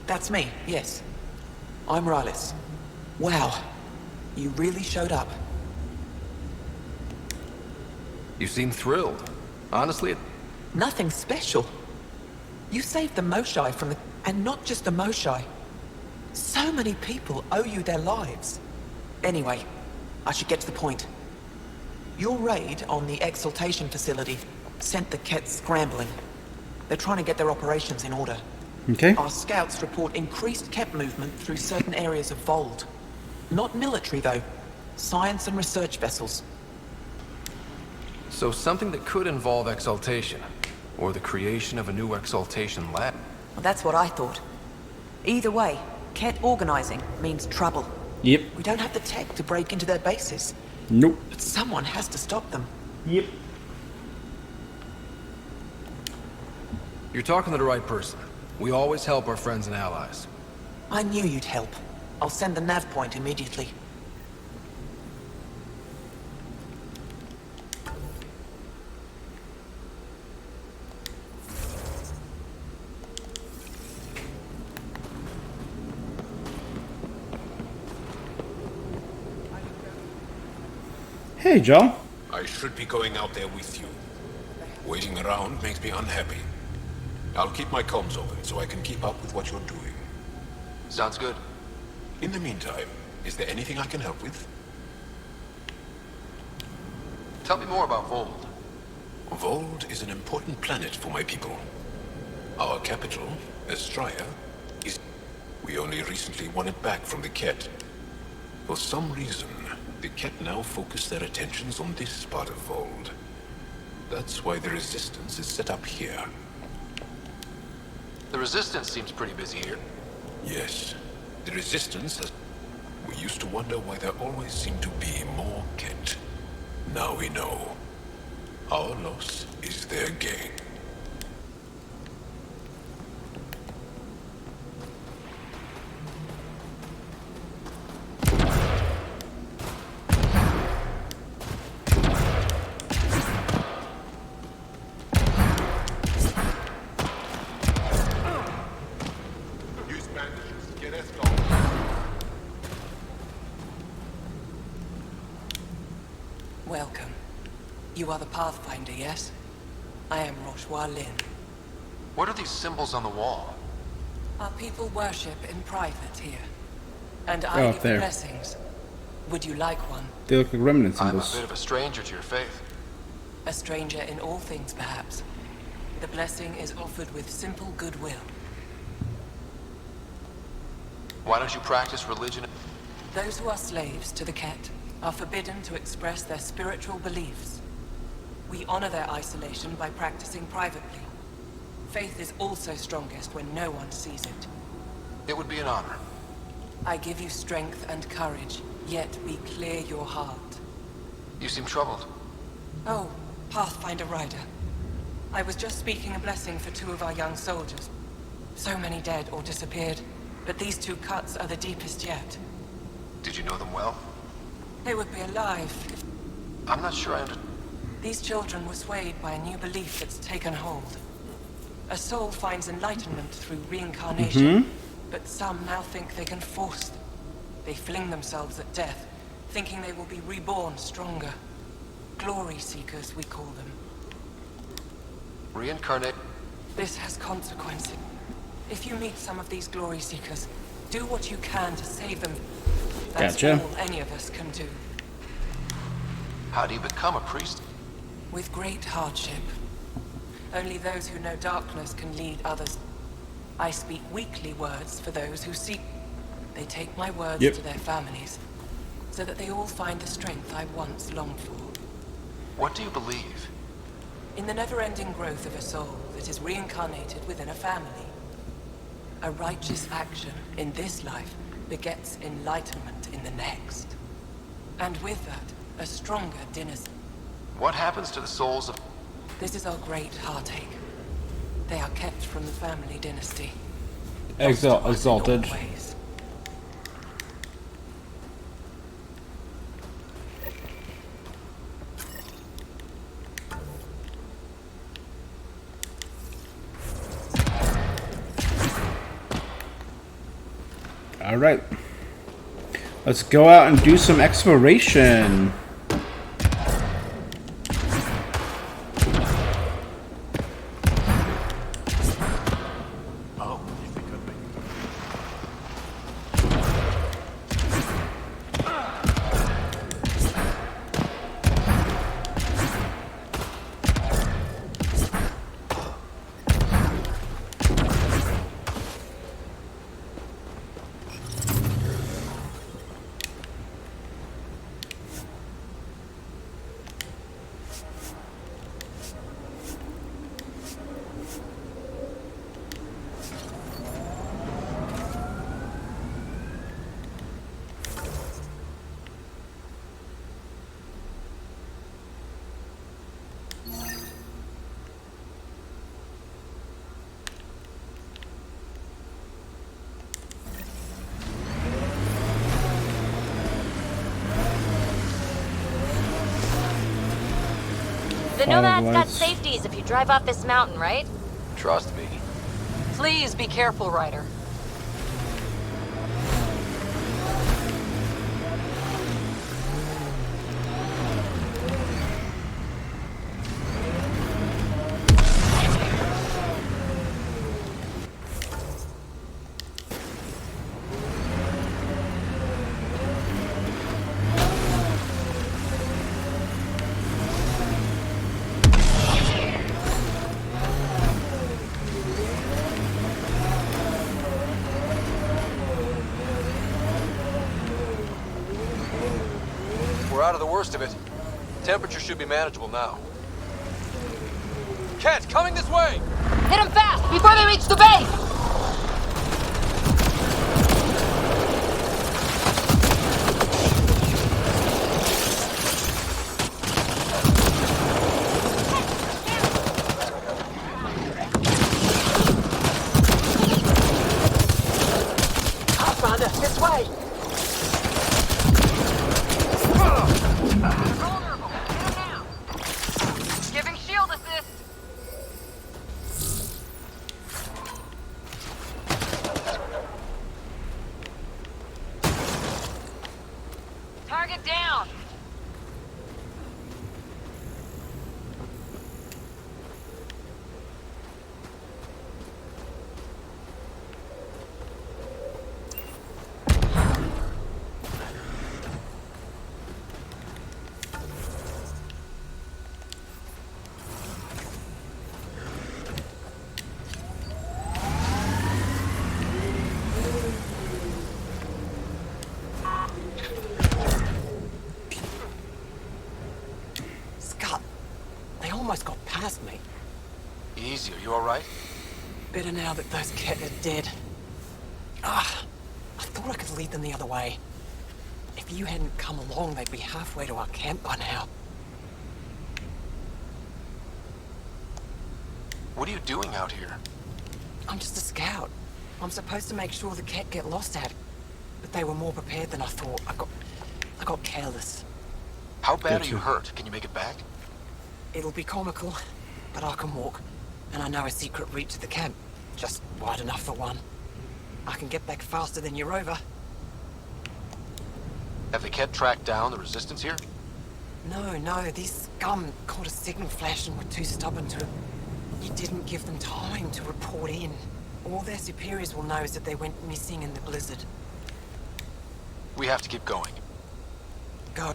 H: That's me, yes. I'm Rylas. Wow. You really showed up.
C: You seem thrilled. Honestly,
H: Nothing special. You saved the Moshai from the... And not just the Moshai. So many people owe you their lives. Anyway, I should get to the point. Your raid on the exaltation facility sent the Kett scrambling. They're trying to get their operations in order.
A: Okay.
H: Our scouts report increased Kett movement through certain areas of Vold. Not military, though. Science and research vessels.
C: so something that could involve exaltation, or the creation of a new exaltation lab.
N: Well, that's what I thought. Either way, Kett organizing means trouble.
A: Yep.
H: We don't have the tech to break into their bases.
A: Nope.
H: But someone has to stop them.
A: Yep.
C: You're talking to the right person. We always help our friends and allies.
H: I knew you'd help. I'll send the nav point immediately.
A: Hey, Joe.
K: I should be going out there with you. Waiting around makes me unhappy. I'll keep my comms open so I can keep up with what you're doing.
C: Sounds good.
K: In the meantime, is there anything I can help with?
C: Tell me more about Vold.
K: Vold is an important planet for my people. Our capital, Estraya, is... We only recently won it back from the Kett. For some reason, the Kett now focus their attentions on this part of Vold. That's why the Resistance is set up here.
C: The Resistance seems pretty busy here.
K: Yes, the Resistance has... We used to wonder why there always seemed to be more Kett. Now we know. Our loss is their gain.
H: Welcome. You are the Pathfinder, yes? I am Roshua Lin.
C: What are these symbols on the wall?
H: Our people worship in private here. And I give
A: there.
H: blessings. Would you like one?
A: They look like remnant
C: I'm a
A: symbols.
C: bit of a stranger to your faith.
H: A stranger in all things, perhaps. The blessing is offered with simple goodwill.
C: Why don't you practice religion?
H: Those who are slaves to the Kett are forbidden to express their spiritual beliefs. We honor their isolation by practicing privately. Faith is also strongest when no one sees it.
C: It would be an honor.
H: I give you strength and courage, yet be clear your heart.
C: You seem troubled.
H: Oh, Pathfinder Rider. I was just speaking a blessing for 2 of our young soldiers. So many dead or disappeared, but these 2 cuts are the deepest yet.
C: Did you know them well?
N: They would be alive if...
C: I'm not sure I understand.
N: These children were swayed by a new belief that's taken hold. A soul finds enlightenment through reincarnation, but some now think they can force them. They fling themselves at death, thinking they will be reborn stronger. Glory seekers, we call them.
C: Reincarnate?
N: This has consequences. If you meet some of these glory seekers, do what you can to save them. That's
A: Gotcha.
N: all any of us can do.
C: How do you become a priest?
N: With great hardship. Only those who know darkness can lead others. I speak weekly words for those who seek. They take my words to their families, so that they all find the strength I once longed for.
C: What do you believe?
N: In the never-ending growth of a soul that is reincarnated within a family. A righteous action in this life begets enlightenment in the next. And with that, a stronger dynasty.
C: What happens to the souls of...
N: This is our great heartache. They are kept from the family dynasty.
A: Exalted. All right. Let's go out and do some exploration.
T: The Nomad's got safeties if you drive off this mountain, right?
C: Trust me.
F: Please be careful, Ryder.
C: We're out of the worst of it. Temperature should be manageable now. Kent, coming this way!
F: Hit them fast before they reach the base!
Q: Pathfinder, this way!
F: Giving shield assist. Target down.
H: Almost got past me.
C: Easy, are you alright?
H: Better now that those Ket are dead. I thought I could lead them the other way. If you hadn't come along, they'd be halfway to our camp by now.
C: What are you doing out here?
H: I'm just a scout. I'm supposed to make sure the Ket get lost at. But they were more prepared than I thought. I got careless.
C: How bad are
A: Gotcha.
C: you hurt? Can you make it back?
H: It'll be comical, but I can walk. And I know a secret route to the camp. Just wide enough for one. I can get back faster than your rover.
C: Have the Ket tracked down the resistance here?
H: No, these scum caught a signal flash and were too stubborn to... You didn't give them time to report in. All their superiors will know is that they went missing in the blizzard.
C: We have to keep going.
H: Go.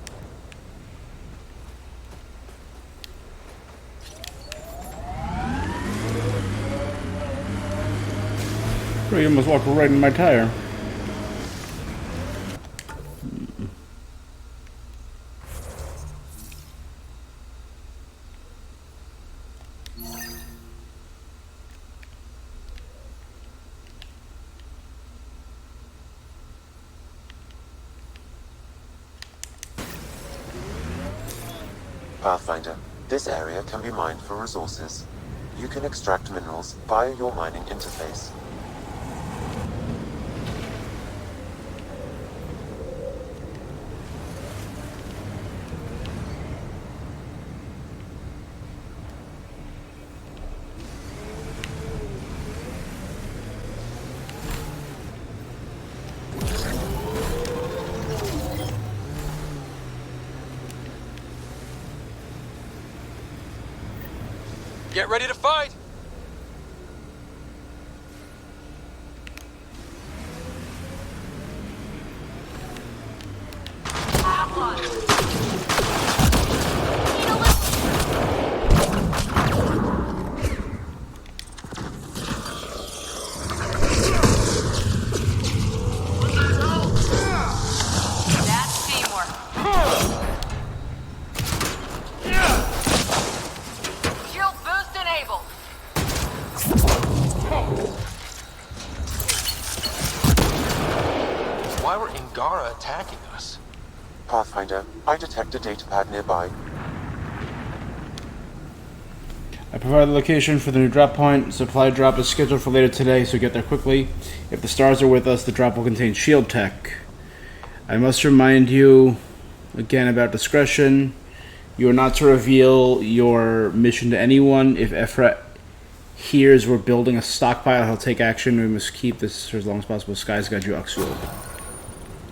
A: You almost walked right in my tire.
J: Pathfinder, this area can be mined for resources. You can extract minerals via your mining interface.
C: Get ready to fight!
F: That's teamwork. Shield boost enabled.
C: Why were Ingara attacking us?
J: Pathfinder, I detect a datapad nearby.
A: I provided the location for the new drop point. Supply drop is scheduled for later today, so get there quickly. If the stars are with us, the drop will contain shield tech. I must remind you again about discretion. You are not to reveal your mission to anyone. If Ephra hears we're building a stockpile, he'll take action. We must keep this for as long as possible. Skies guide you, Aksul.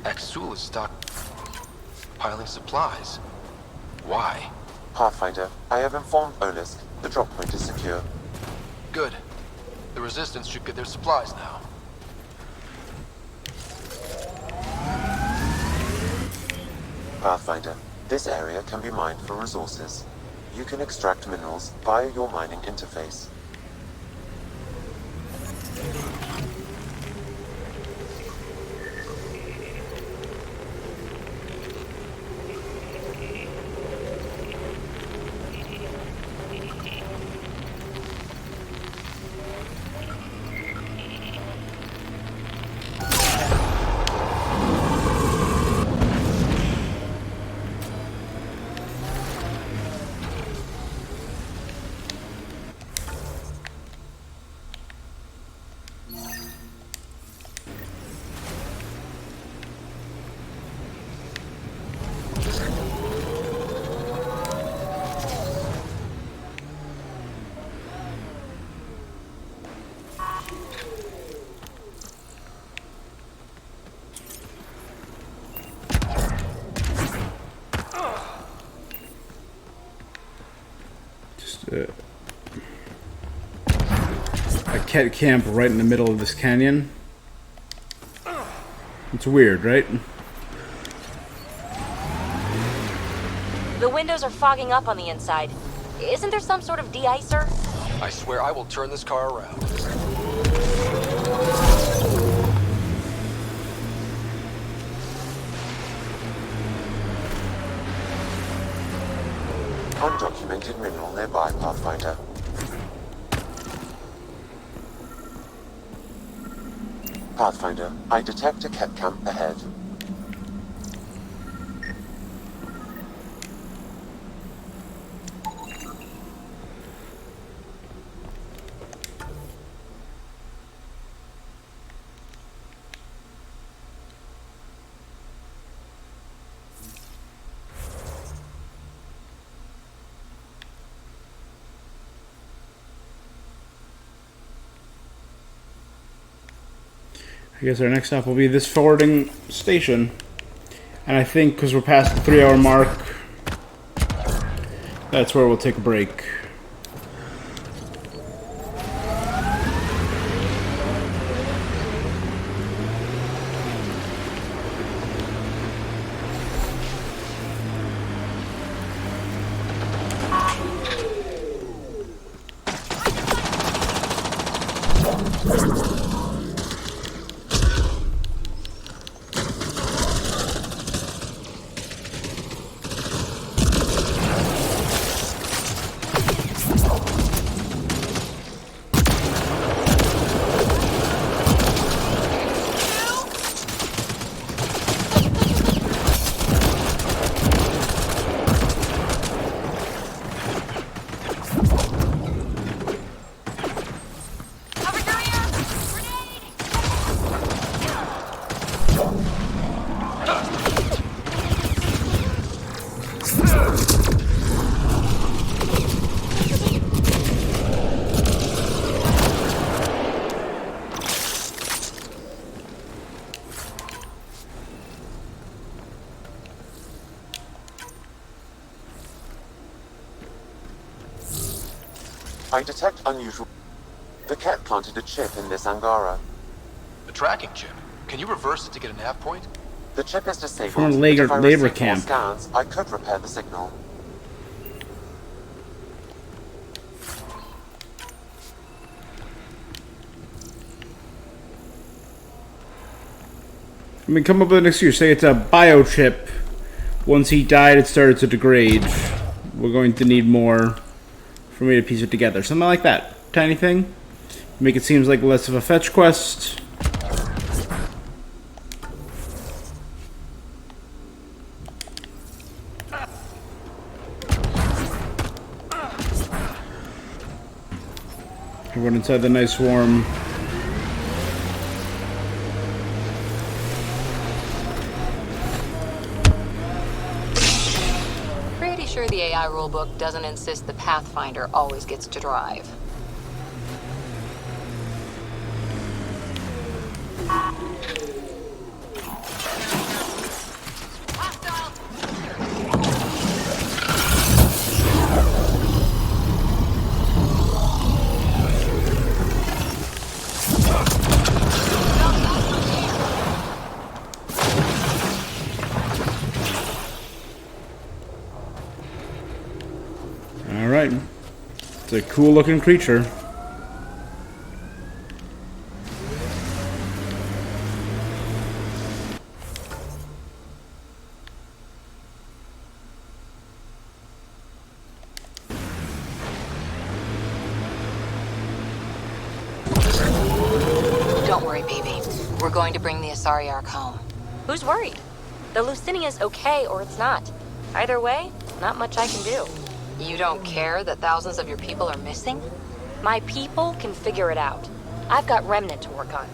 C: Aksul is stockpiling supplies. Why?
J: Pathfinder, I have informed Olisk. The drop point is secure.
C: Good. The Resistance should get their supplies now.
J: Pathfinder, this area can be mined for resources. You can extract minerals via your mining interface.
A: A cat camp right in the middle of this canyon. It's weird, right?
T: The windows are fogging up on the inside. Isn't there some sort of de-icer?
C: I swear I will turn this car around.
J: Undocumented mineral nearby, Pathfinder. Pathfinder, I detect a cat camp ahead.
A: I guess our next stop will be this forwarding station. And I think because we're past the 3-hour mark, that's where we'll take a break.
J: I detect unusual... The cat planted a chip in this Angara.
C: The tracking chip. Can you reverse it to get a nav point?
J: The chip is disabled.
A: From a
J: but
A: labor
J: if I receive more
A: camp.
J: scans, I could repair the signal.
A: I mean, come up with an excuse. Say it's a biochip. Once he died, it started to degrade. We're going to need more for me to piece it together. Something like that. Tiny thing. Make it seem like less of a fetch quest. Everyone inside the nice warm...
F: Pretty sure the AI rulebook doesn't insist the Pathfinder always gets to drive.
A: Alright. It's a cool looking creature.
F: Don't worry, baby. We're going to bring the Asari Ark home.
T: Who's worried? The Lucinia's okay or it's not. Either way, not much I can do.
F: You don't care that thousands of your people are missing?
T: My people can figure it out. I've got Remnant to work on.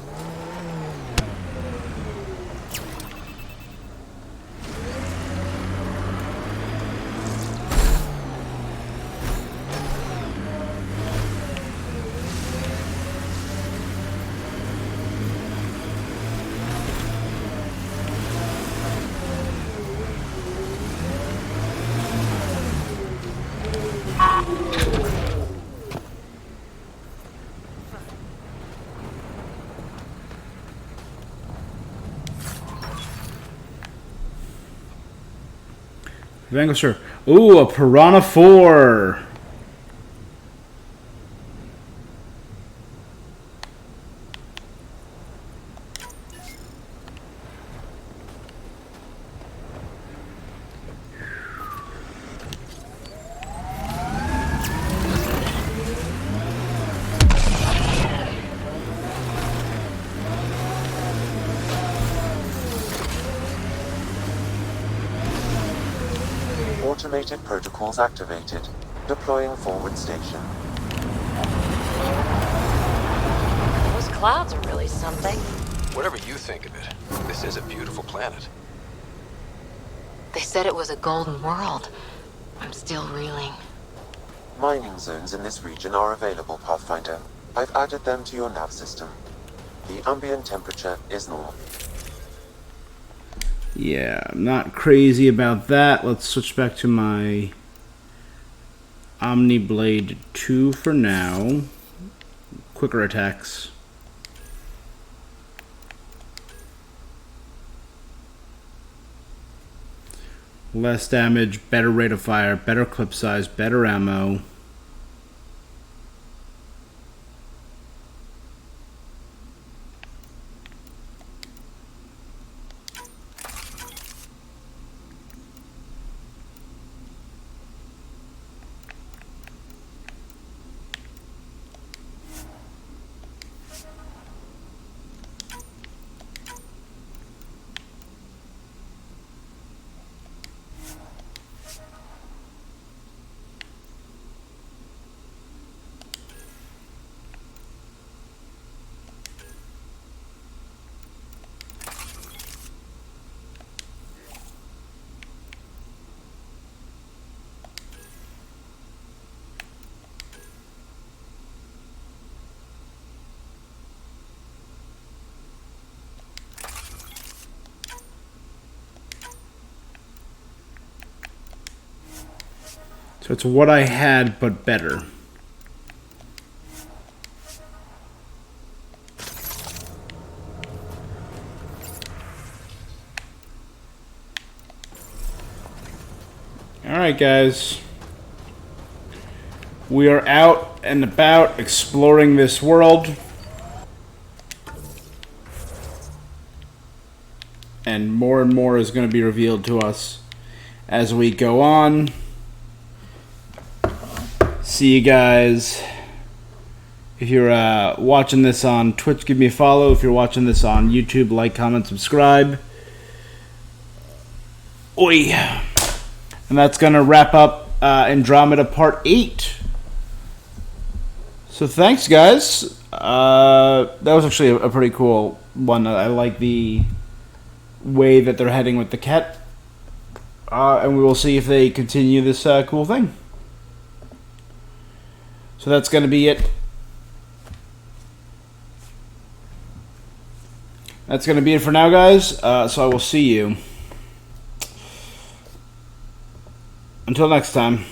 A: Vanquisher. Ooh, a Piranha 4.
J: Automated protocols activated. Deploying forward station.
T: Those clouds are really something.
C: Whatever you think of it, this is a beautiful planet.
F: They said it was a golden world. I'm still reeling.
J: Mining zones in this region are available, Pathfinder. I've added them to your nav system. The ambient temperature is normal.
A: Yeah, I'm not crazy about that. Let's switch back to my Omni Blade 2 for now. Quicker attacks. Less damage, better rate of fire, better clip size, better ammo. So it's what I had, but better. Alright, guys. We are out and about exploring this world. And more is going to be revealed to us as we go on. See you guys. If you're watching this on Twitch, give me a follow. If you're watching this on YouTube, like, comment, subscribe. Oi! And that's going to wrap up Andromeda Part 8. So thanks, guys. That was actually a pretty cool one. I like the way that they're heading with the Ket. And we will see if they continue this cool thing. So that's going to be it. That's going to be it for now, guys. So I will see you. Until next time.